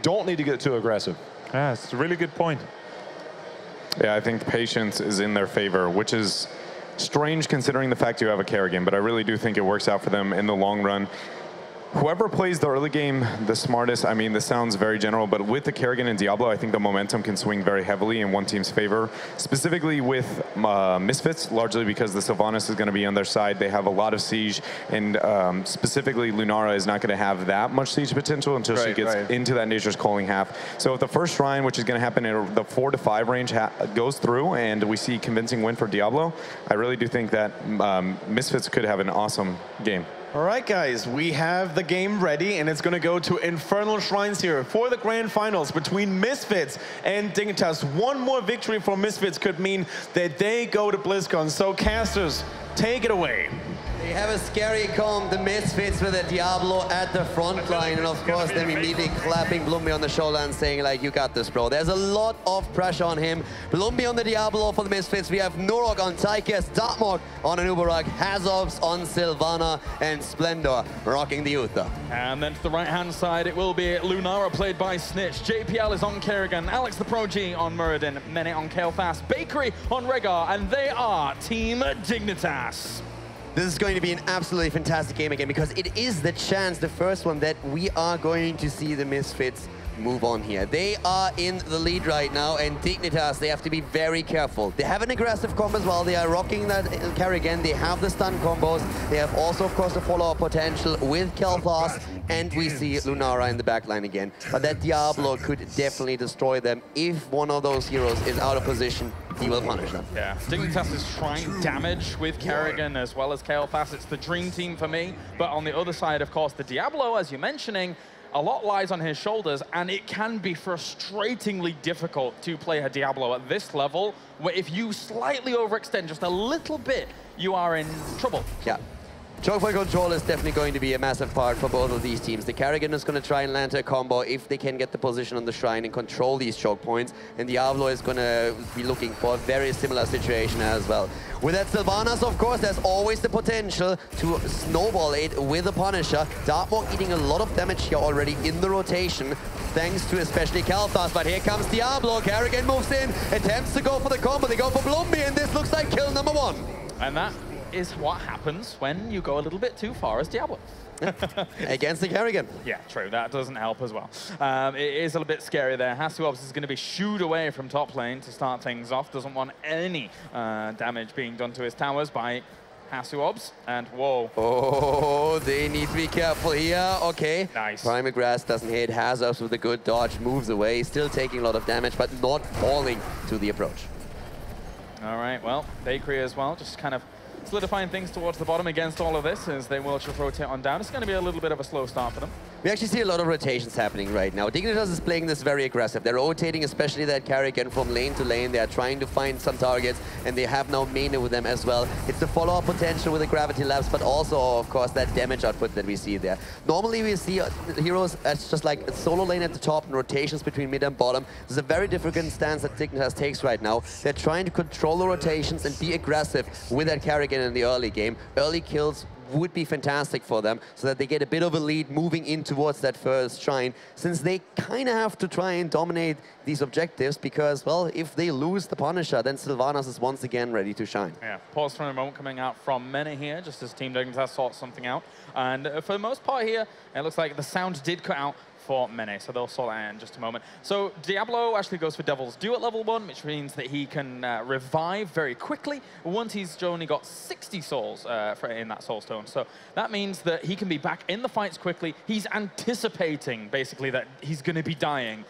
don't need to get too aggressive. Yeah, it's a really good point. Yeah, I think patience is in their favor, which is strange considering the fact you have a Kerrigan, but I really do think it works out for them in the long run. Whoever plays the early game the smartest, I mean, this sounds very general, but with the Kerrigan and Diablo, I think the momentum can swing very heavily in one team's favor, specifically with Misfits, largely because the Sylvanas is going to be on their side. They have a lot of siege, and specifically Lunara is not going to have that much siege potential until she gets into that Nature's Calling half. So if the first shrine, which is going to happen in the 4 to 5 range, goes through and we see convincing win for Diablo, I really do think that Misfits could have an awesome game. All right, guys, we have the game ready, and it's going to go to Infernal Shrines here for the grand finals between Misfits and Dignitas. One more victory for Misfits could mean that they go to BlizzCon. So, casters, take it away. They have a scary comp, the Misfits with a Diablo at the front line, and of course them immediately clapping Blumby on the shoulder and saying like, you got this, bro. There's a lot of pressure on him. Blumby on the Diablo for the Misfits. We have Norog on Tychus, Dartmok on Anubarak, Hazovs on Sylvana, and Splendor rocking the Uther. And then to the right-hand side, it will be Lunara played by Snitch. JPL is on Kerrigan, Alex the Pro G on Muradin, Mene on Kel'Thas, Bakery on Rhaegar, and they are Team Dignitas. This is going to be an absolutely fantastic game again because it is the chance, the first one, that we are going to see the Misfits move on here. They are in the lead right now, and Dignitas, they have to be very careful. They have an aggressive combo as well. They are rocking that Kerrigan. They have the stun combos. They have also, of course, the follow-up potential with Kel'Thas, and we see Lunara in the backline again. But that Diablo could definitely destroy them. If one of those heroes is out of position, he will punish them. Yeah, Dignitas is trying damage with Kerrigan as well as Kel'Thas. It's the dream team for me. But on the other side, of course, the Diablo, as you're mentioning, a lot lies on his shoulders, and it can be frustratingly difficult to play a Diablo at this level, where if you slightly overextend just a little bit, you are in trouble. Yeah. Choke point control is definitely going to be a massive part for both of these teams. The Kerrigan is going to try and land a combo if they can get the position on the shrine and control these choke points. And Diablo is going to be looking for a very similar situation as well. With that Sylvanas, of course, there's always the potential to snowball it with a Punisher. Dartmok eating a lot of damage here already in the rotation, thanks to especially Kel'Thas. But here comes Diablo. Kerrigan moves in, attempts to go for the combo. They go for Blumby, and this looks like kill number 1. And that is what happens when you go a little bit too far as Diablo. Against the Carrigan. Yeah, true. That doesn't help as well. It is a little bit scary there. HotS is going to be shooed away from top lane to start things off. Doesn't want any damage being done to his towers by HotS. And whoa. Oh, they need to be careful here. Okay. Nice. Primal Grass doesn't hit. HotS with a good dodge moves away. Still taking a lot of damage, but not falling to the approach. All right, well, Bakery as well, just kind of solidifying things towards the bottom against all of this as they will just rotate on down. It's going to be a little bit of a slow start for them. We actually see a lot of rotations happening right now. Dignitas is playing this very aggressive. They're rotating, especially that Carrigan from lane to lane. They are trying to find some targets, and they have now Mane with them as well. It's the follow-up potential with the gravity labs, but also, of course, that damage output that we see there. Normally, we see heroes as just like a solo lane at the top and rotations between mid and bottom. This is a very different stance that Dignitas takes right now. They're trying to control the rotations and be aggressive with that Carrigan in the early game. Early kills would be fantastic for them so that they get a bit of a lead moving in towards that first shrine, since they kind of have to try and dominate these objectives because, well, if they lose the Punisher, then Sylvanas is once again ready to shine. Yeah, pause for a moment coming out from Mene here, just as Team Dignitas sort something out. And for the most part here, it looks like the sound did cut out for Mene, so they'll sort that out in just a moment. So Diablo actually goes for Devil's Due at level 1, which means that he can revive very quickly once he's only got 60 souls in that soul stone. So that means that he can be back in the fights quickly. He's anticipating, basically, that he's going to be dying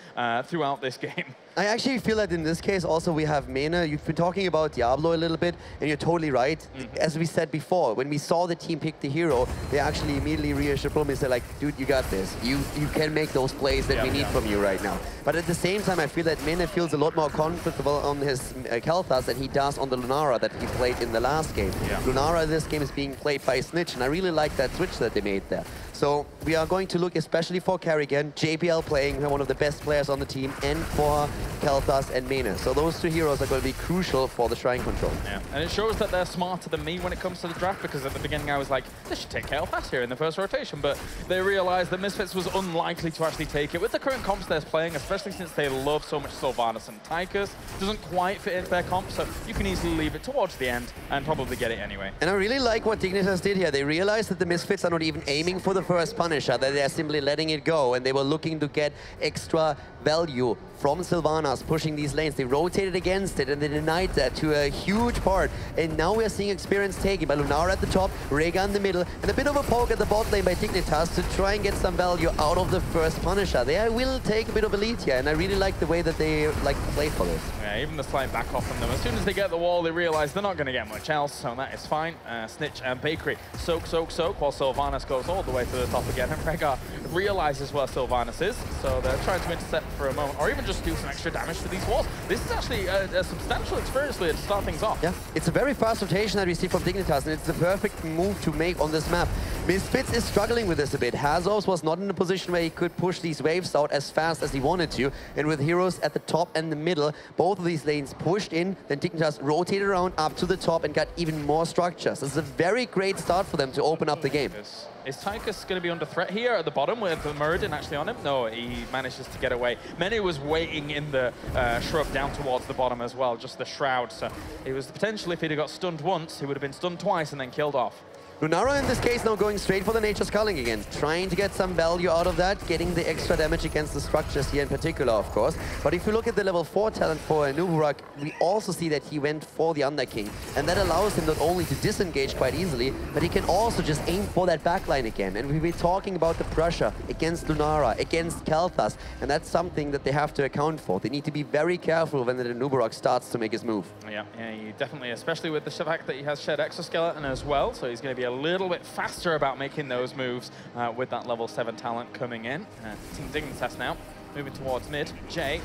throughout this game. I actually feel that in this case also we have Mene. You've been talking about Diablo a little bit, and you're totally right. As we said before, when we saw the team pick the hero, they actually immediately reassured me and said, like, dude, you got this. You can make those plays that we need from you right now. But at the same time, I feel that Mene feels a lot more comfortable on his Kel'Thas than he does on the Lunara that he played in the last game. Lunara in this game is being played by Snitch, and I really like that switch that they made there. So we are going to look especially for Carrigan, JPL playing one of the best players on the team, and for Kel'Thas and Mene. So those two heroes are going to be crucial for the shrine control. Yeah, and it shows that they're smarter than me when it comes to the draft, because at the beginning I was like, they should take Kel'Thas here in the first rotation, but they realized that Misfits was unlikely to actually take it. With the current comps they're playing, especially since they love so much Sylvanas and Tychus, doesn't quite fit into their comp, so you can easily leave it towards the end and probably get it anyway. And I really like what Dignitas did here. They realized that the Misfits are not even aiming for the first Punisher, that they're simply letting it go, and they were looking to get extra value from Sylvanas pushing these lanes. They rotated against it and they denied that to a huge part. And now we're seeing experience taken by Lunara at the top, Rega in the middle, and a bit of a poke at the bot lane by Dignitas to try and get some value out of the first Punisher. They will take a bit of a lead here, and I really like the way that they like to play for this. Yeah, even the slight back off from them. As soon as they get the wall, they realize they're not going to get much else, so that is fine. Snitch and Bakery soak, while Sylvanas goes all the way to the top again. And Rega realizes where Sylvanas is, so they're trying to intercept for a moment, or even just do some extra damage to these walls. This is actually a substantial experience lead to start things off. Yeah, it's a very fast rotation that we see from Dignitas, and it's the perfect move to make on this map. Misfits is struggling with this a bit. HotS was not in a position where he could push these waves out as fast as he wanted to, and with heroes at the top and the middle, both of these lanes pushed in, then Dignitas rotated around up to the top and got even more structures. This is a very great start for them to open up the game. Is Tychus going to be under threat here at the bottom with the Muradin actually on him? No, he manages to get away. Mene was waiting in the shrub down towards the bottom as well, just the shroud. So it was the potential, if he'd have got stunned once, he would have been stunned twice and then killed off. Lunara in this case now going straight for the Nature Sculling again, trying to get some value out of that, getting the extra damage against the structures here in particular, of course. But if you look at the level 4 talent for Nuburak, we also see that he went for the Underking, and that allows him not only to disengage quite easily, but he can also just aim for that backline again. And we've been talking about the pressure against Lunara, against Kel'Thas, and that's something that they have to account for. They need to be very careful when the Nuburak starts to make his move. Yeah, you definitely, especially with the fact that he has Shed Exoskeleton as well, so he's going to be a little bit faster about making those moves with that level 7 talent coming in. Team Dignitas now, moving towards mid. Jay,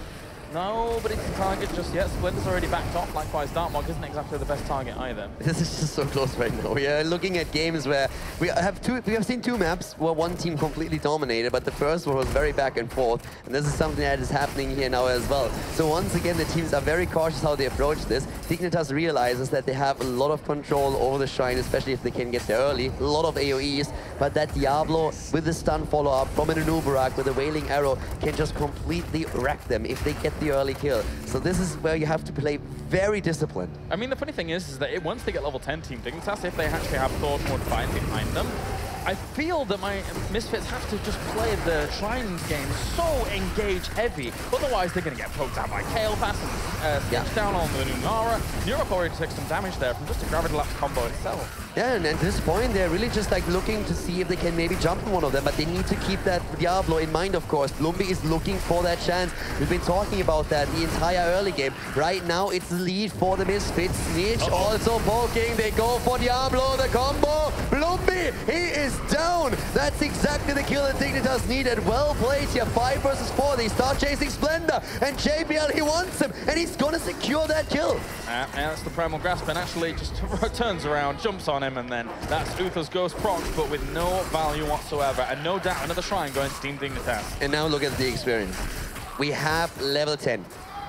nobody's the target just yet. Splinter's already backed off. Likewise, Dartmok isn't exactly the best target either. This is just so close right now. We are looking at games where we have seen two maps where one team completely dominated, but the first one was very back and forth, and this is something that is happening here now as well. So once again, the teams are very cautious how they approach this. Dignitas realizes that they have a lot of control over the shrine, especially if they can get there early. A lot of AoEs, but that Diablo with the stun follow-up from an Nuburak with a Wailing Arrow can just completely wreck them if they get the early kill. So this is where you have to play very disciplined. I mean, the funny thing is that once they get level 10 Team Dignitas, if they actually have Thor's more Divine behind them, I feel that my Misfits have to just play the Shrine game so engage heavy. Otherwise, they're going to get poked out by Kale Pass and Stitch down on the Lunara. Europe already took some damage there from just a Gravity Lapse combo itself. Yeah, and at this point, they're really just like looking to see if they can maybe jump on one of them, but they need to keep that Diablo in mind, of course. Blumby is looking for that chance. We've been talking about that the entire early game. Right now, it's the lead for the Misfits. Snitch also poking. They go for Diablo, the combo. Blumby, he is down. That's exactly the kill that Dignitas needed. Well played here, 5 versus 4. They start chasing Splendor, and JPL, he wants him, and he's gonna secure that kill. And that's the Primal Grasp, and actually just turns around, jumps on him, and then that's Uther's Ghost proc, but with no value whatsoever. And no doubt, another Shrine going to Team Dignitas. And now look at the experience. We have level 10.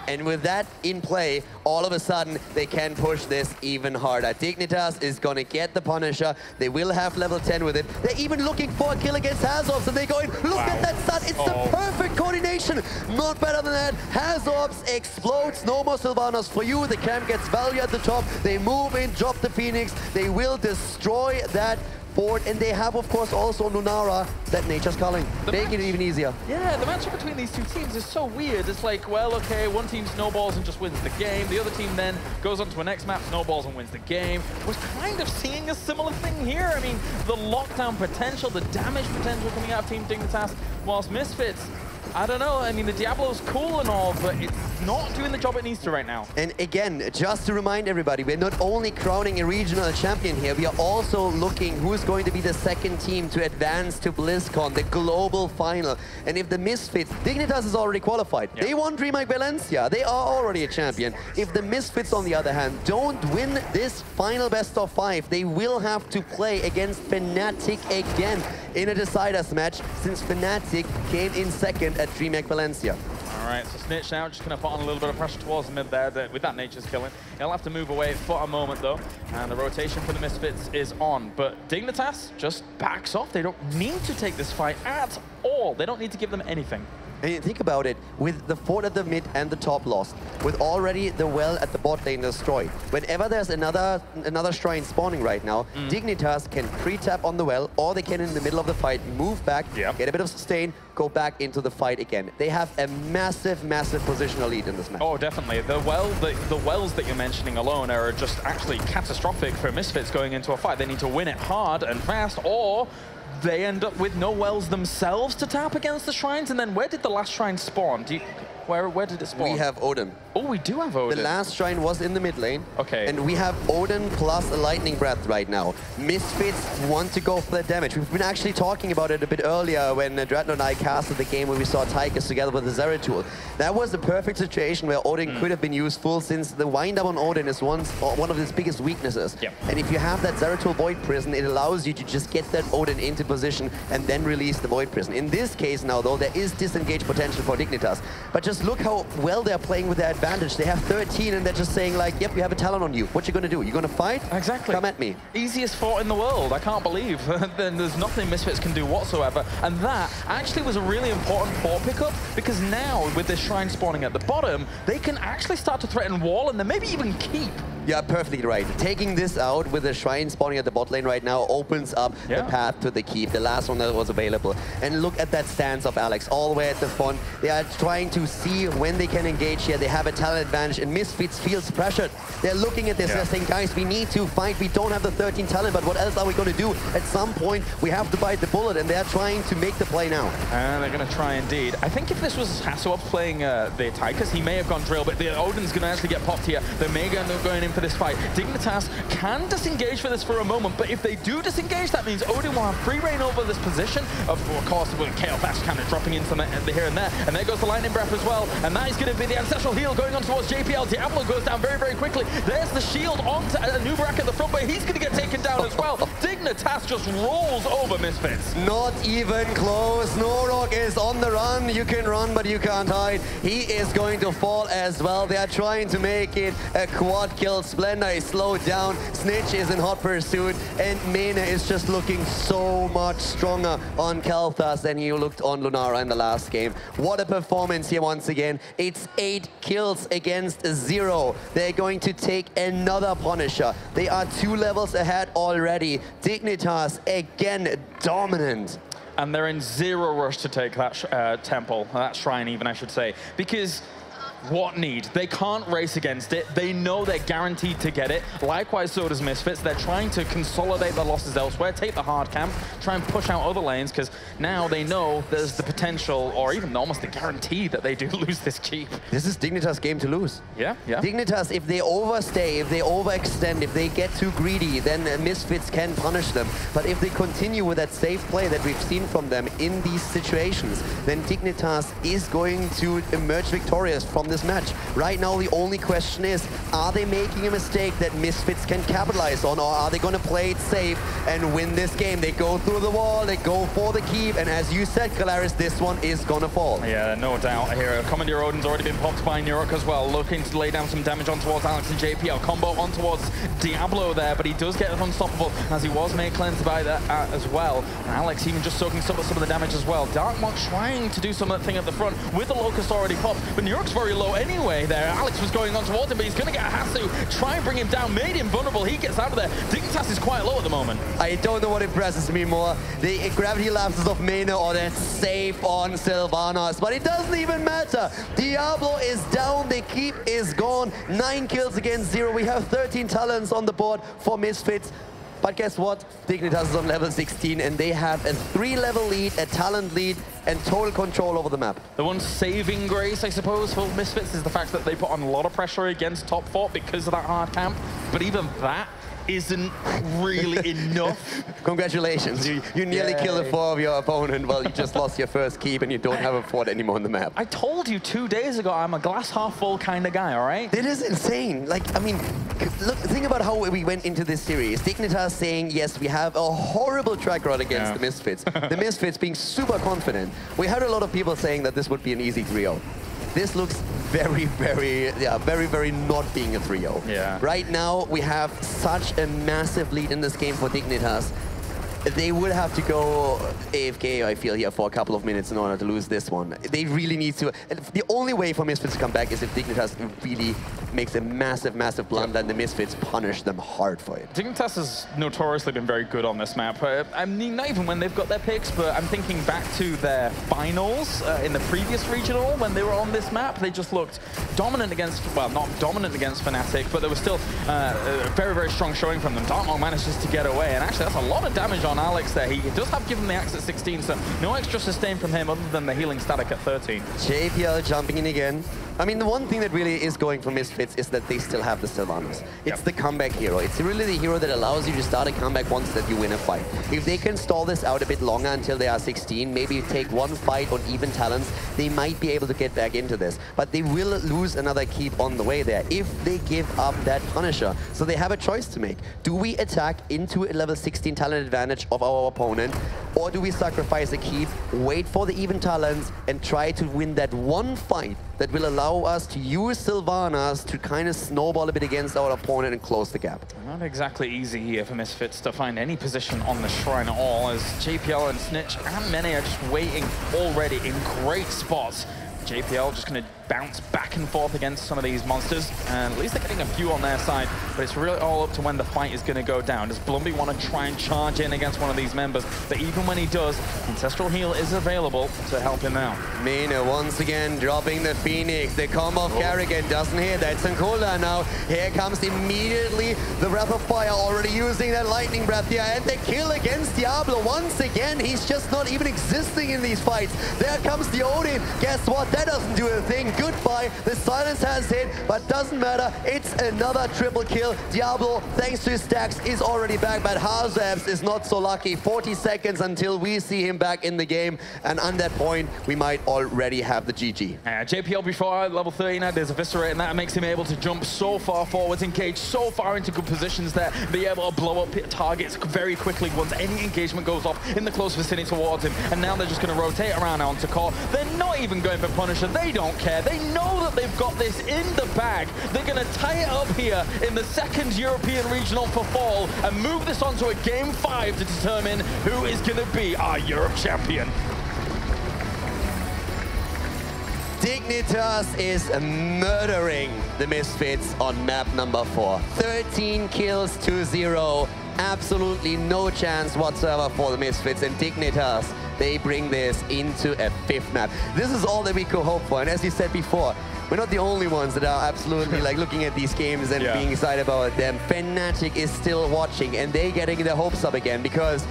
And with that in play, all of a sudden, they can push this even harder. Dignitas is going to get the Punisher. They will have level 10 with it. They're even looking for a kill against Hazorps, and they're going, look at that stun. It's the perfect coordination. Not better than that. Hazorps explodes. No more Sylvanas for you. The camp gets value at the top. They move in, drop the Phoenix. They will destroy that board, and they have, of course, also Lunara, that Nature's Calling, making it even easier. Yeah, the matchup between these two teams is so weird. It's like, well, okay, one team snowballs and just wins the game. The other team then goes on to a next map, snowballs and wins the game. We're kind of seeing a similar thing here. I mean, the lockdown potential, the damage potential coming out of Team Dignitas, whilst Misfits, I don't know. I mean, the Diablo's cool and all, but it's not doing the job it needs to right now. And again, just to remind everybody, we're not only crowning a regional champion here, we are also looking who's going to be the second team to advance to BlizzCon, the global final. And if the Misfits, Dignitas is already qualified. Yep. They won DreamHack Valencia. They are already a champion. If the Misfits, on the other hand, don't win this final best of 5, they will have to play against Fnatic again in a deciders match, since Fnatic came in second at DreamHack Valencia. All right, so Snitch now just going to put on a little bit of pressure towards the mid there with that Nature's Killing. He'll have to move away for a moment, though, and the rotation for the Misfits is on. But Dignitas just backs off. They don't need to take this fight at all. They don't need to give them anything. And think about it, with the fort at the mid and the top lost, with already the well at the bot lane destroyed, whenever there's another shrine spawning right now, Dignitas can pre-tap on the well, or they can, in the middle of the fight, move back, get a bit of sustain, go back into the fight again. They have a massive, massive positional lead in this match. Oh, definitely. The wells that you're mentioning alone are just actually catastrophic for Misfits going into a fight. They need to win it hard and fast, or they end up with no wells themselves to tap against the shrines. And then where did the last shrine spawn? Where did it spawn? We have Odin. Oh, we do have Odin. The last shrine was in the mid lane. Okay. And we have Odin plus a Lightning Breath right now. Misfits want to go for the damage. We've been actually talking about it a bit earlier when Dreadnought and I casted the game where we saw Tychus together with the Zeratul. That was the perfect situation where Odin could have been useful, since the wind-up on Odin is one of his biggest weaknesses. Yep. And if you have that Zeratul Void Prison, it allows you to just get that Odin into position and then release the Void Prison. In this case now, though, there is disengage potential for Dignitas. But just look how well they're playing with their advantage. They have 13 and they're just saying like, yep, we have a talent on you. What you gonna do? You gonna fight? Exactly. Come at me. Easiest fort in the world. I can't believe. Then there's nothing Misfits can do whatsoever. And that actually was a really important fort pickup, because now with this shrine spawning at the bottom, they can actually start to threaten wall and then maybe even keep. Yeah, perfectly right. Taking this out with the shrine spawning at the bot lane right now opens up the path to the keep, the last one that was available. And look at that stance of Alex, all the way at the front. They are trying to see when they can engage here. They have a talent advantage, and Misfits feels pressured. They're looking at this, they're saying, guys, we need to fight. We don't have the 13 talent, but what else are we going to do? At some point, we have to bite the bullet, and they're trying to make the play now. And they're going to try indeed. I think if this was Hasselhoff playing the Tychus, he may have gone drill, but the Odin's going to actually get popped here. The Mega end up going in for this fight. Dignitas can disengage for this for a moment, but if they do disengage, that means Odin will have free reign over this position. Of course, with KO Fast kind of dropping in from here and there. And there goes the Lightning Breath as well. And that is going to be the Ancestral Heal going on towards JPL. Diablo goes down very, very quickly. There's the shield onto Nubarak at the front, but he's going to get taken down as well. Dignitas just rolls over Misfits. Not even close. Norok is on the run. You can run, but you can't hide. He is going to fall as well. They are trying to make it a quad kill. Splendor is slowed down. Snitch is in hot pursuit, and Mena is just looking so much stronger on Kalthas than he looked on Lunara in the last game. What a performance here once once again. It's 8 kills against 0. They're going to take another Punisher. They are 2 levels ahead already. Dignitas, again, dominant. And they're in 0 rush to take that temple, that shrine even, I should say, because what need? They can't race against it. They know they're guaranteed to get it. Likewise, so does Misfits. They're trying to consolidate their losses elsewhere, take the hard camp, try and push out other lanes, because now they know there's the potential, or even almost the guarantee that they do lose this keep. This is Dignitas' game to lose. Yeah, yeah. Dignitas, if they overstay, if they overextend, if they get too greedy, then Misfits can punish them. But if they continue with that safe play that we've seen from them in these situations, then Dignitas is going to emerge victorious from this match. Right now, the only question is, are they making a mistake that Misfits can capitalize on, or are they going to play it safe and win this game? They go through the wall, they go for the keep, and as you said, Kalaris, this one is going to fall. Yeah, no doubt here. Commandeer Odin's already been popped by Nurok as well, looking to lay down some damage on towards Alex and JPL. Combo on towards Diablo there, but he does get unstoppable, as he was made cleansed by that as well. And Alex even just soaking some of the damage as well. Darkmont trying to do something at the front with the Locust already popped, but Nurok's very low anyway there. Alex was going on towards him, but he's going to get a Hasu, try and bring him down, made him vulnerable. He gets out of there. Dignitas is quite low at the moment. I don't know what impresses me more, the gravity lapses of Mena or that save on Sylvanas, but it doesn't even matter. Diablo is down, the keep is gone. 9 kills against 0. We have 13 talents on the board for Misfits. But guess what? Dignitas is on level 16, and they have a 3-level lead, a talent lead, and total control over the map. The one saving grace, I suppose, for Misfits is the fact that they put on a lot of pressure against top 4 because of that hard camp. But even that isn't really enough. Congratulations, you nearly killed a 4 of your opponent. Well, you just lost your first keep and you don't have a 4 anymore on the map. I told you 2 days ago I'm a glass half full kind of guy, all right? It is insane. Like, I mean, look, think about how we went into this series. Dignitas saying, yes, we have a horrible track record against the Misfits. The Misfits being super confident. We heard a lot of people saying that this would be an easy 3-0. This looks very, very not being a 3-0. Yeah. Right now, we have such a massive lead in this game for Dignitas. They would have to go AFK, I feel, here for a couple of minutes in order to lose this one. They really need to. The only way for Misfits to come back is if Dignitas really makes a massive blunder and the Misfits punish them hard for it. Dignitas has notoriously been very good on this map. I mean, not even when they've got their picks, but I'm thinking back to their finals in the previous regional when they were on this map. They just looked dominant against, well, not dominant against Fnatic, but there was still a very strong showing from them. Darkmont manages to get away, and actually that's a lot of damage on Alex there. He does have given the axe at 16, so no extra sustain from him other than the healing static at 13. JPL jumping in again. I mean, the one thing that really is going for Misfits is that they still have the Sylvanas. It's the comeback hero. It's really the hero that allows you to start a comeback once that you win a fight. If they can stall this out a bit longer until they are 16, maybe take one fight on even talents, they might be able to get back into this. But they will lose another keep on the way there if they give up that Punisher. So they have a choice to make. Do we attack into a level 16 talent advantage of our opponent, or do we sacrifice a keep, wait for the even talents, and try to win that one fight that will allow us to use Sylvanas to kind of snowball a bit against our opponent and close the gap? Not exactly easy here for Misfits to find any position on the shrine at all, as JPL and Snitch and Mene are just waiting already in great spots. JPL just going to bounce back and forth against some of these monsters, and at least they're getting a few on their side, but it's really all up to when the fight is going to go down. Does Blumby want to try and charge in against one of these members? But even when he does, Ancestral Heal is available to help him out. Mena once again dropping the Phoenix. The combo of Carrigan doesn't hit. That's on cooldown now. Here comes immediately the Breath of Fire, already using that Lightning Breath here, and the kill against Diablo. Once again, he's just not even existing in these fights. There comes the Odin. Guess what? That doesn't do a thing. Goodbye. The silence has hit, but doesn't matter. It's another triple kill. Diablo, thanks to his stacks, is already back, but HotS is not so lucky. 40 seconds until we see him back in the game, and on that point, we might already have the GG. JPL before level 13 had his Eviscerate, and that makes him able to jump so far forwards, engage so far into good positions there, be able to blow up targets very quickly once any engagement goes off in the close vicinity towards him. And now they're just going to rotate around onto Core. They're not even going for Punisher. They don't care. They know that they've got this in the bag. They're going to tie it up here in the second European Regional for Fall and move this on to a Game 5 to determine who is going to be our Europe champion. Dignitas is murdering the Misfits on map number 4. 13 kills to 0. Absolutely no chance whatsoever for the Misfits, and Dignitas, they bring this into a 5th map. This is all that we could hope for, and as you said before, we're not the only ones that are absolutely like looking at these games and being excited about them. Fnatic is still watching, and they getting their hopes up again, because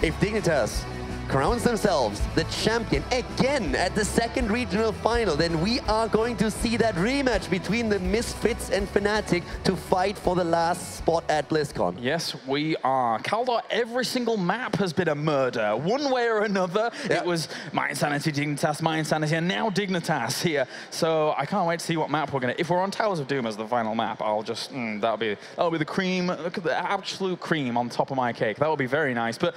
if Dignitas crowns themselves the champion again at the 2nd regional final, then we are going to see that rematch between the Misfits and Fnatic to fight for the last spot at BlizzCon. Yes, we are. Kaldor, every single map has been a murder. One way or another, it was My Insanity, Dignitas, My Insanity, and now Dignitas here. So I can't wait to see what map we're going to... If we're on Towers of Doom as the final map, I'll just... that'll be the cream, look at the absolute cream on top of my cake. That would be very nice. But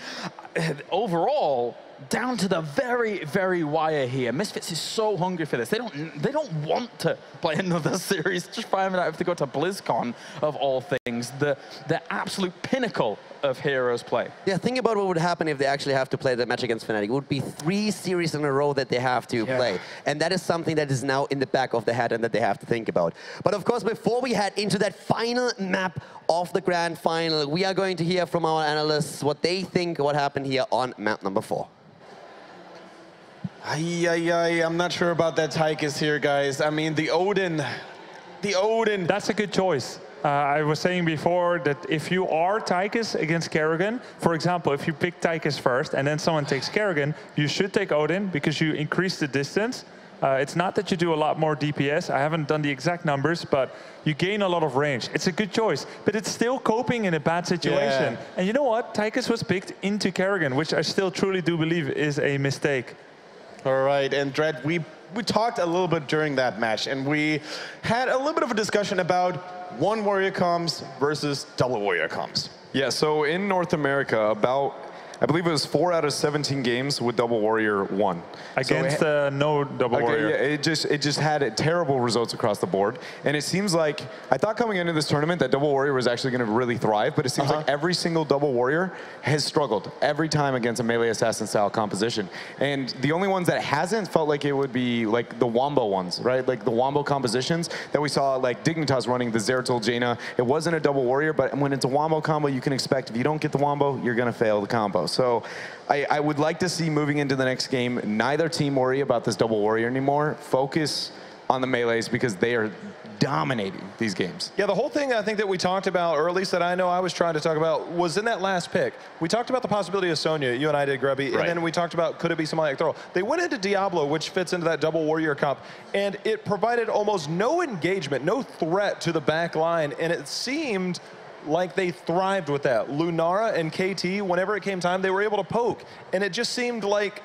overall, down to the very, very wire here. Misfits is so hungry for this. They don't want to play another series. Just find out if they go to BlizzCon, of all things, the absolute pinnacle of Heroes play. Yeah, think about what would happen if they actually have to play the match against Fnatic. It would be 3 series in a row that they have to play. And that is something that is now in the back of the head and that they have to think about. But of course, before we head into that final map of the grand final, we are going to hear from our analysts what they think what happened here on map number 4. I'm not sure about that Tychus here, guys. I mean, the Odin. That's a good choice. I was saying before that if you are Tychus against Kerrigan, for example, if you pick Tychus first and then someone takes Kerrigan, you should take Odin because you increase the distance. It's not that you do a lot more DPS. I haven't done the exact numbers, but you gain a lot of range. It's a good choice, but it's still coping in a bad situation. And you know what? Tychus was picked into Kerrigan, which I still truly do believe is a mistake. All right, and Dred, we talked a little bit during that match, and we had a little bit of a discussion about one warrior comms versus double warrior comms. Yeah, so in North America, about, I believe it was 4 out of 17 games with double warrior won. Against no double warrior. Yeah, it just had terrible results across the board. And it seems like, I thought coming into this tournament that double warrior was actually going to really thrive, but it seems like every single double warrior has struggled every time against a melee assassin style composition. And the only ones that hasn't felt like it would be like the Wombo ones, right? Like the Wombo compositions that we saw, like Dignitas running the Zeratul Jaina. It wasn't a double warrior, but when it's a Wombo combo, you can expect if you don't get the Wombo, you're going to fail the combo. So I would like to see moving into the next game, neither team worry about this double warrior anymore. Focus on the melees because they are dominating these games. Yeah, the whole thing I think that we talked about, or at least that I know I was trying to talk about, was in that last pick. We talked about the possibility of Sonya, you and I did, Grubby, and then we talked about could it be somebody like Thorold. They went into Diablo, which fits into that double warrior comp, and it provided almost no engagement, no threat to the back line, and it seemed like they thrived with that. Lunara and KT, whenever it came time, they were able to poke. And it just seemed like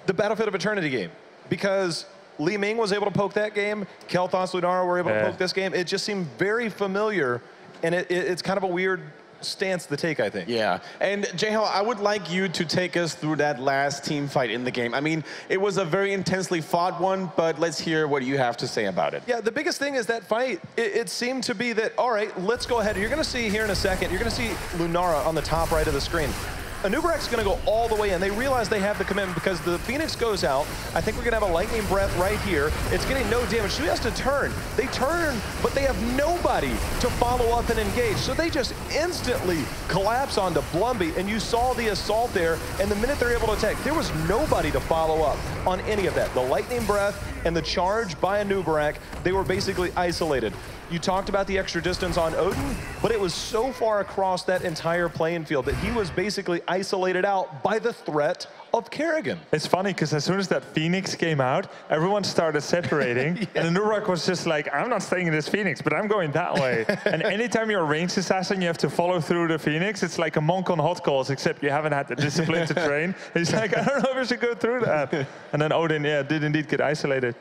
the Battlefield of Eternity game. Because Li Ming was able to poke that game, Kel'Thas, Lunara were able to poke this game. It just seemed very familiar, and it's kind of a weird stance to take, I think. Yeah, and Jehal, I would like you to take us through that last team fight in the game. I mean, it was a very intensely fought one, but let's hear what you have to say about it. Yeah, the biggest thing is that fight, it seemed to be that, all right, let's go ahead. You're going to see here in a second, you're going to see Lunara on the top right of the screen. Anubarak's going to go all the way in. They realize they have the commitment because the Phoenix goes out. I think we're going to have a lightning breath right here. It's getting no damage. She has to turn. They turn, but they have nobody to follow up and engage. So they just instantly collapse onto Blumby, and you saw the assault there, and the minute they're able to attack, there was nobody to follow up on any of that. The lightning breath and the charge by Anubarak, they were basically isolated. You talked about the extra distance on Odin, but it was so far across that entire playing field that he was basically isolated out by the threat of Kerrigan. It's funny because as soon as that Phoenix came out, everyone started separating, and Anubarak was just like, I'm not staying in this Phoenix, but I'm going that way. And anytime you're a ranged assassin, you have to follow through the Phoenix. It's like a monk on hot calls, except you haven't had the discipline to train. He's like, I don't know if I should go through that. And then Odin, did indeed get isolated.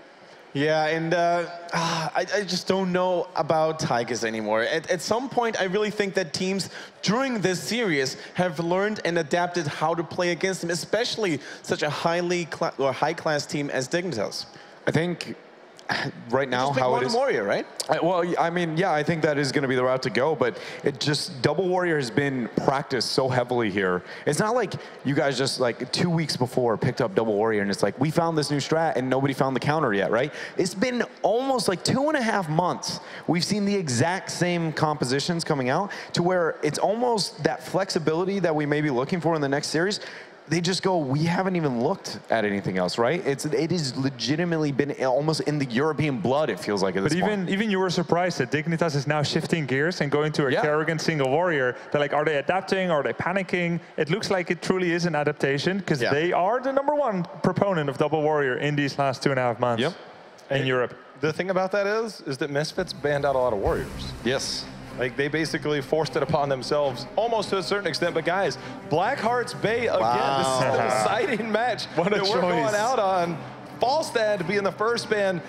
Yeah, and I just don't know about Tychus anymore. At some point, I really think that teams during this series have learned and adapted how to play against them, especially such a high-class team as Dignitas. I think right now how it is. Warrior, right? Well, I mean, yeah, I think that is going to be the route to go, but it just, Double Warrior has been practiced so heavily here. It's not like you guys just like 2 weeks before picked up Double Warrior and it's like, we found this new strat and nobody found the counter yet, right? It's been almost like 2.5 months. We've seen the exact same compositions coming out to where it's almost that flexibility that we may be looking for in the next series. They just go, we haven't even looked at anything else, right? It has legitimately been almost in the European blood, it feels like at this point. But even you were surprised that Dignitas is now shifting gears and going to a Kerrigan single warrior. They're like, are they adapting? Are they panicking? It looks like it truly is an adaptation because they are the #1 proponent of Double Warrior in these last 2.5 months in Europe. The thing about that is that Misfits banned out a lot of warriors. Yes. Like, they basically forced it upon themselves, almost to a certain extent. But guys, Blackheart's Bay again. This is the deciding match that we're going out on. Falstad being the first ban.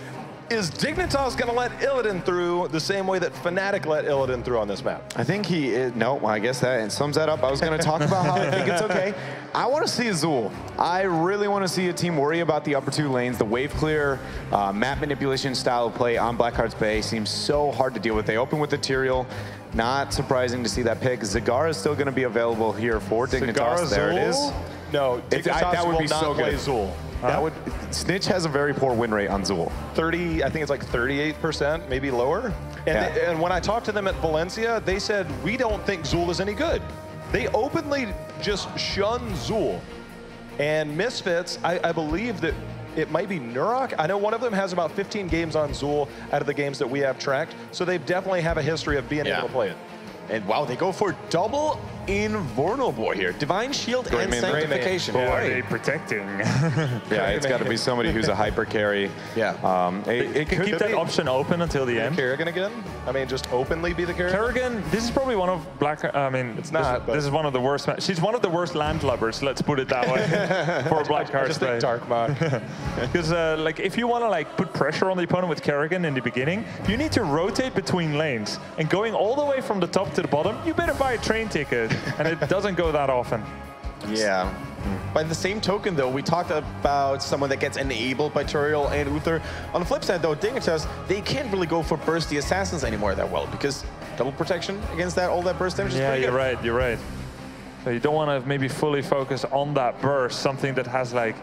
Is Dignitas going to let Illidan through the same way that Fnatic let Illidan through on this map? I think he is. No, I guess that sums that up. I was going to talk about how I think it's okay. I want to see Azul. I really want to see a team worry about the upper 2 lanes. The wave clear, map manipulation style of play on Blackheart's Bay seems so hard to deal with. They open with the Tyrael. Not surprising to see that pick. Zagara is still going to be available here for Dignitas. There it is. No, Dignitas that would be will not so play good. Zul. That would. Snitch has a very poor win rate on Zul. 30, I think it's like 38%, maybe lower. And, and when I talked to them at Valencia, they said, we don't think Zul is any good. They openly just shun Zul. And Misfits, I believe that it might be Nurok. I know one of them has about 15 games on Zul out of the games that we have tracked. So they definitely have a history of being able to play it. And wow, they go for double invulnerable here. Divine Shield and Sanctification. Who are they protecting? Yeah, it's got to be somebody who's a hyper carry. Yeah. It could keep that option open until the end. Kerrigan again? I mean, just openly be the Kerrigan? Kerrigan, this is probably one of I mean, it's not. This is one of the worst. She's one of the worst landlubbers. Let's put it that way. For Blackheart's just think dark mod. Because like, if you want to like put pressure on the opponent with Kerrigan in the beginning, you need to rotate between lanes and going all the way from the top to the bottom. You better buy a train ticket, and it doesn't go that often. Yeah. By the same token, though, we talked about someone that gets enabled by Tyrael and Uther. On the flip side, though, Dignitas, they can't really go for bursty assassins anymore that well because double protection against that, all that burst damage is pretty good. You're right. So you don't want to maybe fully focus on that burst, something that has like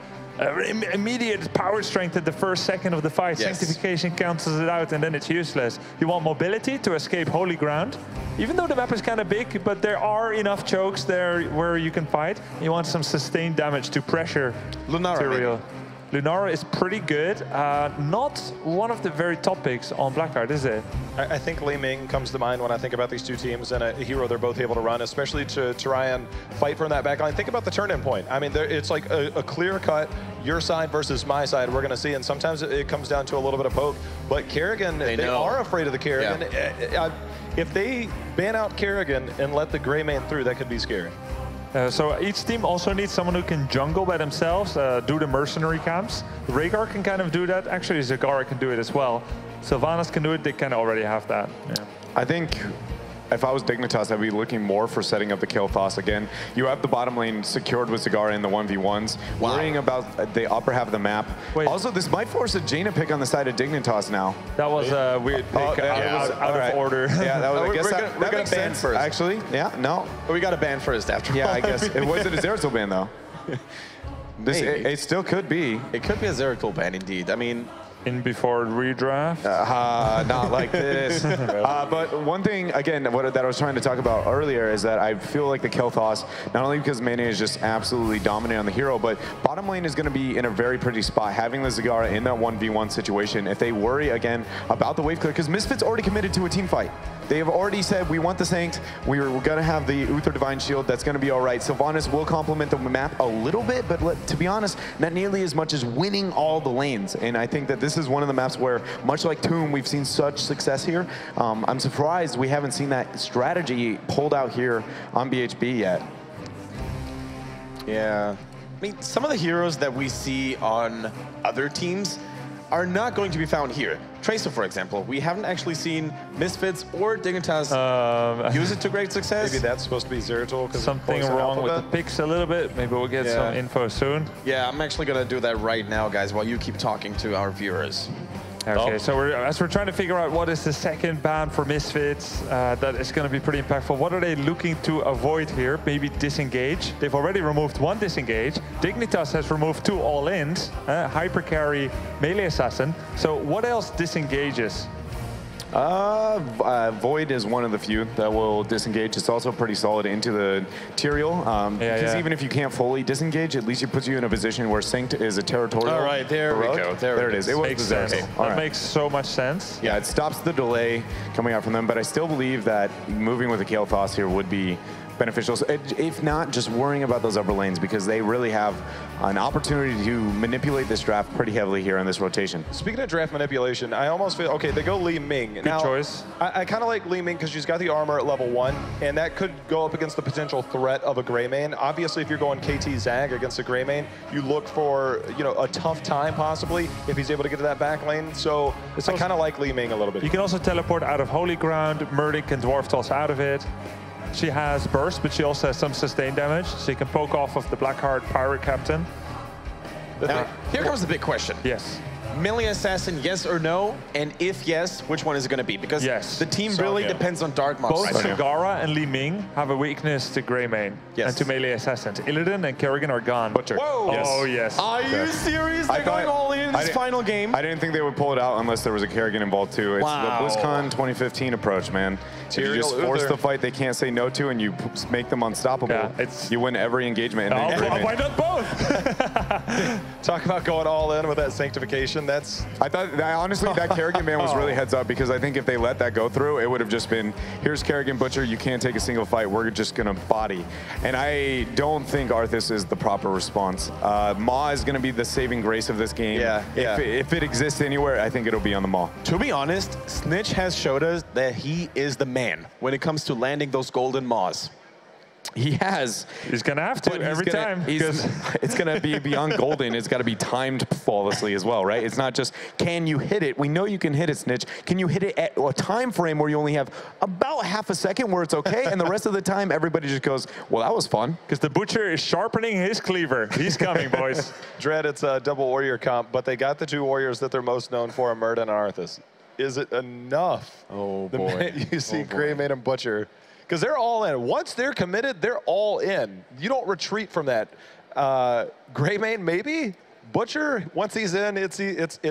immediate power strength at the first second of the fight. Sanctification cancels it out and then it's useless. You want mobility to escape holy ground. Even though the map is kind of big, but there are enough chokes there where you can fight. You want some sustained damage to pressure Tyrael. Lunara is pretty good. Not one of the very top picks on Blackheart, is it? I think Li Ming comes to mind when I think about these two teams and a hero they're both able to run, especially to try and fight from that backline. Think about the turn-in point. I mean, it's like a clear cut, your side versus my side we're going to see, and sometimes it comes down to a little bit of poke. But Kerrigan, they are afraid of the Kerrigan. Yeah. If they ban out Kerrigan and let the Grey Mane through, that could be scary. So each team also needs someone who can jungle by themselves, do the mercenary camps. Rhaegar can kind of do that. Actually, Zagara can do it as well. Sylvanas can do it. They kind of already have that. Yeah. I think if I was Dignitas, I'd be looking more for setting up the Kael'thas again. You have the bottom lane secured with Zagara in the 1v1s, worrying about the upper half of the map. Wait. Also, this might force a Jaina pick on the side of Dignitas now. That was a weird pick. Out of order. Yeah, that was, I guess we're going to ban first. Actually, yeah, no. But we got to ban first after all. Yeah, I guess. It wasn't a Zeratul ban, though. It still could be. It could be a Zeratul ban, indeed. I mean, in before redraft? Not like this. But one thing, again, that I was trying to talk about earlier is that I feel like the Kael'thas, not only because Mane is just absolutely dominant on the hero, but bottom lane is going to be in a very pretty spot. Having the Zagara in that 1v1 situation, if they worry, again, about the wave clear, because Misfits already committed to a team fight. They have already said, we want the Sanct, we're going to have the Uther Divine Shield, that's going to be all right. Sylvanas will complement the map a little bit, but to be honest, not nearly as much as winning all the lanes. And I think that this is one of the maps where, much like Tomb, we've seen such success here. I'm surprised we haven't seen that strategy pulled out here on BHB yet. Yeah. I mean, some of the heroes that we see on other teams are not going to be found here. Tracer, for example, we haven't actually seen Misfits or Dignitas use it to great success. Maybe that's supposed to be Zeratul. Something wrong with the picks a little bit. Maybe we'll get some info soon. Yeah, I'm actually going to do that right now, guys, while you keep talking to our viewers. Okay, so as we're trying to figure out what is the second ban for Misfits, that is going to be pretty impactful. What are they looking to avoid here? Maybe disengage. They've already removed one disengage. Dignitas has removed 2 all-ins, hyper carry, melee assassin. So what else disengages? Void is one of the few that will disengage. It's also pretty solid into the Tyrael. Because even if you can't fully disengage, at least it puts you in a position where Synced is a territorial. All right, there we go. There it is. It makes sense. That makes so much sense. Yeah, it stops the delay coming out from them, but I still believe that moving with the Kael'thas here would be beneficial, if not just worrying about those upper lanes, because they really have an opportunity to manipulate this draft pretty heavily here in this rotation. Speaking of draft manipulation, I almost feel, okay, they go Li Ming. Good choice. I kind of like Li Ming because she's got the armor at level 1, and that could go up against the potential threat of a Greymane. Obviously, if you're going KT Zag against a Greymane, you look for, you know, a tough time possibly if he's able to get to that back lane. So I kind of like Li Ming a little bit. You can also teleport out of Holy Ground. Murden can Dwarf Toss out of it. She has burst, but she also has some sustained damage, so you can poke off of the Blackheart Pirate Captain. Now, here comes the big question. Yes. Melee Assassin, yes or no? And if yes, which one is it going to be? Because the team really depends on Dark Moss. Both Zagara and Li Ming have a weakness to Greymane and to Melee Assassins. Illidan and Kerrigan are gone. Butcher. Whoa! Yes. Oh, yes. Are you serious? They're going all in this final game? I didn't think they would pull it out unless there was a Kerrigan involved too. It's the BlizzCon 2015 approach, man. If you just force the fight they can't say no to and you make them unstoppable, you win every engagement. And why not both? Talk about going all in with that sanctification. That's... I thought, honestly, that Kerrigan ban was really heads up, because I think if they let that go through, it would have just been, here's Kerrigan Butcher, you can't take a single fight, we're just going to body. And I don't think Arthas is the proper response. Maw is going to be the saving grace of this game. If it exists anywhere, I think it'll be on the Maw. To be honest, Snitch has showed us that he is the man when it comes to landing those golden Maws. He has. He's going to have to every time. It's going to be beyond golden. It's got to be timed flawlessly as well, right? It's not just, can you hit it? We know you can hit it, Snitch. Can you hit it at a time frame where you only have about half a second where it's okay, and the rest of the time everybody just goes, well, that was fun. Because the Butcher is sharpening his cleaver. He's coming, boys. Dread, it's a double warrior comp, but they got the 2 warriors that they're most known for, Murden and Arthas. Is it enough? Oh, boy. The minute you see Greymane and Butcher. Because they're all in. Once they're committed, they're all in. You don't retreat from that. Greymane, maybe? Butcher, once he's in, it's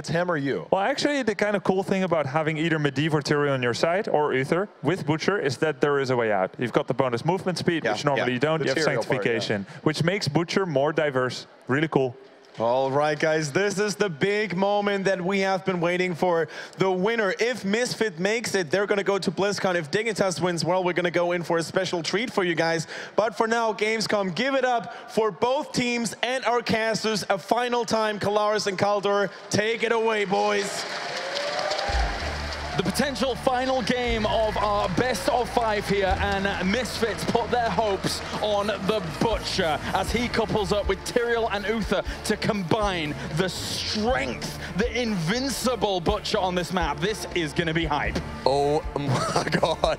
him or you. Well, actually, the kind of cool thing about having either Medivh or Tyrael on your side, or Uther, with Butcher, is that there is a way out. You've got the bonus movement speed, which normally you don't. You have sanctification, which makes Butcher more diverse. Really cool. All right, guys, this is the big moment that we have been waiting for. The winner, if Misfit makes it, they're going to go to BlizzCon. If Dignitas wins, well, we're going to go in for a special treat for you guys. But for now, Gamescom, give it up for both teams and our casters. A final time, Kalaris and Kaldor. Take it away, boys. The potential final game of our best of 5 here, and Misfits put their hopes on the Butcher as he couples up with Tyrael and Uther to combine the strength, the invincible Butcher on this map. This is going to be hype. Oh my god.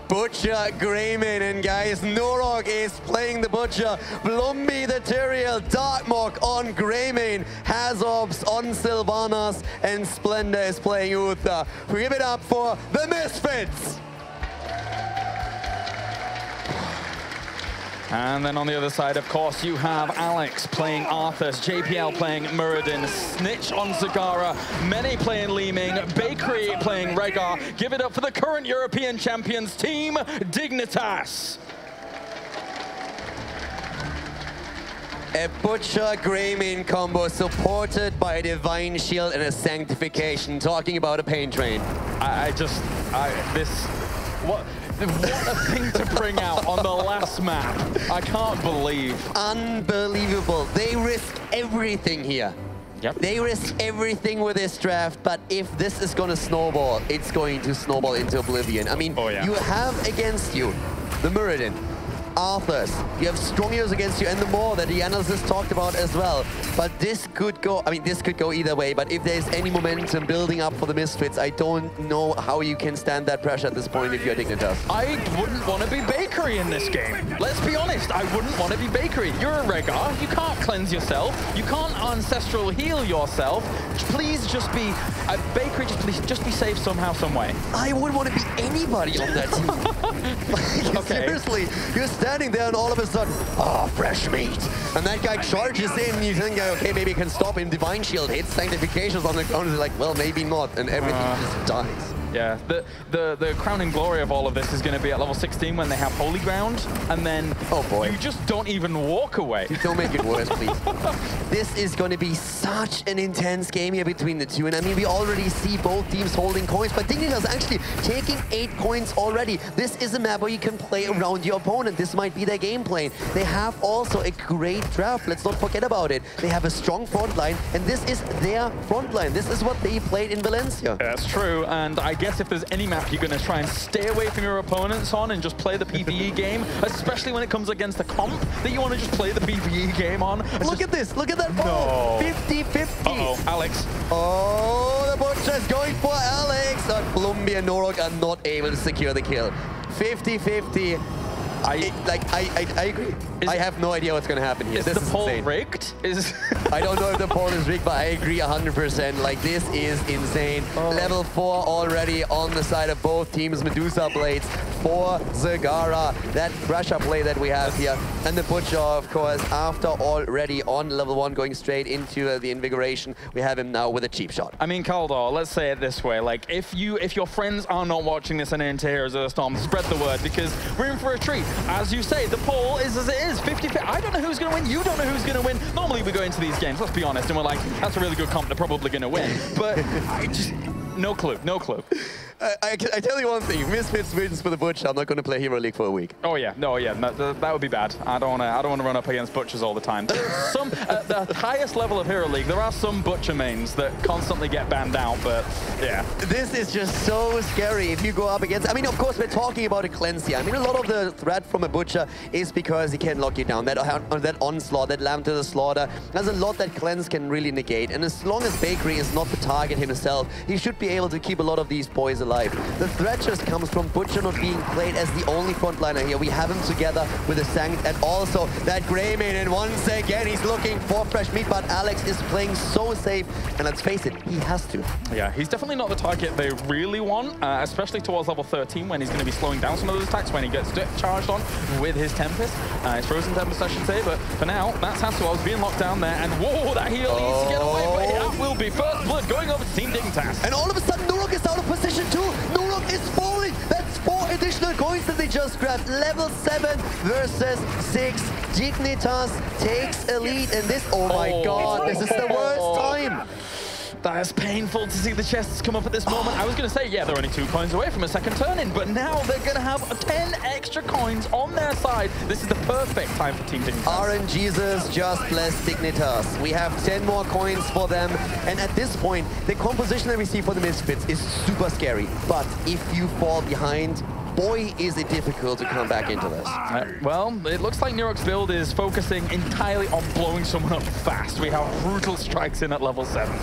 Butcher, Greymane, and guys, Norog is playing the Butcher, Blumby the Tyrael, Darkmok on Greymane, Hazobs on Sylvanas, and Splendor is playing Uther. We give it up for the Misfits. And then on the other side, of course, you have Alex playing Arthas, JPL playing Muradin, Snitch on Zagara, Mene playing Li Ming, Bakery playing Rehgar. Give it up for the current European champions team, Dignitas. A Butcher Greymane combo supported by a Divine Shield and a Sanctification. Talking about a pain train. What a thing to bring out on the last map. I can't believe. Unbelievable. They risk everything here. Yep. They risk everything with this draft, but if this is going to snowball, it's going to snowball into oblivion. I mean, you have against you the Muradin, Arthurs. You have strong heroes against you and the more that the analysts talked about as well. But this could go, I mean, this could go either way. But if there's any momentum building up for the Misfits, I don't know how you can stand that pressure at this point if you're Dignitas. I wouldn't want to be Bakery in this game. Let's be honest, I wouldn't want to be Bakery. You're a Regar, you can't cleanse yourself, you can't Ancestral heal yourself. Please just be a Bakery, just be safe somehow, some way. I wouldn't want to be anybody on that team. Like, okay. Seriously, you're standing there and all of a sudden, oh, fresh meat. And that guy charges in, and you think, okay, maybe you can stop him. Divine Shield hits, Sanctifications on the ground, and like, well, maybe not, and everything just dies. Yeah, the crowning glory of all of this is going to be at level 16 when they have Holy Ground, and then oh boy, you just don't even walk away. Don't make it worse, please. This is going to be such an intense game here between the two, and I mean, we already see both teams holding coins, but Dignitas actually taking 8 coins already. This is a map where you can play around your opponent. This might be their game plan. They have also a great draft. Let's not forget about it. They have a strong front line, and this is their front line. This is what they played in Valencia. That's true, and I guess if there's any map you're going to try and stay away from your opponents on and just play the PvE game, especially when it comes against a comp that you want to just play the PvE game on. Look at this, look at that ball. 50-50. Uh-oh, Alex. Oh, the Butcher's going for Alex. Columbia and Norok are not able to secure the kill. 50-50. I agree. I have no idea what's going to happen here. Is this the poll rigged? I don't know if the poll is rigged, but I agree 100%. Like, this is insane. Oh. Level 4 already on the side of both teams. Medusa Blades for Zagara. That pressure play that we have here. And the Butcher, of course, after already on level 1, going straight into the Invigoration, we have him now with a cheap shot. I mean, Kaldor, let's say it this way. Like, if your friends are not watching this and into Heroes of the Storm, spread the word, because we're in for a treat. As you say, the poll is as it is, 50-50. I don't know who's going to win. You don't know who's going to win. Normally, we go into these games, let's be honest, and we're like, that's a really good comp. They're probably going to win. But I just... No clue, no clue. I tell you one thing, if Misfits wins for the Butcher, I'm not going to play Hero League for a week. Oh yeah, no, yeah, that would be bad. I don't want to run up against Butchers all the time. Some at the highest level of Hero League, there are some Butcher mains that constantly get banned out, but yeah. This is just so scary if you go up against. I mean, of course, we're talking about a cleanse here. I mean, a lot of the threat from a Butcher is because he can lock you down. That onslaught, that lamb to the slaughter, there's a lot that cleanse can really negate. And as long as Bakery is not the target himself, he should be able to keep a lot of these boys alive. The threat just comes from Butcher not being played as the only frontliner here. We have him together with a Sanct and also that Greymane, and once again he's looking for fresh meat, but Alex is playing so safe, and let's face it, he has to. Yeah, he's definitely not the target they really want, especially towards level 13 when he's going to be slowing down some of those attacks when he gets charged on with his Tempest. His Frozen Tempest, I should say, but for now, that's Hassel being locked down there, and whoa, that heal needs to get away, but that will be first blood going over to Team Dignitas. And all of a sudden, Norok is out of position too. Norok is falling. That's 4 additional coins that they just grabbed. Level 7 versus 6. Dignitas takes a lead, and this, oh my god, this is the worst time. That is painful to see the chests come up at this moment. I was going to say, yeah, they're only 2 coins away from a second turn-in, but now they're going to have 10 extra coins on their side. This is the perfect time for Team Dignitas. RNGesus just blessed Dignitas. We have 10 more coins for them, and at this point, the composition that we see for the Misfits is super scary. But if you fall behind, boy, is it difficult to come back into this. Well, it looks like Nurok's build is focusing entirely on blowing someone up fast. We have brutal strikes in at level 7.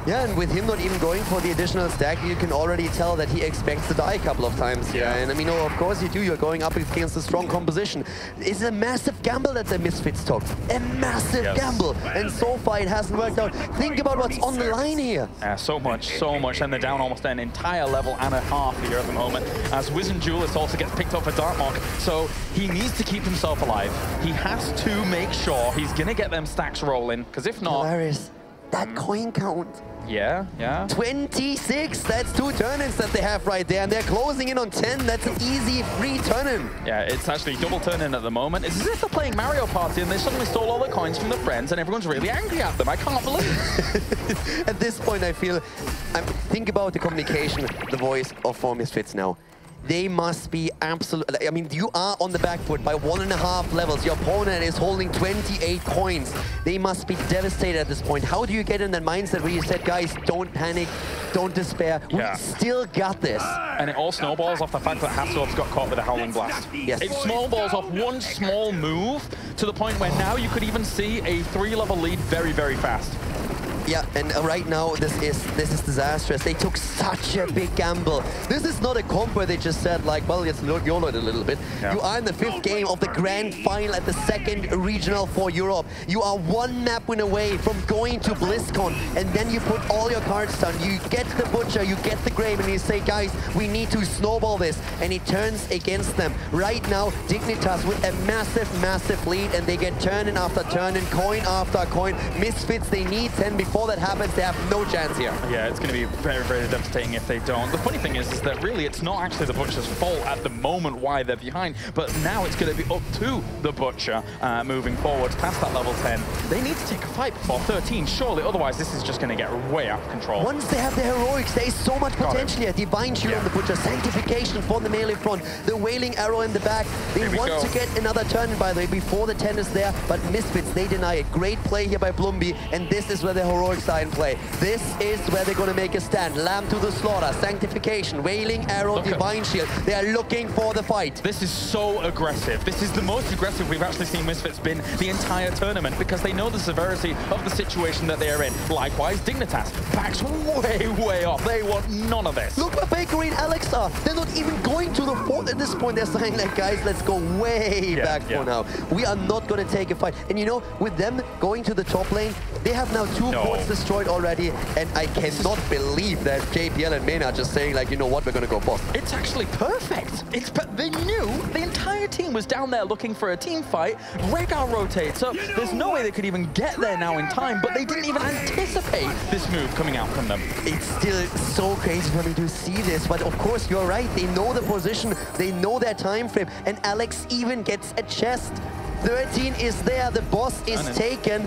Yeah, and with him not even going for the additional stack, you can already tell that he expects to die a couple of times here. Yeah. And I mean, of course you do. You're going up against a strong composition. It's a massive gamble that the Misfits took. A massive gamble. And so far it hasn't worked out. Think about what's on the line here. Yeah, so much. And they're down almost an entire level and a half here at the moment. As Wizened Duelist also gets picked up for Darkmock. So he needs to keep himself alive. He has to make sure he's going to get them stacks rolling. Because if not... Hilarious. That coin count. Yeah, yeah. 26, that's 2 turn-ins that they have right there, and they're closing in on 10. That's an easy free turn-in. Yeah, it's actually double turn-in at the moment. It's as if they're playing Mario Party and they suddenly stole all the coins from their friends and everyone's really angry at them. I can't believe it. At this point, I feel, think about the communication, the voice of 4 Misfits now. they must be absolutely... I mean, you are on the back foot by 1.5 levels. Your opponent is holding 28 coins. They must be devastated at this point. How do you get in that mindset where you said, guys, don't panic, don't despair. We still got this. And it all snowballs off the fact that HotS got caught with a Howling Blast. Yes. It snowballs off one small move to the point where now you could even see a 3-level lead very, very fast. Yeah, and right now this is disastrous. They took such a big gamble. This is not a comp where they just said like, well, let's YOLO it a little bit. Yeah. You are in the 5th game of the grand final at the 2nd regional for Europe. You are 1 map win away from going to BlizzCon, and then you put all your cards down. You get the Butcher, you get the Grave, and you say, guys, we need to snowball this, and it turns against them. Right now, Dignitas with a massive, massive lead, and they get turn in after turn and coin after coin. Misfits, they need 10 before that happens, they have no chance here. Yeah, it's going to be very, very devastating if they don't. The funny thing is that really it's not actually the Butcher's fault at the moment why they're behind, but now it's going to be up to the Butcher moving forward past that level 10. They need to take a fight before 13, surely, otherwise this is just going to get way out of control. Once they have the heroics, there is so much potential here. Divine Shield on the Butcher, Sanctification for the melee front, the Wailing Arrow in the back. They want to get another turn in, by the way, before the 10 is there, but Misfits, they deny it. Great play here by Blumby, and this is where the heroics are in play. This is where they're going to make a stand. Lamb to the slaughter, Sanctification, Wailing Arrow, Divine Shield. They are looking for the fight. This is so aggressive. This is the most aggressive we've actually seen Misfits been the entire tournament because they know the severity of the situation that they are in. Likewise, Dignitas backs way, way off. They want none of this. Look where Bakery and Alex are. They're not even going to the fort at this point. They're saying like, guys, let's go way back for now. We are not going to take a fight. And you know, with them going to the top lane, they have now 2 forts destroyed already, and I cannot believe that JPL and Main are just saying like, you know what, we're going to go boss. It's actually perfect. They knew the entire team was down there looking for a team fight. Rhaegar rotates up. There's no way they could even get there now in time, but they didn't even anticipate this move coming out from them. It's still so crazy for me to see this, but of course you're right. They know the position, they know their time frame, and Alex even gets a chest. 13 is there, the boss is taken.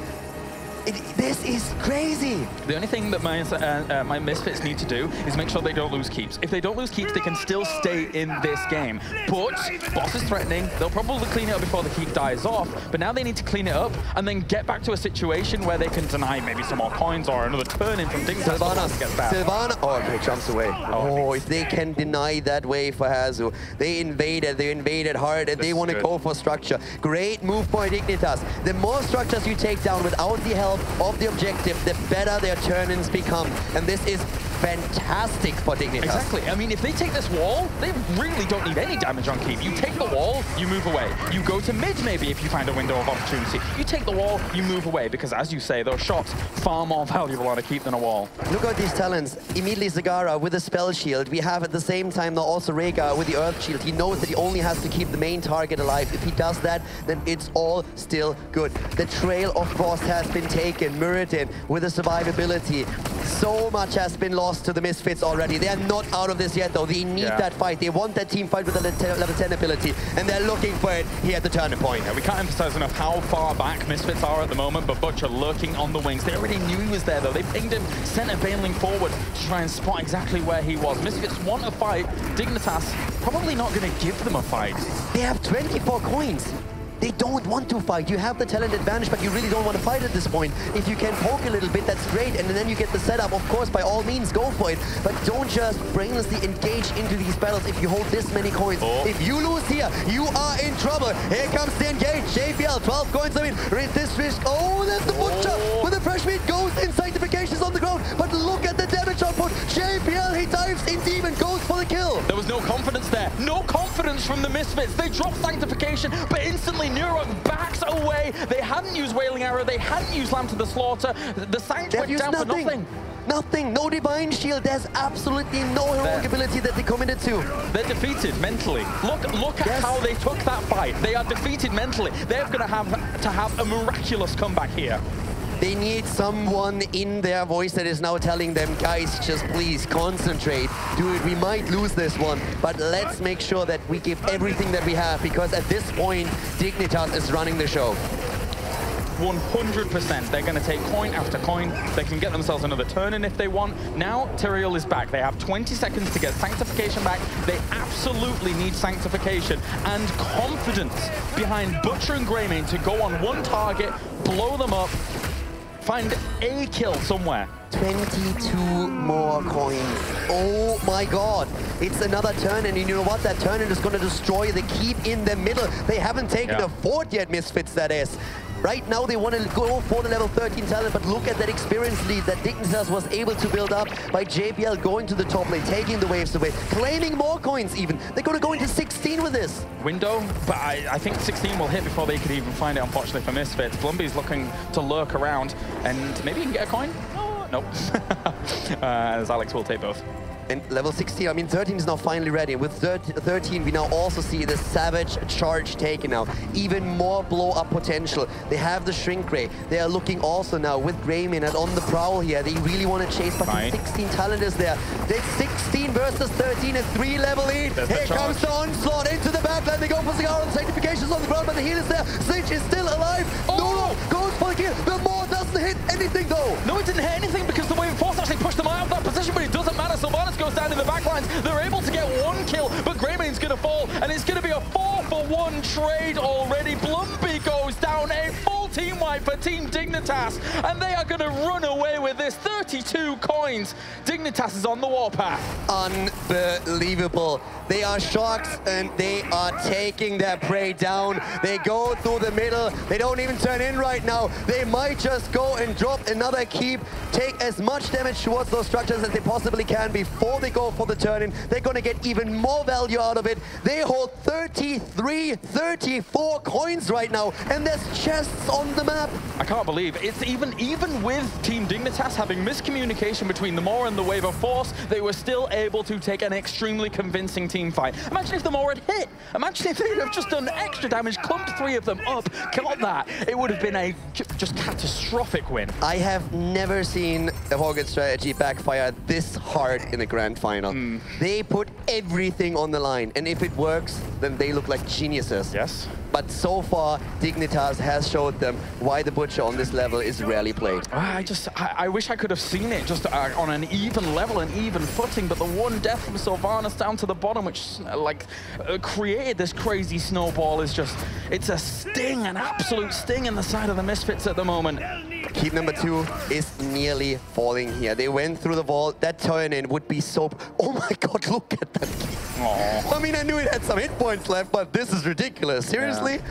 This is crazy. The only thing that my Misfits need to do is make sure they don't lose keeps. If they don't lose keeps, they can still stay in this game. But boss is threatening. They'll probably clean it up before the keep dies off. But now they need to clean it up and then get back to a situation where they can deny maybe some more coins or another turn in from things. Sylvana. Oh, okay, jumps away. Oh, if they can deny that wave for Hazu. They invaded hard, and they want to go for structure. Great move by Dignitas. The more structures you take down without the help of the objective, the better their turn-ins become. And this is fantastic for Dignitas. Exactly. I mean, if they take this wall, they really don't need any damage on keep. You take the wall, you move away. You go to mid maybe if you find a window of opportunity. You take the wall, you move away, because as you say, those shots far more valuable on a keep than a wall. Look at these talents. Immediately Zagara with a spell shield. We have at the same time now also Rhaegar with the earth shield. He knows that he only has to keep the main target alive. If he does that, then it's all still good. The Trail of Frost has been taken. Muradin with a survivability. So much has been lost to the Misfits already. They are not out of this yet, though. They need that fight. They want that team fight with a level 10 ability, and they're looking for it here at the turning point. Yeah, we can't emphasize enough how far back Misfits are at the moment, but Butcher lurking on the wings. They already knew he was there, though. They pinged him, sent a Baneling forward to try and spot exactly where he was. Misfits want a fight. Dignitas probably not going to give them a fight. They have 24 coins. They don't want to fight. You have the talent advantage, but you really don't want to fight at this point. If you can poke a little bit, that's great, and then you get the setup. Of course, by all means, go for it. But don't just brainlessly engage into these battles if you hold this many coins. If you lose here, you are in trouble. Here comes the engage. JPL, 12 coins. I mean, this risk. Oh, there's the Butcher with the fresh meat goes in. Sanctification's on the ground, but look at the damage output. JPL, he dives in deep and goes for the kill. There was no confidence there. No confidence from the Misfits. They dropped Sanctification, but instantly Nurok backs away. They hadn't used Wailing Arrow. They hadn't used Lamb to the Slaughter. The Sanct went down for nothing. Nothing. No Divine Shield. There's absolutely no heroic ability that they committed to. They're defeated mentally. Look at how they took that fight. They are defeated mentally. They're going to have a miraculous comeback here. They need someone in their voice that is now telling them, guys, just please concentrate. Dude, we might lose this one, but let's make sure that we give everything that we have, because at this point, Dignitas is running the show. 100%. They're going to take coin after coin. They can get themselves another turn in if they want. Now, Tyrael is back. They have 20 seconds to get Sanctification back. They absolutely need Sanctification and confidence behind Butcher and Greymane to go on one target, blow them up, find a kill somewhere. 22 more coins. Oh my god. It's another turn, and you know what? That turn is going to destroy the keep in the middle. They haven't taken a fort yet, Misfits, that is. Right now, they want to go for the level 13 talent, but look at that experience lead that Dignitas was able to build up by JPL going to the top lane, taking the waves away, claiming more coins even. They're going to go into 16 with this. Window, but I think 16 will hit before they could even find it, unfortunately, for Misfits. Blumby's looking to lurk around, and maybe he can get a coin? Oh, nope. As Alex will take both. And level 16, I mean, 13 is now finally ready. And with 13, we now also see the Savage charge taken now. Even more blow-up potential. They have the Shrink Ray. They are looking also now with Greymane and on the prowl here. They really want to chase, but the 16 talent is there. It's 16 versus 13, a 3-level lead. Here comes the onslaught into the backline. They go for Cigar, and Sanctification's on the ground, but the heal is there. Snitch is still alive. No, goes for the kill. The Maw doesn't hit anything, though. No, it didn't hit anything because the Wave of Force actually pushed them out of that position, but it doesn't matter. Sylvanas goes down in the backlines. They're able to get one kill, but Greymane's going to fall, and it's going to be a 4-for-1 trade already. Blumby goes down, a full team wipe for Team Dignitas, and they are going to run away with this. 32 coins. Dignitas is on the warpath. Unbelievable. They are sharks, and they are taking their prey down. They go through the middle. They don't even turn in right now. They might just go and drop another keep, take as much damage towards those structures as they possibly can before they go for the turn-in. They're going to get even more value out of it. They hold 33, 34 coins right now, and there's chests on the map. I can't believe it's even with Team Dignitas having miscommunication between the Maw and the Wave of Force, they were still able to take an extremely convincing team fight. Imagine if the Maw had hit. Imagine if they'd have just done extra damage, clumped 3 of them up, got that. It would have been a just catastrophic win. I have never seen the HotS strategy backfire this hard in the grand final. They put everything on the line, and if it works, then they look like geniuses. Yes. But so far, Dignitas has showed them why the Butcher on this level is rarely played. I wish I could have seen it just on an even level, an even footing, but the one death from Sylvanas down to the bottom, which created this crazy snowball, is just, it's a sting, an absolute sting in the side of the Misfits at the moment. Keep number 2 is nearly falling here. They went through the wall. That turn-in would be so... Oh my god, look at that keep. Aww. I mean, I knew it had some hit points left, but this is ridiculous. Seriously? Yeah.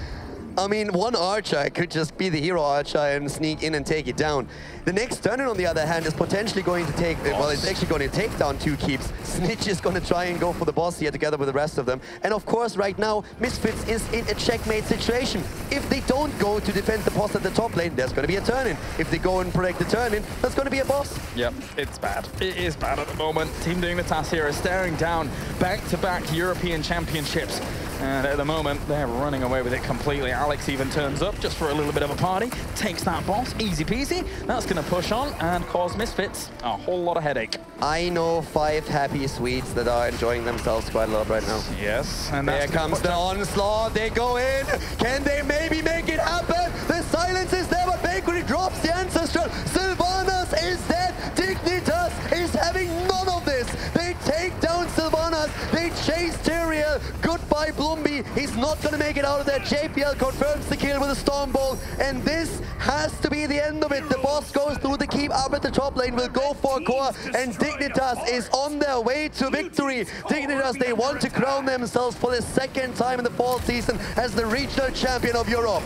I mean, one Archer could just be the hero Archer and sneak in and take it down. The next turn-in, on the other hand, is potentially going to take... Well, it's actually going to take down 2 keeps. Snitch is going to try and go for the boss here together with the rest of them. And of course, right now, Misfits is in a checkmate situation. If they don't go to defend the boss at the top lane, there's going to be a turn-in. If they go and protect the turn-in, there's going to be a boss. Yep, it's bad. It is bad at the moment. Team Dignitas here is staring down back-to-back European championships. And at the moment, they're running away with it completely. Alex even turns up just for a little bit of a party, takes that boss, easy peasy. That's going to push on and cause Misfits a whole lot of headache. I know 5 happy Swedes that are enjoying themselves quite a lot right now. Yes. And there comes the onslaught. They go in. Can they maybe make it happen? The silence is there, but Bakery drops the Ancestral. Sylvanas is dead. Dignitas is having none of this. They take down Sylvanas. They chase Tyrael. Goodbye, Blumby. He's not going to make it out of there. JPL confirms the kill with a Storm Bolt. And this has to be the end of it. The boss goes through the keep up at the top lane, will go for a core, and Dignitas is on their way to victory. Dignitas, they want to crown themselves for the 2nd time in the fall season as the regional champion of Europe.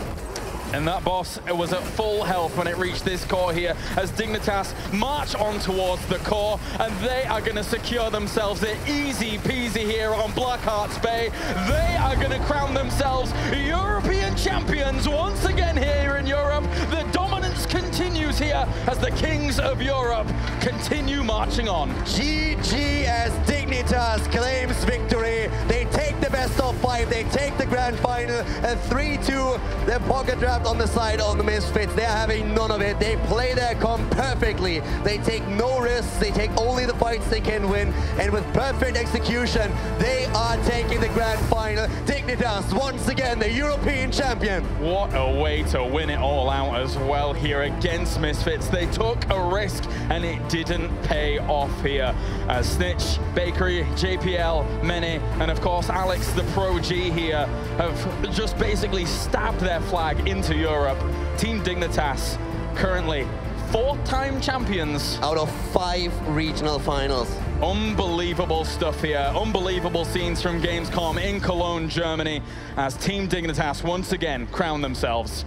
And that boss was at full health when it reached this core here, as Dignitas march on towards the core, and they are going to secure themselves it easy peasy here on Blackheart's Bay. They are going to crown themselves European champions once again here in Europe. The dominance continues here as the kings of Europe continue marching on. GG as Dignitas claims victory. They take the best of 5. They take the grand final. final. A 3-2, the pocket draft on the side of the Misfits. They're having none of it. They play their comp perfectly. They take no risks. They take only the fights they can win. And with perfect execution, they are taking the grand final. Dignitas, once again, the European champion. What a way to win it all out as well here against Misfits. They took a risk and it didn't pay off here. Snitch, Bakery, JPL, Mene, and of course Alex, the Pro G here, have just basically stabbed their flag into Europe. Team Dignitas, currently 4-time champions. Out of 5 regional finals. Unbelievable stuff here. Unbelievable scenes from Gamescom in Cologne, Germany, as Team Dignitas once again crown themselves.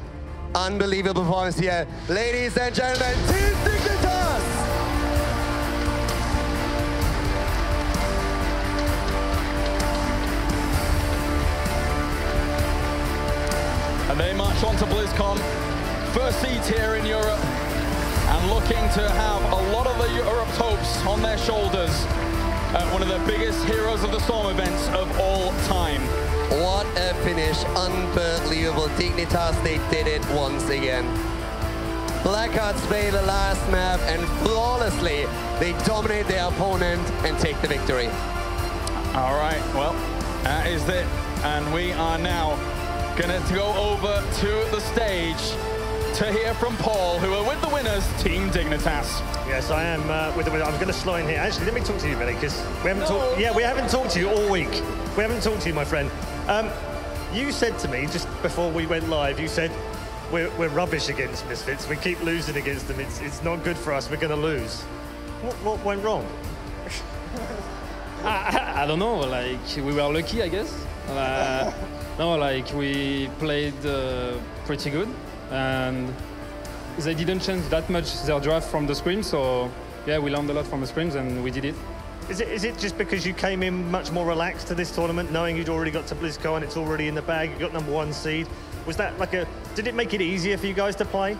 Unbelievable performance here. Ladies and gentlemen, Team Dignitas! And they march on to BlizzCon, first seeds here in Europe, and looking to have a lot of the Europe's hopes on their shoulders at one of the biggest Heroes of the Storm events of all time. What a finish, unbelievable. Dignitas, they did it once again. Blackhearts play the last map and flawlessly they dominate their opponent and take the victory. All right, well, that is it. And we are now gonna go over to the stage to hear from Paul, who are with the winners, Team Dignitas. Yes, I am with the winner. I'm going to slow in here. Actually, let me talk to you, Billy, because we haven't talked. Yeah, we haven't talked to you all week. We haven't talked to you, my friend. You said to me just before we went live, you said we're rubbish against Misfits. We keep losing against them. It's not good for us. We're going to lose. What went wrong? I don't know. Like we were lucky, I guess. No, like we played pretty good, and they didn't change that much their draft from the scrim. So yeah, we learned a lot from the scrims, and we did it. Is it just because you came in much more relaxed to this tournament, knowing you'd already got to BlizzCon, it's already in the bag, you got #1 seed? Was that like did it make it easier for you guys to play?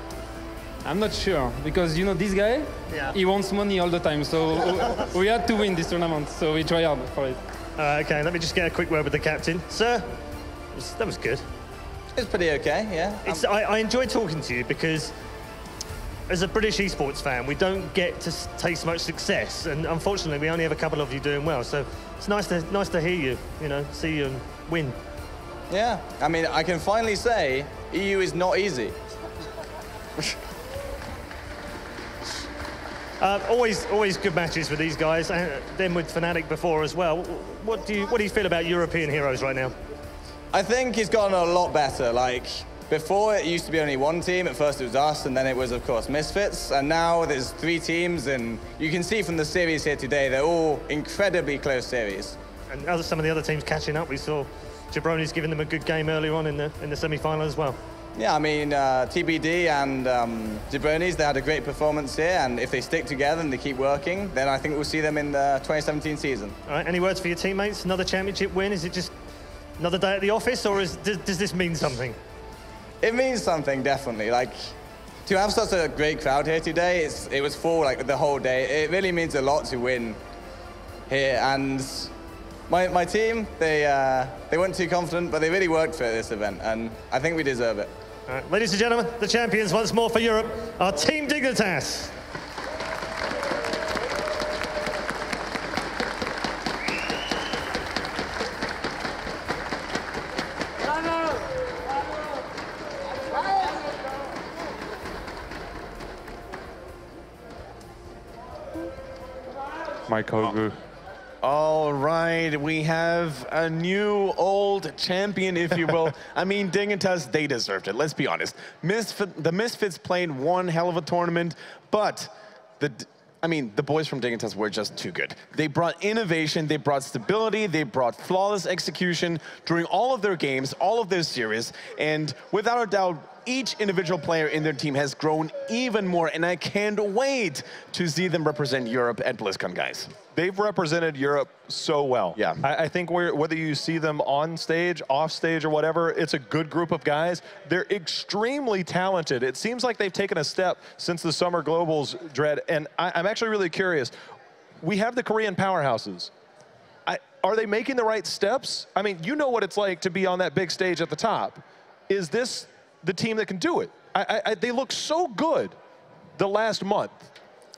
I'm not sure, because you know this guy, yeah, he wants money all the time, so we had to win this tournament, so we try hard for it. Okay, let me just get a quick word with the captain. Sir, that was good. It's pretty okay, yeah. I enjoy talking to you because as a British esports fan, we don't get to taste much success, and unfortunately, we only have a couple of you doing well. So it's nice to hear you, see you win. Yeah, I mean, I can finally say EU is not easy. Always good matches with these guys, and then with Fnatic before as well. What do you feel about European heroes right now? I think it's gotten a lot better. Like, before it used to be only one team. At first it was us, and then it was, of course, Misfits. And now there's 3 teams, and you can see from the series here today, they're all incredibly close series. And some of the other teams catching up. We saw Jabroni's giving them a good game earlier on in the semi-final as well. Yeah, I mean, TBD and Jabroni's, they had a great performance here, and if they stick together and they keep working, then I think we'll see them in the 2017 season. All right, any words for your teammates? Another championship win? Is it just another day at the office, or does this mean something? It means something, definitely. Like, to have such a great crowd here today, it was full like the whole day. It really means a lot to win here, and my team, they weren't too confident, but they really worked for this event, and I think we deserve it. All right, ladies and gentlemen, the champions once more for Europe are Team Dignitas. My Kogu. All right, we have a new old champion, if you will. I mean, Dignitas, they deserved it, let's be honest. The Misfits played one hell of a tournament, but the boys from Dignitas were just too good. They brought innovation, they brought stability, they brought flawless execution during all of their games, all of their series, and without a doubt, each individual player in their team has grown even more, and I can't wait to see them represent Europe at BlizzCon, guys. They've represented Europe so well. Yeah. I think whether you see them on stage, off stage, or whatever, it's a good group of guys. They're extremely talented. It seems like they've taken a step since the Summer Globals, Dread, and I'm actually really curious. We have the Korean powerhouses. are they making the right steps? I mean, you know what it's like to be on that big stage at the top. Is this the team that can do it? They look so good the last month.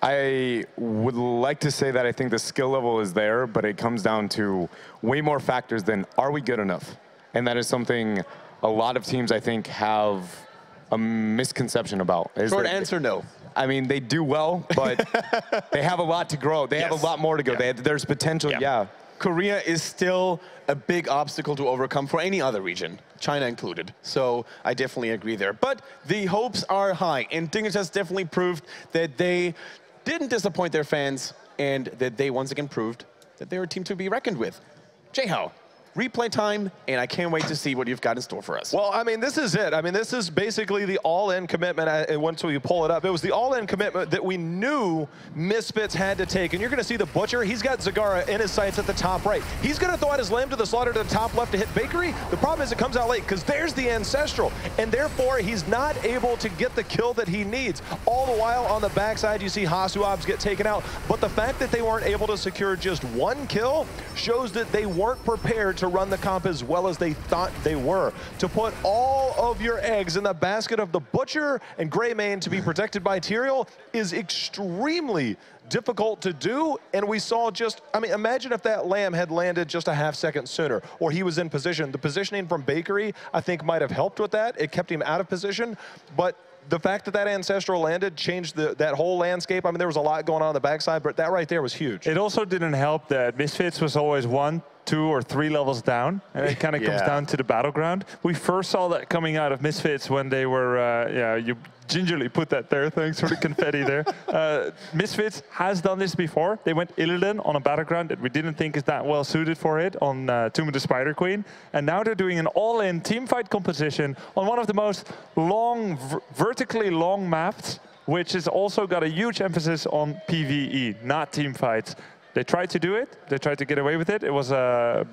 I would like to say that I think the skill level is there, but it comes down to way more factors than are we good enough? And that is something a lot of teams, I think, have a misconception about. Short answer, no. I mean, they do well, but they have a lot to grow. They have a lot more to go. There's potential, Korea is still a big obstacle to overcome for any other region, China included. So I definitely agree there. But the hopes are high, and Dignitas definitely proved that they didn't disappoint their fans, and that they once again proved that they're a team to be reckoned with. Jehao, replay time, and I can't wait to see what you've got in store for us. Well, I mean, this is it. I mean, this is basically the all-in commitment. Once we pull it up, it was the all-in commitment that we knew Misfits had to take. And you're going to see the Butcher. He's got Zagara in his sights at the top right. He's going to throw out his lamb to the slaughter to the top left to hit Bakery. The problem is it comes out late because there's the Ancestral. And therefore, he's not able to get the kill that he needs. All the while on the backside, you see Hasuabs get taken out. But the fact that they weren't able to secure just one kill shows that they weren't prepared to run the comp as well as they thought they were. To put all of your eggs in the basket of the Butcher and Greymane to be protected by Tyrael is extremely difficult to do, and we saw just, I mean, imagine if that lamb had landed just a half second sooner, or he was in position. The positioning from Bakery, I think, might have helped with that. It kept him out of position, but the fact that that Ancestral landed changed that whole landscape. I mean, there was a lot going on the backside, but that right there was huge. It also didn't help that Misfits was always 1, 2, or 3 levels down, and it kind of comes down to the battleground. We first saw that coming out of Misfits when they were, you gingerly put that there, thanks for the confetti there. Misfits has done this before. They went Illidan on a battleground that we didn't think is that well suited for it on Tomb of the Spider Queen, and now they're doing an all-in teamfight composition on one of the most vertically long maps, which has also got a huge emphasis on PvE, not teamfights. They tried to do it. They tried to get away with it. It was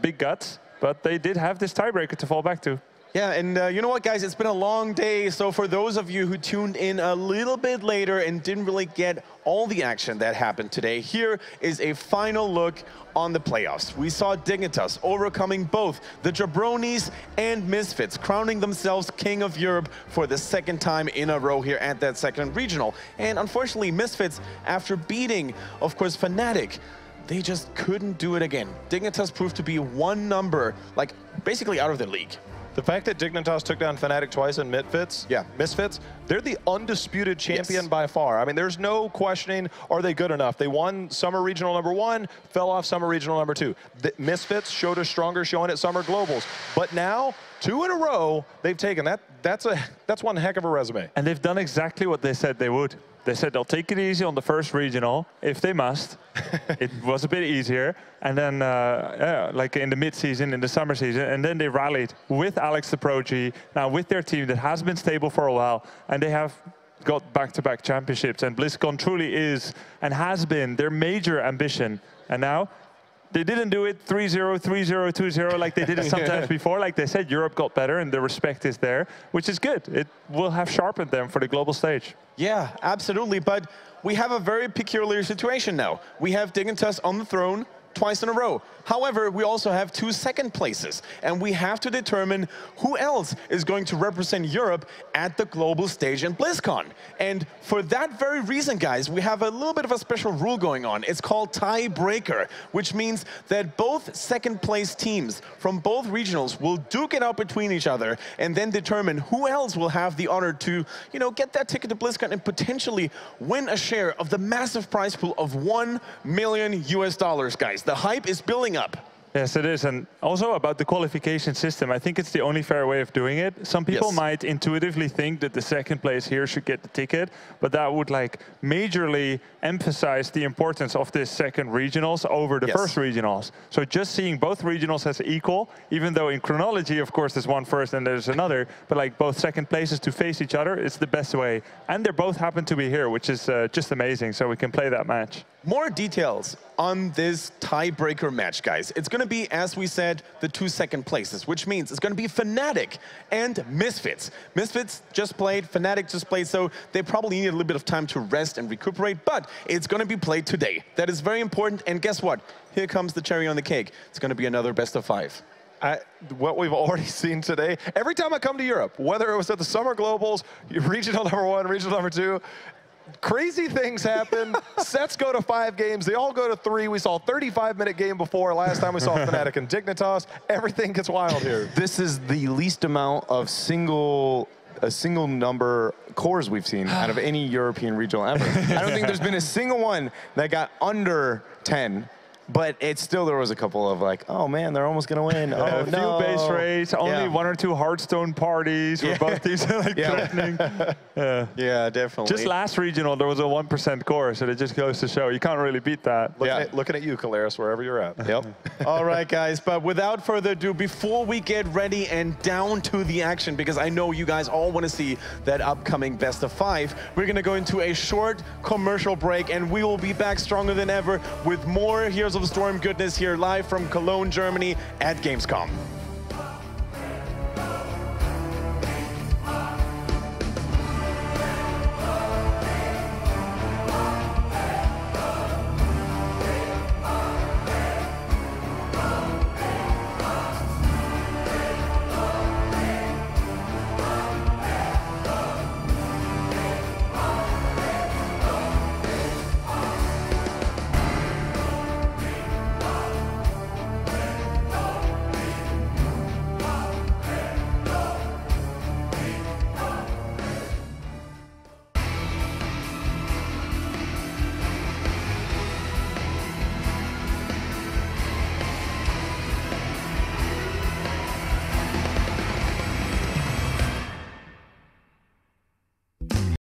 big guts, but they did have this tiebreaker to fall back to. Yeah, and you know what, guys? It's been a long day, so for those of you who tuned in a little bit later and didn't really get all the action that happened today, here is a final look on the playoffs. We saw Dignitas overcoming both the Jabronis and Misfits, crowning themselves King of Europe for the second time in a row here at that second regional. And unfortunately, Misfits, after beating, of course, Fnatic, they just couldn't do it again. Dignitas proved to be one number, like, basically out of the league. The fact that Dignitas took down Fnatic twice in Misfits, they're the undisputed champion by far. I mean, there's no questioning, are they good enough? They won Summer Regional #1, fell off Summer Regional #2. The Misfits showed a stronger showing at Summer Globals. But now, 2 in a row, they've taken that. That's one heck of a resume. And they've done exactly what they said they would. They said they'll take it easy on the first regional, if they must. It was a bit easier. And then, like in the mid-season, in the summer season, and then they rallied with Alex the Pro-G, now with their team that has been stable for a while, and they have got back-to-back championships. And BlizzCon truly is, and has been, their major ambition. And now, they didn't do it 3-0, 3-0, 2-0 like they did it sometimes before. Like they said, Europe got better and the respect is there, which is good. It will have sharpened them for the global stage. Yeah, absolutely. But we have a very peculiar situation now. We have Dignitas on the throne twice in a row. However, we also have 2 second places, and we have to determine who else is going to represent Europe at the global stage in BlizzCon. And for that very reason, guys, we have a little bit of a special rule going on. It's called tiebreaker, which means that both second place teams from both regionals will duke it out between each other and then determine who else will have the honor to, you know, get that ticket to BlizzCon and potentially win a share of the massive prize pool of $1 million US, guys. The hype is building up. Yes, it is. And also about the qualification system, I think it's the only fair way of doing it. Some people might intuitively think that the second place here should get the ticket, but that would like majorly emphasize the importance of this second regionals over the first regionals. So just seeing both regionals as equal, even though in chronology, of course, there's one first and there's another, but like both second places to face each other, it's the best way. And they both happen to be here, which is just amazing, so we can play that match. More details on this tiebreaker match, guys. It's going to be, as we said, the 2 second places, which means it's going to be Fnatic and Misfits. Misfits just played, Fnatic just played, so they probably need a little bit of time to rest and recuperate, but it's going to be played today. That is very important, and guess what? Here comes the cherry on the cake. It's going to be another best of 5. What we've already seen today, every time I come to Europe, whether it was at the Summer Globals, regional number 1, regional number 2, crazy things happen. Sets go to 5 games. They all go to 3. We saw a 35-minute game before. Last time we saw Fnatic and Dignitas. Everything gets wild here. This is the least amount of single number cores we've seen out of any European regional ever. I don't think there's been a single one that got under 10. But it's still, there was a couple of like, oh man, they're almost gonna win. Oh a no. few base raids, only 1 or 2 Hearthstone parties where both these are like threatening. Yeah, definitely. Just last regional, there was a 1% core, so it just goes to show you can't really beat that. Looking at you, Kalaris, wherever you're at. Yep. All right, guys, but without further ado, before we get ready and down to the action, because I know you guys all want to see that upcoming best of 5, we're gonna go into a short commercial break, and we will be back stronger than ever with more Heroes of the Storm goodness here live from Cologne, Germany at Gamescom.